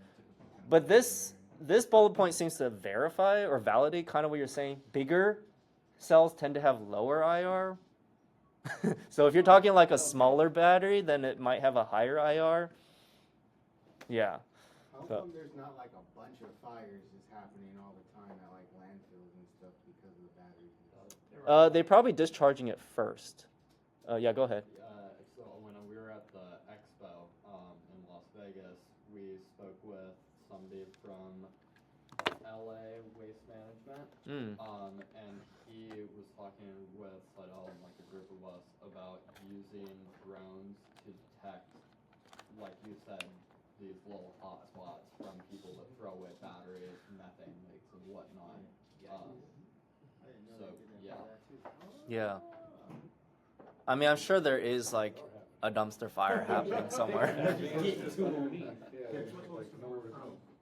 But this bullet point seems to verify or validate kind of what you're saying. Bigger cells tend to have lower IR. So if you're talking like a smaller battery, then it might have a higher IR. Yeah. How come there's not like a bunch of fires just happening all the time at like landfills and stuff because of the batteries? They're probably discharging it first. Yeah, go ahead. So when we were at the expo in Las Vegas, we spoke with somebody from LA Waste Management, and he was talking with like a group of us about using drones to detect, like you said, these little hot spots from people that throw away batteries, methane leaks, and whatnot. So yeah. Yeah. I mean, I'm sure there is like a dumpster fire happening somewhere.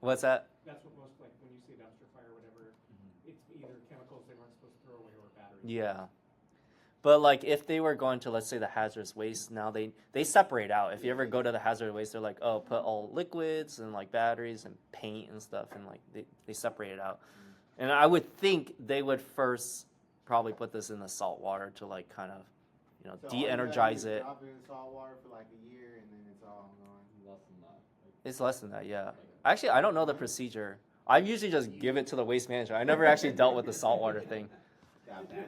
What's that? That's what most, like, when you see a dumpster fire or whatever, it's either chemicals they weren't supposed to throw away or batteries. Yeah. But like if they were going to, let's say, the hazardous waste, now they separate out. If you ever go to the hazardous waste, they're like, oh, put all liquids and like batteries and paint and stuff, and like they separate it out. And I would think they would first probably put this in the salt water to like kind of, you know, So all you gotta do de-energize is it. Drop it in salt water for like a year and then it's all gone. Less than that. It's less than that, yeah. Actually, I don't know the procedure. I usually just give it to the waste manager. I never actually dealt with the saltwater thing.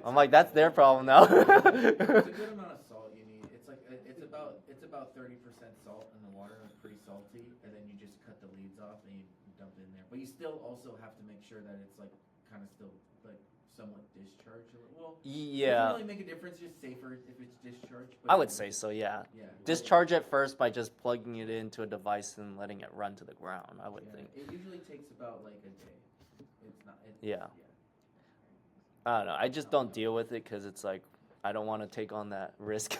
I'm like, that's their problem now. It's a good amount of salt you need. It's like it's about 30% salt in the water, it's pretty salty, and then you just cut the leads off and you dump it in there. But you still also have to make sure that it's like kind of still like somewhat discharged. Well, it doesn't really make a difference. Just safer if it's discharged. But I would say so, yeah. Yeah. Discharge it first by just plugging it into a device and letting it run to the ground, I would think. It usually takes about like a day. It's not. Yeah. I don't know. I just don't deal with it because it's like, I don't want to take on that risk.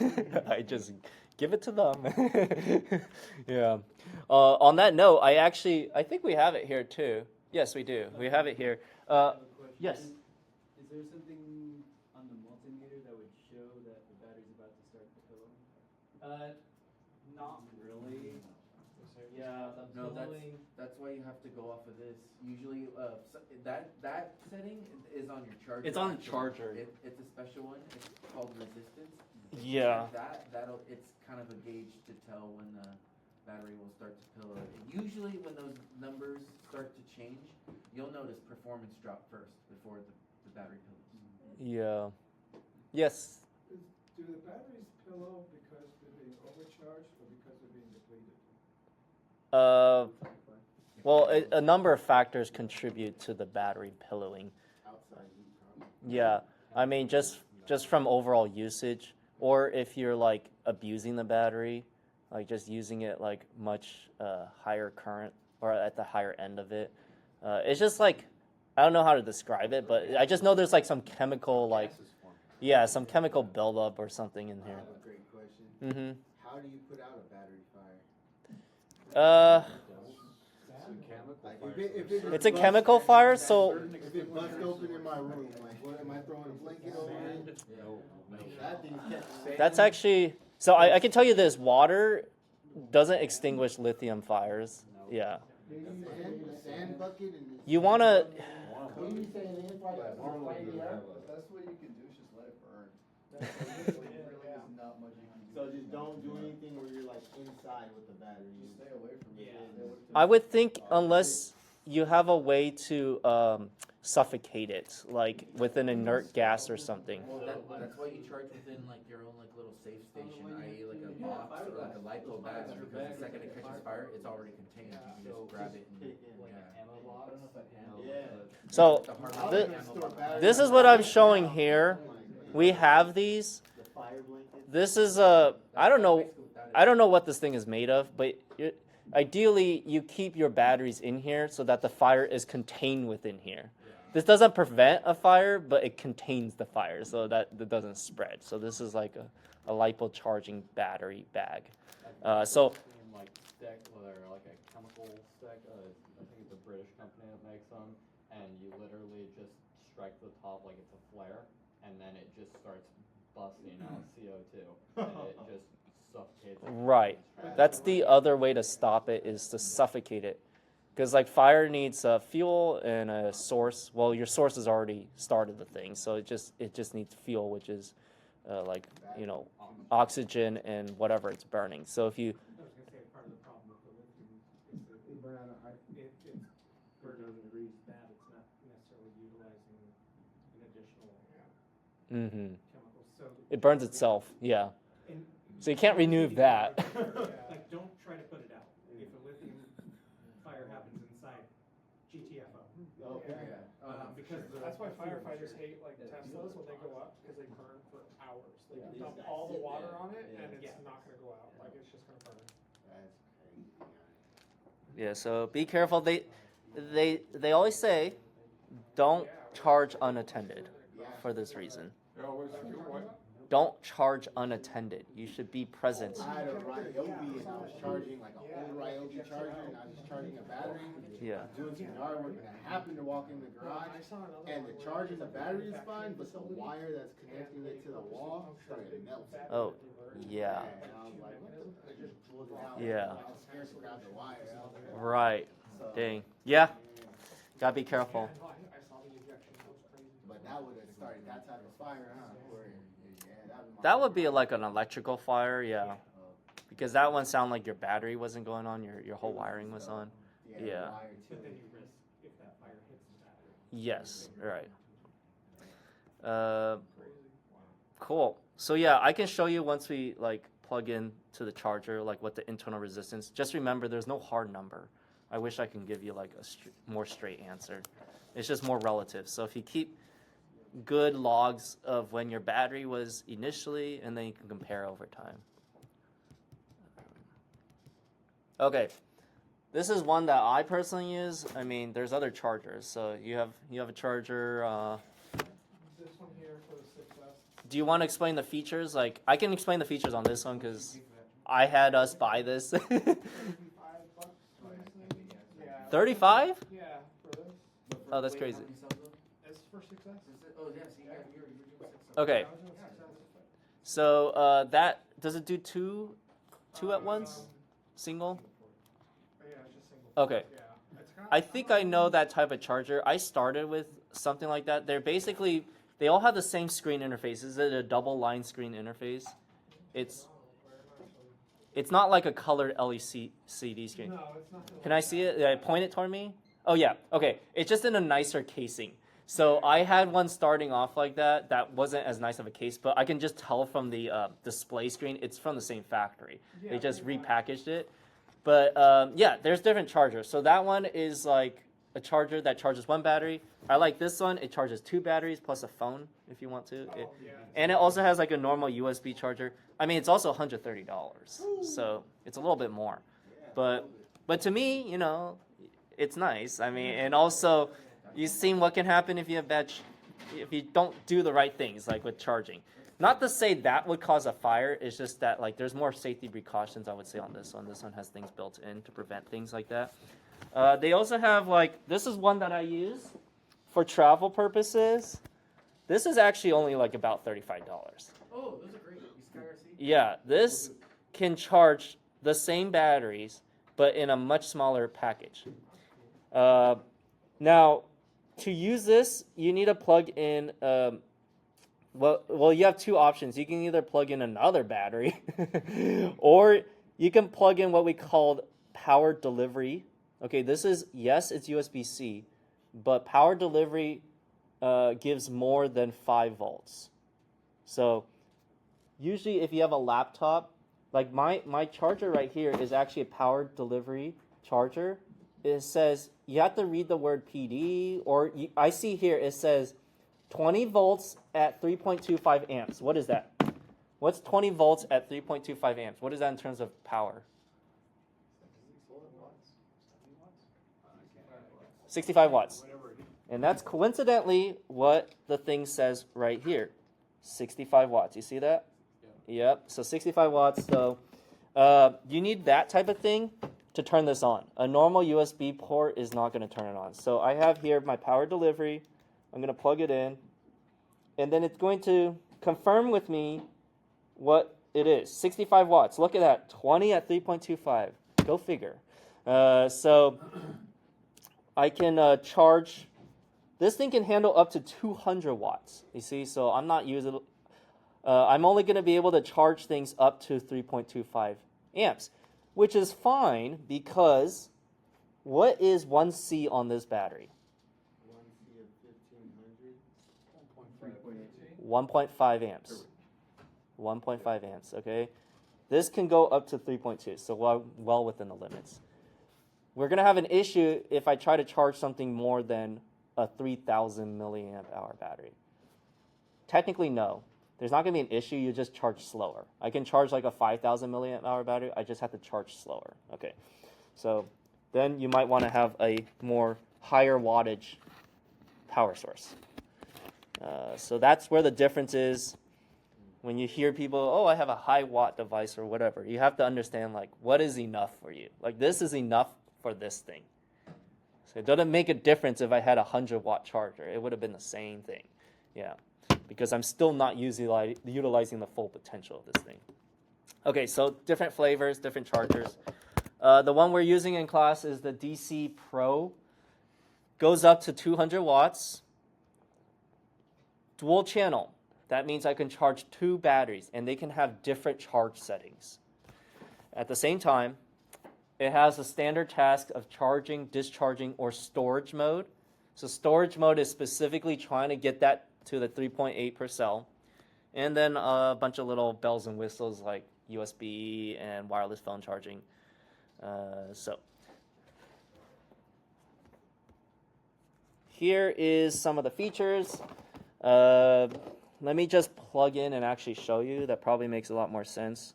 I just give it to them. Yeah. On that note, I think we have it here too. Yes, we do. We have it here. Yes. Is there something on the multimeter that would show that the battery's about to start to fill? Not really. Yeah, no, that's why you have to go off of this. Usually, that setting is on your charger. It's on the charger. It's a special one. It's called resistance. Yeah. It's kind of a gauge to tell when the battery will start to pillow. Usually, when those numbers start to change, you'll notice performance drop first before the battery pillows. Yeah. Yes. Do the batteries pillow because they're being overcharged or because they're being depleted? Well, a number of factors contribute to the battery pillowing. Outside heat problem. Yeah, I mean just from overall usage, or if you're like abusing the battery, like just using it like much higher current or at the higher end of it. It's just like I don't know how to describe it, but I just know there's like some chemical like Gas is forming. yeah, some chemical buildup or something in I here. have a great question. Mm-hmm. How do you put out a battery fire? It's a chemical Like, fire, if so it It's a chemical fire, so If it busts open in my room, like, what am I throwing a blanket over it? No, no. That thing's catching. that's actually so I can tell you this: water doesn't extinguish lithium fires. Yeah, Sand bucket and. you wanna. What do you say in the invite? Normally you have The best way you can do is just let it burn. There really is not much you can do. So just don't do anything where you're like inside with the battery. Just stay away from it. I would think unless you have a way to suffocate it, like with an inert gas or something. Well, that's why you charge within like your own like little safe station, i.e. like a box or like a LiPo bag, because the second it catches fire, it's already contained. You can just grab it and Like yeah. ammo box. Yeah. So The hard thi- ammo box. this is what I'm showing here. We have these. The fire blanket. This is a I don't know what this thing is made of, but ideally you keep your batteries in here so that the fire is contained within here. This doesn't prevent a fire, but it contains the fire so that it doesn't spread. So this is like a LiPo charging battery bag. So Like stick, or like a chemical stick. I think it's a British company that makes them, and you literally just strike the top like it's a flare, and then it just starts busting out CO2, and it just suffocates. it. right, that's the other way to stop it is to suffocate it, because like fire needs fuel and a source. Well, your source has already started the thing, so it just needs fuel, which is like oxygen and whatever it's burning. So if you I was gonna say, part of the problem with the lithium is that They burn out of high. it's burning degrees that it's not necessarily utilizing an additional mhm. chemical, so. It burns itself, yeah. And So you can't remove that. like, don't try to put it out. If a lithium fire happens inside, GTFO. Okay. Because That's why firefighters hate like Teslas when they go up, because they burn for hours. They can dump all the water on it and it's not gonna go out, like it's just gonna burn. That's crazy. Yeah, so be careful. They always say don't charge unattended for this reason. They always do what? Don't charge unattended. You should be present. I had a Ryobi and I was charging like an old Ryobi charger and I was just charging a battery. Yeah. Doing some yard work and I happened to walk in the garage and the charge in the battery is fine, but the wire that's connecting it to the wall started melting. Oh, yeah. And I was like, what the? I just pulled it out. Yeah. I was scared to grab the wire. Right. Dang. Yeah. Gotta be careful. I saw the ejection, that was crazy. But that would have started that type of fire, huh? That would be like an electrical fire, yeah. Because that one sounded like your battery wasn't going on, your whole wiring was on. Yeah. But then you risk if that fire hits the battery. Yes, right. Cool. So yeah, I can show you once we like plug in to the charger, like what the internal resistance. Just remember, there's no hard number. I wish I can give you like a more straight answer. It's just more relative. So if you keep good logs of when your battery was initially, and then you can compare over time. Okay, this is one that I personally use. I mean, there's other chargers. So you have a charger. This one here for the 6S. Do you want to explain the features? Like, I can explain the features on this one because I had us buy this. $35 for this thing. Yeah. 35? Yeah, for this. Oh, that's crazy. It's for 6S. Oh yeah, so you were doing 6. Okay. I was doing 6S. So that does it do two at once? Single? Yeah, it's just single. Okay. Yeah. It's kinda, I think I know that type of charger. I started with something like that. They all have the same screen interface. Is it a double line screen interface? It's not like a colored LCD screen. No, it's not. Can I see it? Did I point it toward me? Oh yeah. Okay. It's just in a nicer casing. So I had one starting off like that. That wasn't as nice of a case, but I can just tell from the display screen it's from the same factory. They just repackaged it. But yeah, there's different chargers. So that one is like a charger that charges one battery. I like this one. It charges 2 batteries plus a phone if you want to. And it also has like a normal USB charger. I mean, it's also $130, so it's a little bit more. But to me, you know, it's nice. I mean, and also you've seen what can happen if you have if you don't do the right things, like with charging. Not to say that would cause a fire. It's just that like there's more safety precautions, I would say, on this one. This one has things built in to prevent things like that. They also have like, this is one that I use for travel purposes. This is actually only like about $35. Oh, those are great. These SkyRC. Yeah, this can charge the same batteries, but in a much smaller package. Now, to use this, you need to plug in. Well, you have 2 options. You can either plug in another battery, or you can plug in what we called power delivery. Okay, this is, yes, it's USB-C, but power delivery gives more than 5 volts. So usually if you have a laptop, like my charger right here is actually a power delivery charger. It says you have to read the word PD, or I see here it says 20 volts at 3.25 amps. What is that? What's 20 volts at 3.25 amps? What is that in terms of power? 65 watts. And that's coincidentally what the thing says right here. 65 watts. You see that? Yep. So 65 watts. So you need that type of thing to turn this on. A normal USB port is not going to turn it on. So I have here my power delivery. I'm going to plug it in. And then it's going to confirm with me what it is. 65 watts. Look at that. 20 at 3.25. Go figure. So I can charge. This thing can handle up to 200 watts. You see, so I'm not using. I'm only going to be able to charge things up to 3.25 amps, which is fine because what is 1C on this battery? 1.5 amps. 1.5 amps. Okay, this can go up to 3.2, so well within the limits. We're going to have an issue if I try to charge something more than a 3,000 milliamp hour battery. Technically, no. There's not going to be an issue. You just charge slower. I can charge like a 5,000 milliamp hour battery. I just have to charge slower. Okay. So then you might want to have a more higher wattage power source. So that's where the difference is. When you hear people, oh, I have a high watt device or whatever, you have to understand like what is enough for you. Like this is enough for this thing. So it doesn't make a difference if I had a 100-watt charger. It would have been the same thing. Yeah, because I'm still not utilizing the full potential of this thing. Okay, so different flavors, different chargers. The one we're using in class is the DC Pro. Goes up to 200 watts. Dual channel. That means I can charge 2 batteries, and they can have different charge settings. At the same time, it has a standard task of charging, discharging, or storage mode. So storage mode is specifically trying to get that to the 3.8 per cell. And then a bunch of little bells and whistles like USB and wireless phone charging. So here is some of the features. Let me just plug in and actually show you. That probably makes a lot more sense.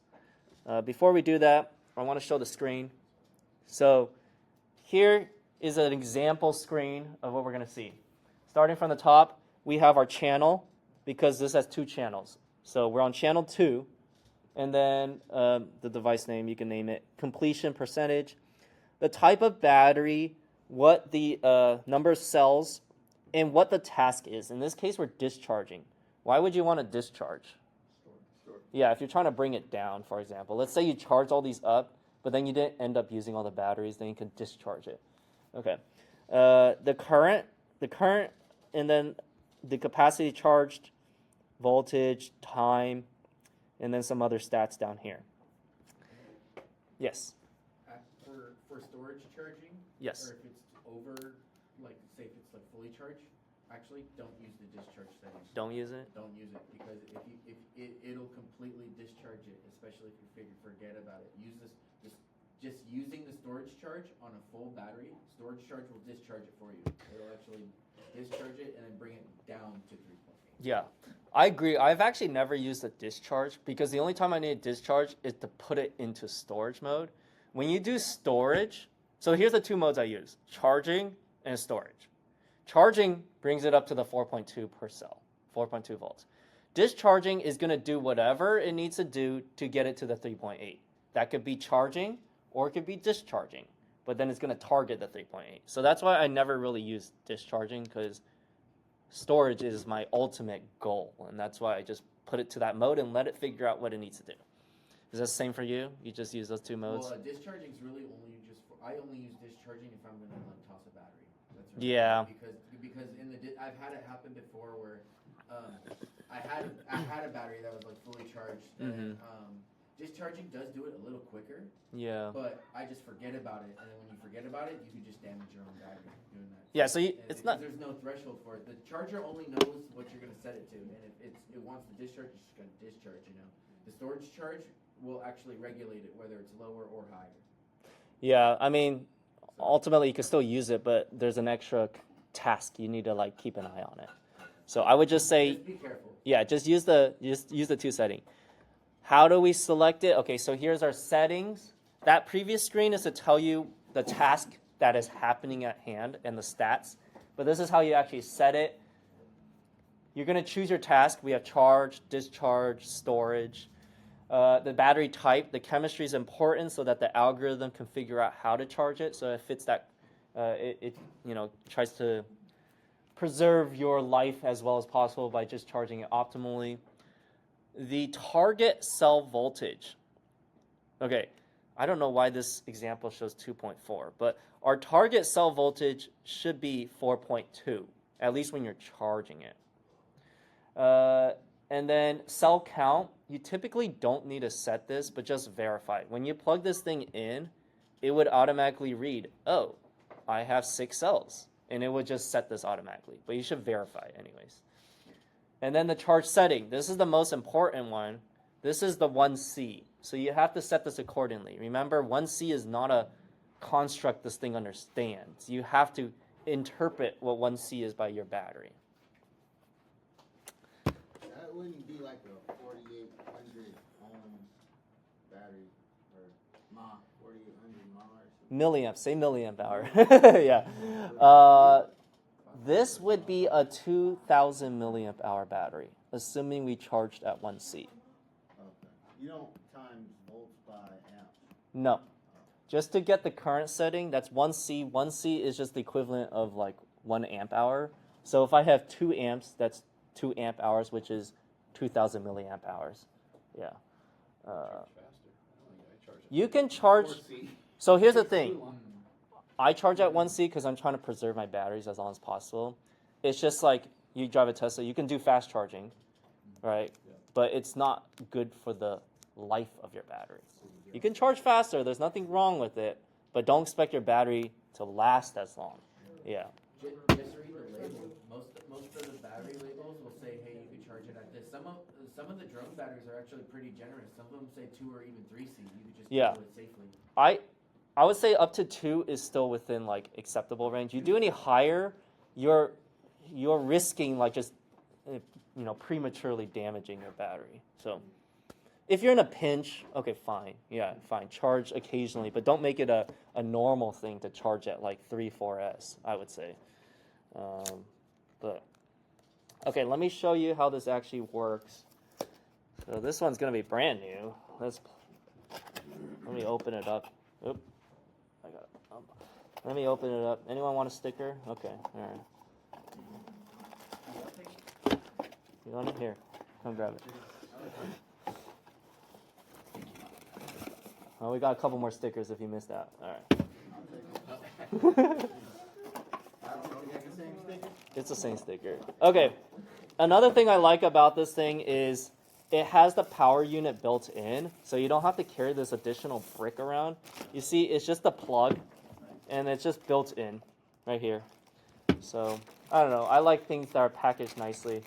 Before we do that, I want to show the screen. So here is an example screen of what we're going to see. Starting from the top, we have our channel because this has 2 channels. So we're on channel 2, and then the device name, you can name it, completion percentage, the type of battery, what the number of cells, and what the task is. In this case, we're discharging. Why would you want to discharge? Yeah, if you're trying to bring it down, for example. Let's say you charge all these up, but then you didn't end up using all the batteries, then you can discharge it. Okay. The current, and then the capacity charged, voltage, time, and then some other stats down here. Yes? For storage charging? Yes. Or if it's over, like, say if it's like fully charged, actually don't use the discharge settings. Don't use it? Don't use it, because it'll completely discharge it, especially if you forget about it. Use this just using the storage charge on a full battery, storage charge will discharge it for you. It'll actually discharge it and then bring it down to 3.8. Yeah, I agree. I've actually never used a discharge because the only time I need a discharge is to put it into storage mode. When you do storage, so here's the two modes I use, charging and storage. Charging brings it up to the 4.2 per cell, 4.2 volts. Discharging is going to do whatever it needs to do to get it to the 3.8. That could be charging or it could be discharging, but then it's going to target the 3.8. So that's why I never really use discharging, because storage is my ultimate goal, and that's why I just put it to that mode and let it figure out what it needs to do. Is that the same for you? You just use those two modes? Well, discharging is really only just for, I only use discharging if I'm gonna like toss a battery. That's right. Yeah. Because in the I've had it happen before where I had a battery that was like fully charged. And, discharging does do it a little quicker. Yeah. But I just forget about it, and then when you forget about it, you can just damage your own battery doing that. Yeah. So it's not. There's no threshold for it. The charger only knows what you're gonna set it to, and if it wants to discharge, it's just gonna discharge. You know, the storage charge will actually regulate it whether it's lower or higher. Yeah. I mean, ultimately you can still use it, but there's an extra task you need to like keep an eye on it. So I would just say, Just be careful. yeah, just use the two setting. How do we select it? Okay, so here's our settings. That previous screen is to tell you the task that is happening at hand and the stats. But this is how you actually set it. You're going to choose your task. We have charge, discharge, storage. The battery type, the chemistry is important so that the algorithm can figure out how to charge it. So it fits that, it tries to preserve your life as well as possible by just charging it optimally. The target cell voltage. Okay, I don't know why this example shows 2.4, but our target cell voltage should be 4.2, at least when you're charging it. And then cell count, you typically don't need to set this, but just verify. When you plug this thing in, it would automatically read, oh, I have 6 cells, and it would just set this automatically, but you should verify anyways. And then the charge setting. This is the most important one. This is the 1C. So you have to set this accordingly. Remember, 1C is not a construct this thing understands. You have to interpret what 1C is by your battery. That wouldn't be like a 4,800 ohm battery or 4,800 mAh or something. Milliamp. Say milliamp hour. Yeah. This would be a 2,000 milliamp hour battery, assuming we charged at 1C. Okay. You don't times volts by amps. No. Just to get the current setting, that's 1C. 1C is just the equivalent of like 1 amp hour. So if I have 2 amps, that's 2 amp hours, which is 2,000 milliamp hours. Yeah. You can charge. So here's the thing. I charge at 1C because I'm trying to preserve my batteries as long as possible. It's just like you drive a Tesla, you can do fast charging, right? Yeah. But it's not good for the life of your battery. You can charge faster, there's nothing wrong with it, but don't expect your battery to last as long. Yeah. Just read the label. Most of the battery labels will say, hey, you can charge it at this. Some of the drone batteries are actually pretty generous. Some of them say 2 or even 3C. You could just do it safely. I would say up to 2 is still within like acceptable range. You do any higher, you're risking like just prematurely damaging your battery. So if you're in a pinch, okay, fine. Yeah, fine. Charge occasionally, but don't make it a normal thing to charge at like 3-4S, I would say. But okay, let me show you how this actually works. So this one's gonna be brand new. Let me open it up. Oop. Let me open it up. Anyone want a sticker? Okay, all right. You want it? Here, come grab it. Well, we got a couple more stickers if you missed out. All right. It's the same sticker. Okay. Another thing I like about this thing is it has the power unit built in, so you don't have to carry this additional brick around. You see, it's just a plug, and it's just built in right here. So, I don't know. I like things that are packaged nicely.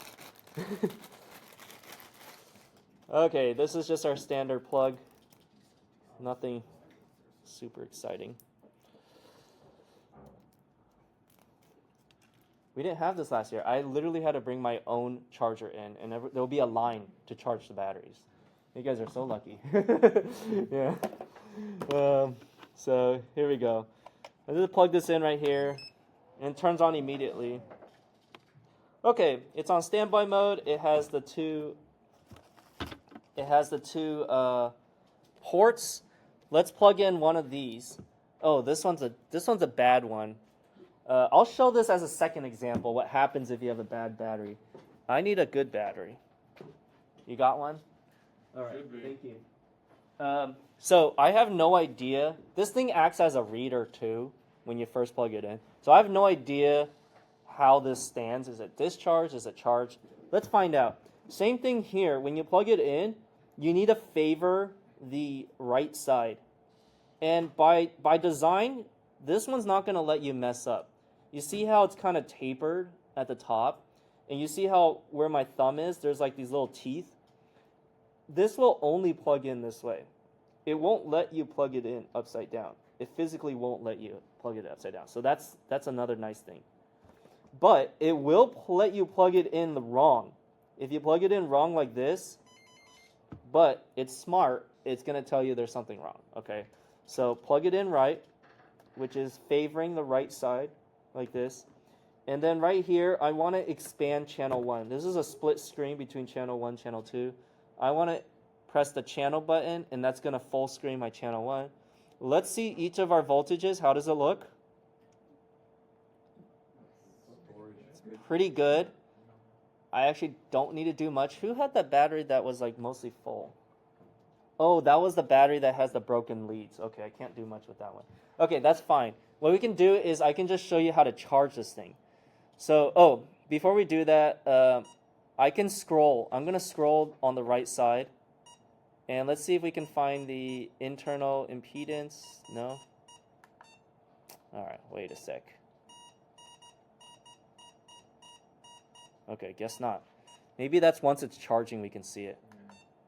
Okay, this is just our standard plug. Nothing super exciting. We didn't have this last year. I literally had to bring my own charger in, and there'll be a line to charge the batteries. You guys are so lucky. Yeah. So here we go. I just plug this in right here, and it turns on immediately. Okay, it's on standby mode. It has the two ports. Let's plug in one of these. Oh, this one's a bad one. I'll show this as a second example. What happens if you have a bad battery? I need a good battery. You got one? All right. Should be. Thank you. So I have no idea. This thing acts as a reader too when you first plug it in. So I have no idea how this stands. Is it discharged? Is it charged? Let's find out. Same thing here. When you plug it in, you need to favor the right side. And by design, this one's not going to let you mess up. You see how it's kind of tapered at the top? And you see how where my thumb is, there's like these little teeth? This will only plug in this way. It won't let you plug it in upside down. It physically won't let you plug it upside down. So that's another nice thing. But it will let you plug it in wrong. If you plug it in wrong like this, but it's smart, it's going to tell you there's something wrong. Okay, so plug it in right, which is favoring the right side, like this. And then right here, I want to expand channel 1. This is a split screen between channel 1 and channel 2. I want to press the channel button, and that's going to full screen my channel 1. Let's see each of our voltages. How does it look? Pretty good. I actually don't need to do much. Who had that battery that was like mostly full? Oh, that was the battery that has the broken leads. Okay, I can't do much with that one. Okay, that's fine. What we can do is I can just show you how to charge this thing. So, before we do that, I can scroll. I'm going to scroll on the right side. And let's see if we can find the internal impedance. No? All right, wait a sec. Okay, guess not. Maybe that's once it's charging we can see it.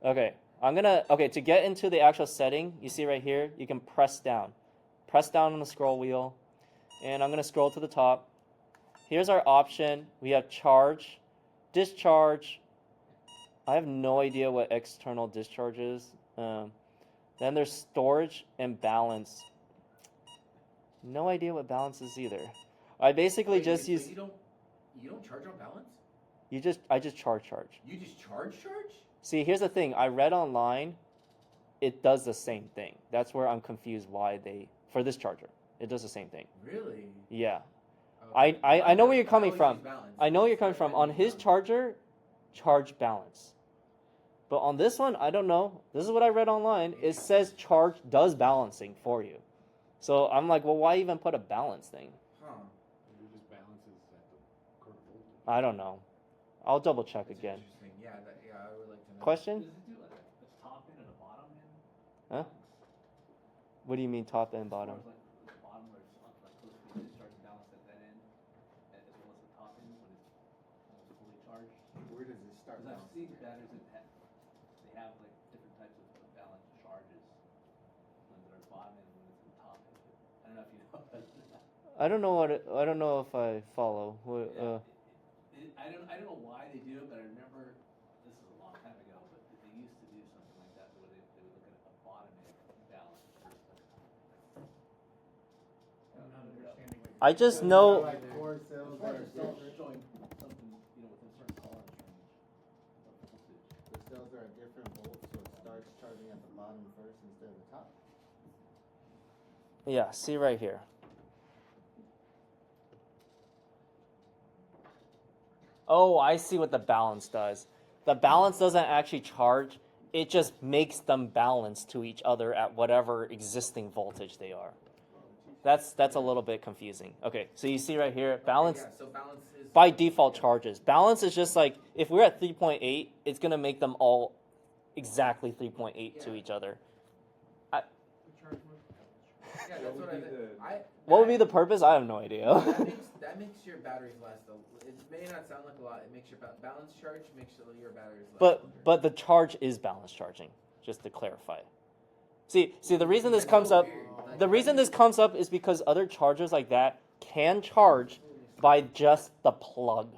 Okay, to get into the actual setting, you see right here, you can press down. Press down on the scroll wheel, and I'm going to scroll to the top. Here's our option. We have charge, discharge. I have no idea what external discharge is. Then there's storage and balance. No idea what balance is either. I basically just use... You don't charge on balance? I just charge. You just charge? See, here's the thing. I read online, it does the same thing. That's where I'm confused why for this charger, it does the same thing. Really? Yeah. Okay. I know where you're coming always from. use balance. I know where you're coming from. On his charger, charge balance. But on this one, I don't know. This is what I read online. It says charge does balancing for you. So I'm like, well, why even put a balance thing? Huh. It just balances at the current voltage. I don't know. I'll double check That's again. interesting. Yeah, I would like to know. Question? Does it do like a top end and a bottom end? Huh? What do you mean top and bottom? As far as like the bottom where it's like close to the discharge and balance at that end, as well as the top end when it's almost fully charged. Where does it start? Because I've bouncing? seen batteries that they have like different types of balance charges. Ones that are bottom end, when it's the top end. I don't know if you know. I don't know if I follow. What, I don't know why they do it, but I remember this is a long time ago. But they used to do something like that where they would look at a bottom end balance first. I'm not understanding what I just know. Like core cells that are different. Showing something, within certain tolerance range of voltage. The cells are at different volts, so it starts charging at the bottom first instead of the top. Yeah, see right here. Oh, I see what the balance does. The balance doesn't actually charge. It just makes them balance to each other at whatever existing voltage they are. That's a little bit confusing. Okay, so you see right here, balance Yeah, so balance is by default charges. Balance is just like, if we're at 3.8, it's going to make them all exactly 3.8 to each other. Yeah, that's what What would be the purpose? I have no idea. that makes your batteries last. It may not sound like a lot. It makes your balance charge makes your batteries last. longer. But the charge is balance charging, just to clarify. See, the reason this comes up, the reason this comes up is because other chargers like that can charge by just the plug.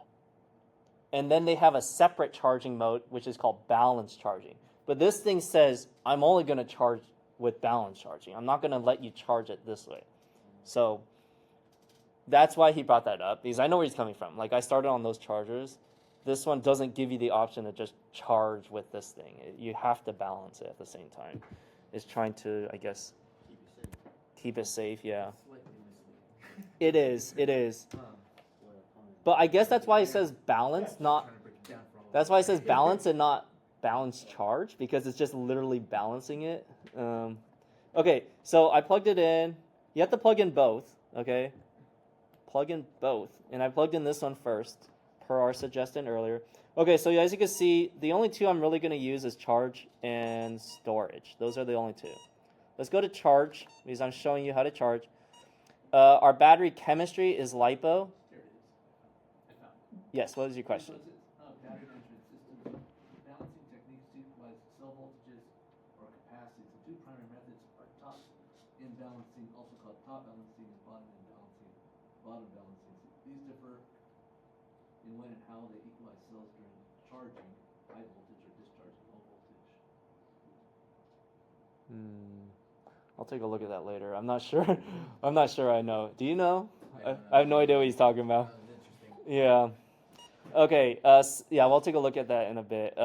And then they have a separate charging mode, which is called balance charging. But this thing says, I'm only going to charge with balance charging. I'm not going to let you charge it this way. So that's why he brought that up, because I know where he's coming from. Like, I started on those chargers. This one doesn't give you the option to just charge with this thing. You have to balance it at the same time. It's trying to, I guess, keep it safe, yeah. It is. But I guess that's why it says balance, not... That's why it says balance and not balance charge, because it's just literally balancing it. Okay, so I plugged it in. You have to plug in both, okay? Plug in both. And I plugged in this one first, per our suggestion earlier. Okay, so as you can see, the only two I'm really going to use is charge and storage. Those are the only two. Let's go to charge, because I'm showing you how to charge. Our battery chemistry is LiPo. There it is. I found it. Yes, what is your question? Battery management systems. Balancing techniques to equalize cell voltages or capacities. The two primary methods are top-end balancing, also called top balancing, and bottom-end balancing, bottom balancing. These differ in when and how they equalize cells during charging, high voltage, or discharging low voltage. I'll take a look at that later. I'm not sure. I'm not sure I know. Do you know? I have no idea what he's talking about. Yeah. Okay. Yeah, we'll take a look at that in a bit.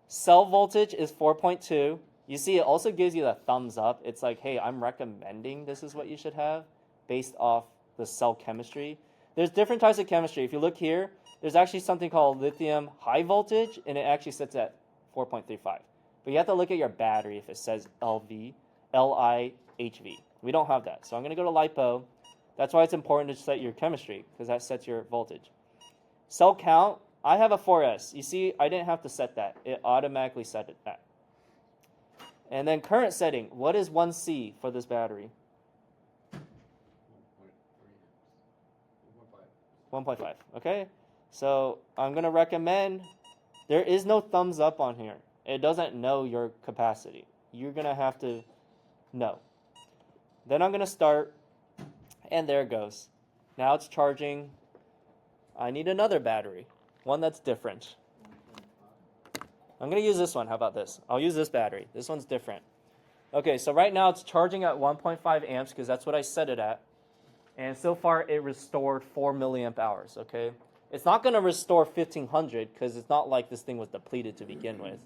Cell voltage is 4.2. You see, it also gives you the thumbs up. It's like, hey, I'm recommending this is what you should have based off the cell chemistry. There's different types of chemistry. If you look here, there's actually something called lithium high voltage, and it actually sits at 4.35. But you have to look at your battery if it says LV, LIHV. We don't have that. So I'm going to go to LiPo. That's why it's important to set your chemistry, because that sets your voltage. Cell count, I have a 4S. You see, I didn't have to set that. It automatically set it that. And then current setting, what is 1C for this battery? 1.5, okay? So I'm going to recommend, there is no thumbs up on here. It doesn't know your capacity. You're going to have to know. Then I'm going to start, and there it goes. Now it's charging. I need another battery, one that's different. I'm going to use this one. How about this? I'll use this battery. This one's different. Okay, so right now it's charging at 1.5 amps because that's what I set it at. And so far it restored 4 milliamp hours, okay? It's not going to restore 1500 because it's not like this thing was depleted to begin with.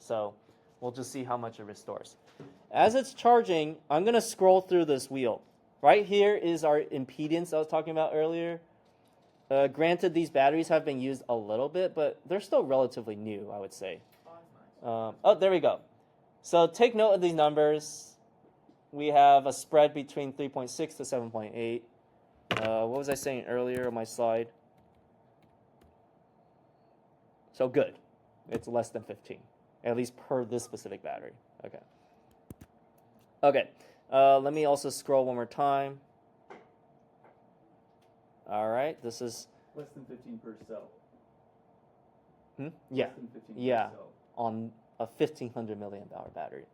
So we'll just see how much it restores. As it's charging, I'm going to scroll through this wheel. Right here is our impedance I was talking about earlier. Granted, these batteries have been used a little bit, but they're still relatively new, I would say. Oh, there we go. So take note of these numbers. We have a spread between 3.6 to 7.8. What was I saying earlier on my slide? So good. It's less than 15, at least per this specific battery. Okay. Okay. Let me also scroll one more time. All right. This is Less than 15 per cell. Yeah. Less than 15 Yeah. per cell. On a 1500 milliamp hour battery.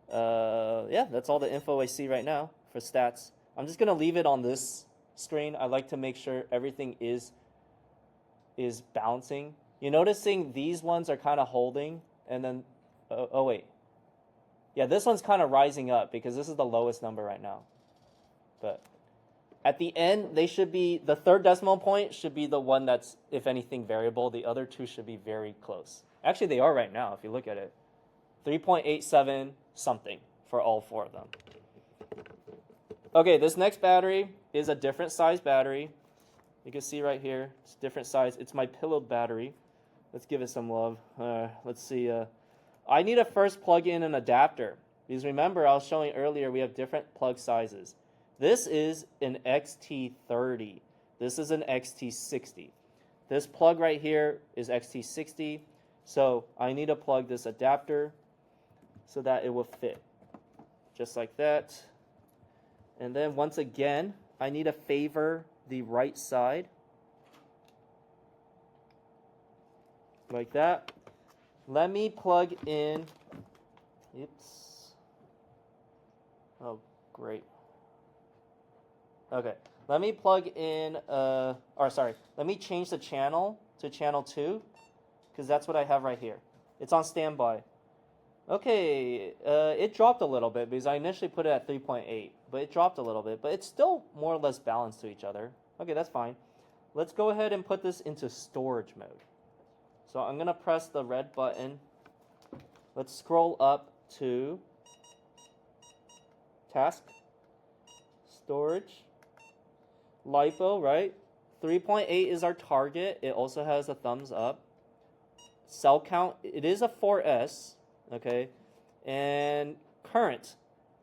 Yeah, that's all the info I see right now for stats. I'm just gonna leave it on this screen. I like to make sure everything is balancing. You're noticing these ones are kind of holding, and then oh wait, yeah, this one's kind of rising up because this is the lowest number right now. But at the end, they should be, the third decimal point should be the one that's, if anything, variable. The other two should be very close. Actually, they are right now, if you look at it. 3.87 something for all four of them. Okay, this next battery is a different size battery. You can see right here, it's different size. It's my pillow battery. Let's give it some love. Let's see. I need to first plug in an adapter. Because remember, I was showing earlier, we have different plug sizes. This is an XT30. This is an XT60. This plug right here is XT60. So I need to plug this adapter so that it will fit. Just like that. And then once again, I need to favor the right side. Like that. Let me plug in, oops. Oh, great. Okay, let me plug in, let me change the channel to channel 2, because that's what I have right here. It's on standby. Okay, it dropped a little bit because I initially put it at 3.8, but it dropped a little bit, but it's still more or less balanced to each other. Okay, that's fine. Let's go ahead and put this into storage mode. So I'm gonna press the red button. Let's scroll up to task, storage, LiPo, right? 3.8 is our target. It also has a thumbs up. Cell count, it is a 4S, okay? And current,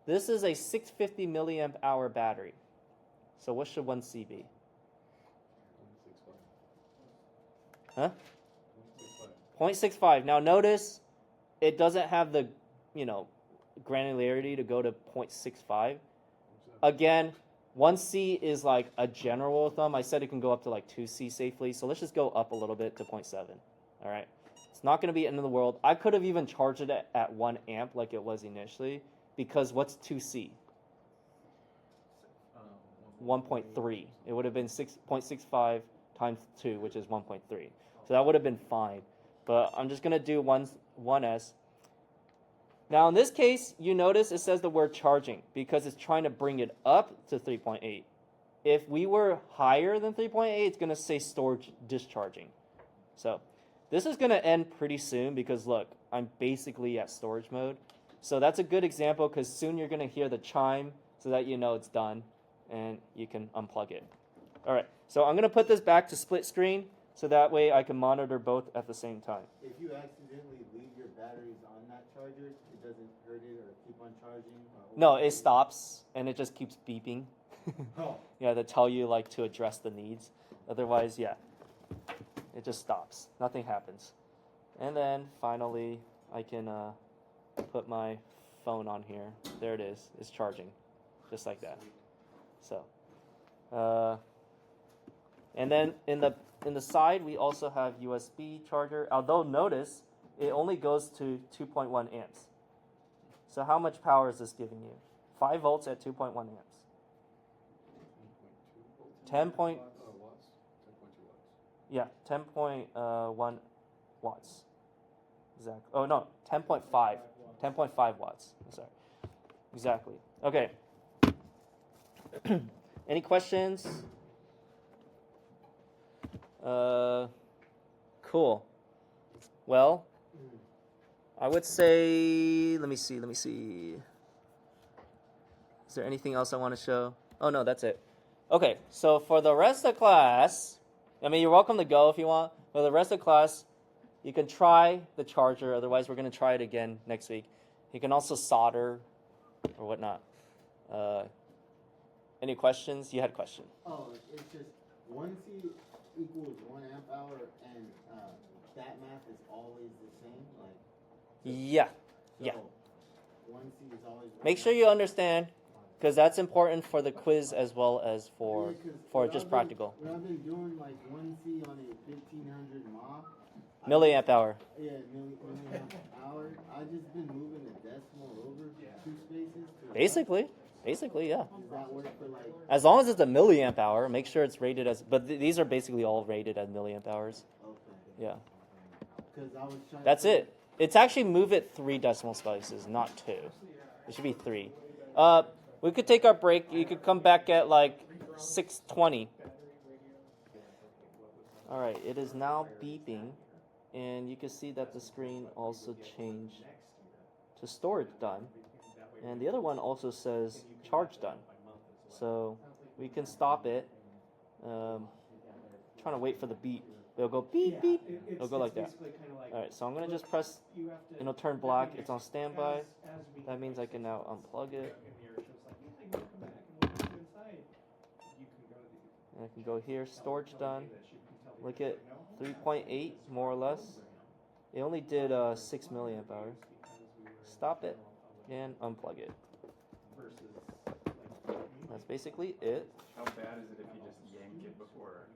this is a 650 milliamp hour battery. So what should 1C be? Huh? 0.65. Now notice it doesn't have the, granularity to go to 0.65. Again, 1C is like a general thumb. I said it can go up to like 2C safely. So let's just go up a little bit to 0.7. All right. It's not going to be end of the world. I could have even charged it at 1 amp like it was initially, because what's 2C? 1.3. It would have been 6.65 times 2, which is 1.3. So that would have been fine. But I'm just going to do 1S. Now in this case, you notice it says the word charging because it's trying to bring it up to 3.8. If we were higher than 3.8, it's going to say storage discharging. So this is going to end pretty soon because look, I'm basically at storage mode. So that's a good example because soon you're going to hear the chime so that you know it's done and you can unplug it. All right, so I'm going to put this back to split screen so that way I can monitor both at the same time. If you accidentally leave your batteries on that charger, it doesn't hurt it or keep on charging? No, it stops and it just keeps beeping. Oh. Yeah, to tell you like to address the needs. Otherwise, yeah, it just stops. Nothing happens. And then finally, I can put my phone on here. There it is. It's charging, just like that. So, and then in the side, we also have USB charger. Although notice, it only goes to 2.1 amps. So how much power is this giving you? 5 volts at 2.1 amps. 10 point. Yeah, 10.1 watts. Exactly. Oh no, 10.5. 10.5 watts. I'm sorry. Exactly. Okay. Any questions? Cool. Well, I would say, let me see. Is there anything else I want to show? Oh no, that's it. Okay, so for the rest of class, I mean, you're welcome to go if you want. For the rest of class, you can try the charger. Otherwise, we're going to try it again next week. You can also solder or whatnot. Any questions? You had a question. Oh, it's just 1C equals 1 amp hour, and that math is always the same? Like, Yeah. so Yeah. 1C is always 1 Make sure you understand, because that's important for the quiz as well as for just practical. When I've been doing like 1C on a 1500 mAh. Milliamp hour. Yeah, milliamp hour. I've just been moving the decimal over 2 spaces. Basically, yeah. Does that work for like? As long as it's a milliamp hour, make sure it's rated as. But these are basically all rated as milliamp hours. Okay. Yeah. Because I was trying. That's it. It's actually move it 3 decimal places, not 2. It should be 3. We could take our break. You could come back at like 6:20. All right. It is now beeping, and you can see that the screen also changed to storage done. And the other one also says charge done. So we can stop it. Trying to wait for the beep. It'll go beep, beep. It'll go like that. Alright, so I'm going to just press, and it'll turn black. It's on standby. That means I can now unplug it. And I can go here, storage done. Look at 3.8, more or less. It only did 6 milliamp hours. Stop it. And unplug it. That's basically it. How bad is it if you just yank it before